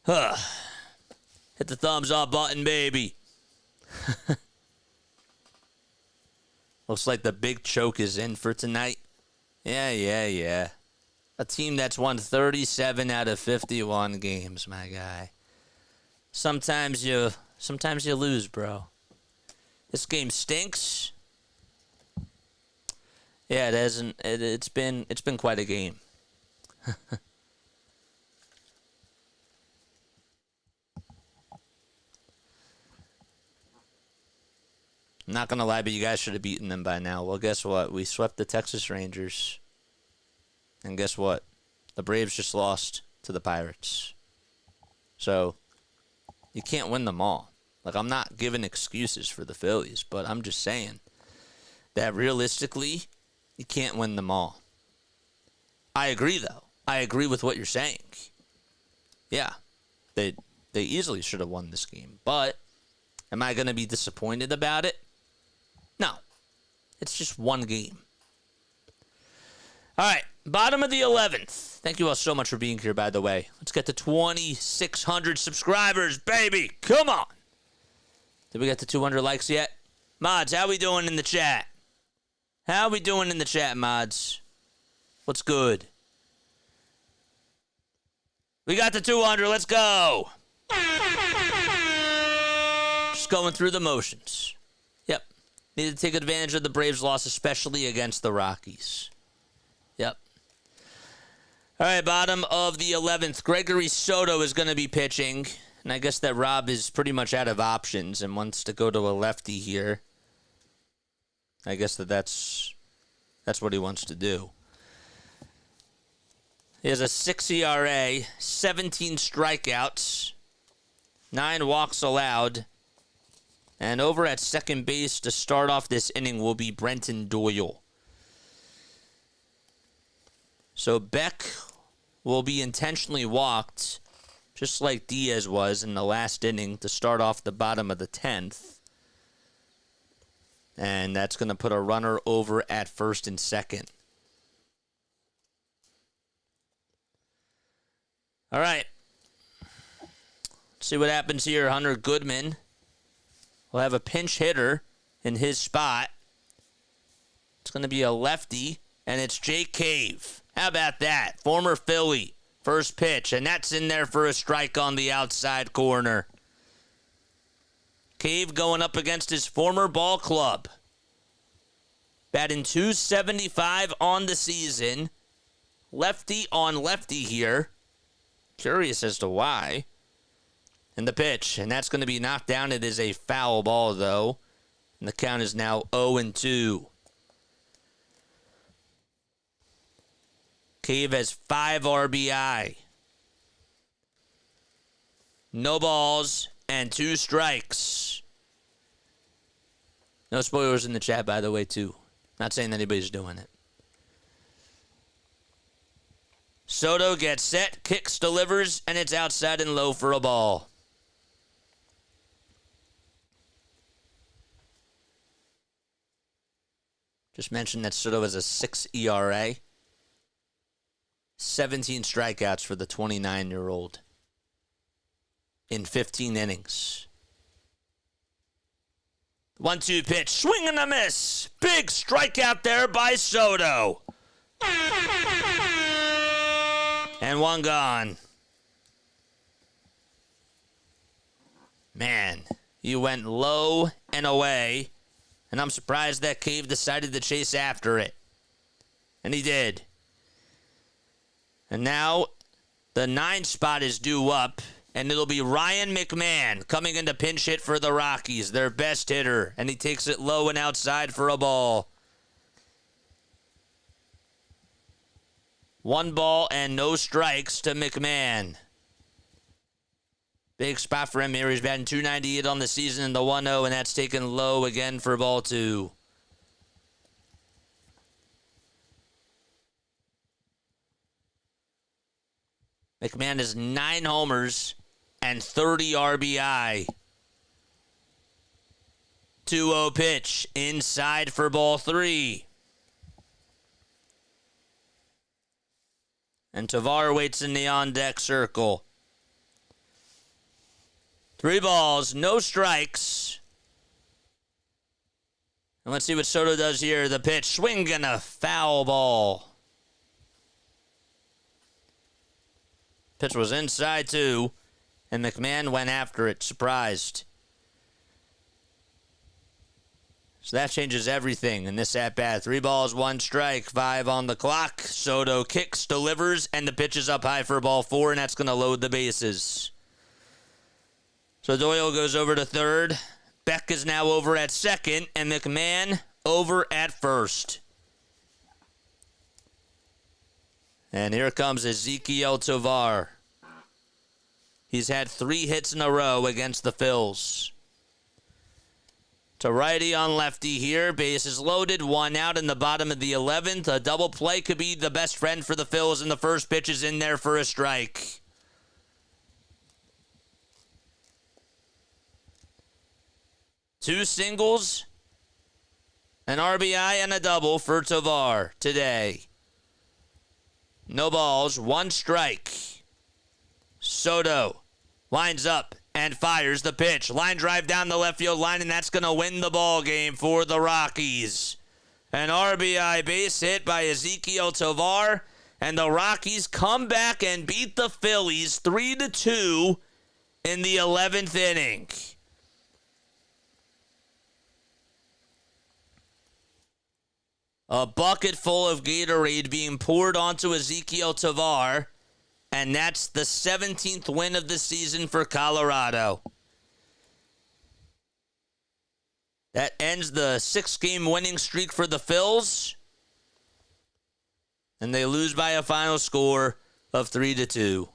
Hit the thumbs up button, baby. Looks like the big choke is in for tonight. Yeah. A team that's won 37 out of 51 games, my guy. Sometimes you lose, bro. This game stinks. Yeah, it hasn't. It's been quite a game. I'm not going to lie, but you guys should have beaten them by now. Well, guess what? We swept the Texas Rangers. And guess what? The Braves just lost to the Pirates. So, you can't win them all. Like, I'm not giving excuses for the Phillies, but I'm just saying that realistically, you can't win them all. I agree, though. I agree with what you're saying. Yeah, they easily should have won this game. But am I going to be disappointed about it? No. It's just one game. All right, bottom of the 11th. Thank you all so much for being here, by the way. Let's get to 2,600 subscribers, baby. Come on. Did we get to 200 likes yet? Mods, how we doing in the chat? How we doing in the chat, mods? What's good? We got to 200. Let's go. Just going through the motions. Yep. Need to take advantage of the Braves' loss, especially against the Rockies. Yep. All right, bottom of the 11th. Gregory Soto is going to be pitching. And I guess that Rob is pretty much out of options and wants to go to a lefty here. I guess that's what he wants to do. He has a 6 ERA, 17 strikeouts, 9 walks allowed. And over at second base to start off this inning will be Brenton Doyle. So Beck will be intentionally walked, just like Diaz was in the last inning, to start off the bottom of the 10th. And that's going to put a runner over at first and second. All right. Let's see what happens here. Hunter Goodman will have a pinch hitter in his spot. It's going to be a lefty, and it's Jake Cave. How about that? Former Philly. First pitch, and that's in there for a strike on the outside corner. Cave going up against his former ball club. Batting .275 on the season. Lefty on lefty here. Curious as to why. And the pitch, and that's going to be knocked down. It is a foul ball, though. And the count is now 0-2. Cave has 5 RBI. No balls and 2 strikes. No spoilers in the chat, by the way, too. Not saying that anybody's doing it. Soto gets set, kicks, delivers, and it's outside and low for a ball. Just mentioned that Soto has a 6 ERA. 17 strikeouts for the 29-year-old in 15 innings. 1-2 pitch, swing and a miss. Big strikeout there by Soto. And one gone. Man, you went low and away, and I'm surprised that Cave decided to chase after it. And he did. And now the 9 spot is due up, and it'll be Ryan McMahon coming in to pinch hit for the Rockies, their best hitter, and he takes it low and outside for a ball. 1 ball and no strikes to McMahon. Big spot for him here. He's batting .298 on the season in the 1-0, and that's taken low again for ball 2. McMahon has 9 homers and 30 RBI. 2-0 pitch inside for ball 3. And Tavar waits in the on-deck circle. 3 balls, no strikes. And let's see what Soto does here. The pitch, swing and a foul ball. Pitch was inside too, and McMahon went after it, surprised. So that changes everything in this at-bat. 3 balls, 1 strike, 5 on the clock. Soto kicks, delivers, and the pitch is up high for ball 4, and that's going to load the bases. So Doyle goes over to third. Beck is now over at second, and McMahon over at first. And here comes Ezequiel Tovar. He's had 3 hits in a row against the Phils. To righty on lefty here. Bases loaded. 1 out in the bottom of the 11th. A double play could be the best friend for the Phils, and the first pitch is in there for a strike. Two singles, an RBI, and a double for Tovar today. No balls, 1 strike. Soto lines up and fires the pitch. Line drive down the left field line, and that's going to win the ball game for the Rockies. An RBI base hit by Ezequiel Tovar, and the Rockies come back and beat the Phillies 3-2 in the 11th inning. A bucket full of Gatorade being poured onto Ezequiel Tovar, and that's the 17th win of the season for Colorado. That ends the 6-game winning streak for the Phils, and they lose by a final score of 3-2.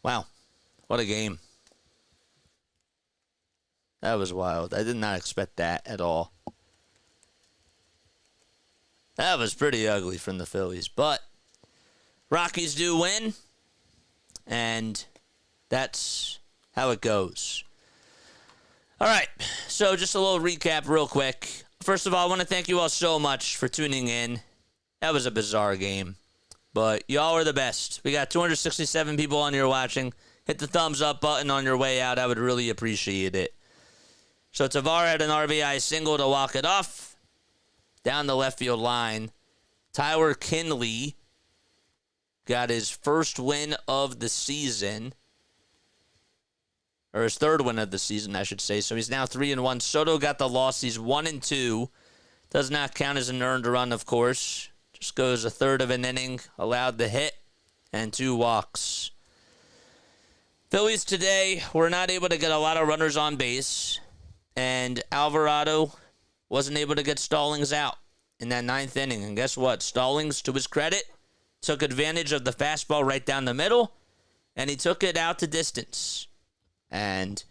Wow, what a game. That was wild. I did not expect that at all. That was pretty ugly from the Phillies. But Rockies do win, and that's how it goes. All right, so just a little recap real quick. First of all, I want to thank you all so much for tuning in. That was a bizarre game, but y'all are the best. We got 267 people on here watching. Hit the thumbs up button on your way out. I would really appreciate it. So Tovar had an RBI single to walk it off down the left field line. Tyler Kinley got his first win of the season, or his third win of the season, I should say. So he's now 3-1. Soto got the loss. He's 1-2. Does not count as an earned run, of course. Just goes a third of an inning, allowed the hit, and 2 walks. Phillies today were not able to get a lot of runners on base. And Alvarado wasn't able to get Stallings out in that 9th inning. And guess what? Stallings, to his credit, took advantage of the fastball right down the middle, and he took it out to distance. And,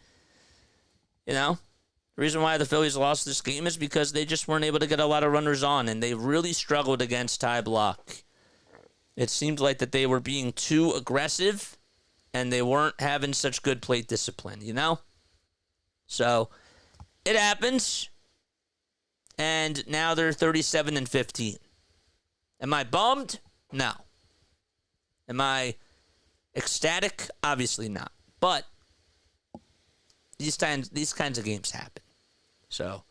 you know, the reason why the Phillies lost this game is because they just weren't able to get a lot of runners on, and they really struggled against blach. It seemed like that they were being too aggressive, and they weren't having such good plate discipline, you know? So it happens, and now they're 37-15. Am I bummed? No. Am I ecstatic? Obviously not. But these kinds of games happen. So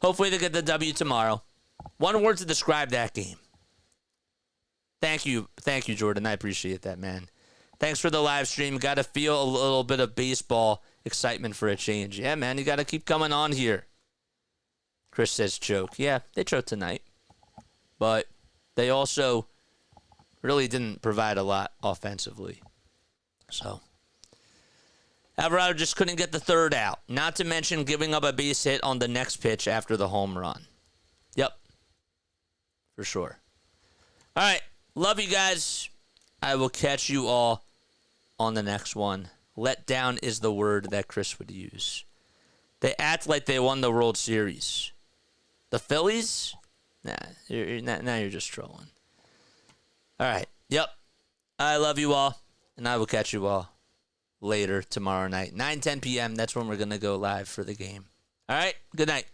hopefully they get the W tomorrow. One word to describe that game. Thank you, Jordan. I appreciate that, man. Thanks for the live stream. Got to feel a little bit of baseball excitement for a change. Yeah, man, you got to keep coming on here. Chris says choke. Yeah, they choked tonight. But they also really didn't provide a lot offensively. So Alvarado just couldn't get the third out. Not to mention giving up a base hit on the next pitch after the home run. Yep. For sure. All right. Love you guys. I will catch you all on the next one. Let down is the word that Chris would use. They act like they won the World Series. The Phillies? Nah, now you're just trolling. All right. Yep. I love you all, and I will catch you all later tomorrow night. 9:10 p.m. That's when we're going to go live for the game. All right. Good night.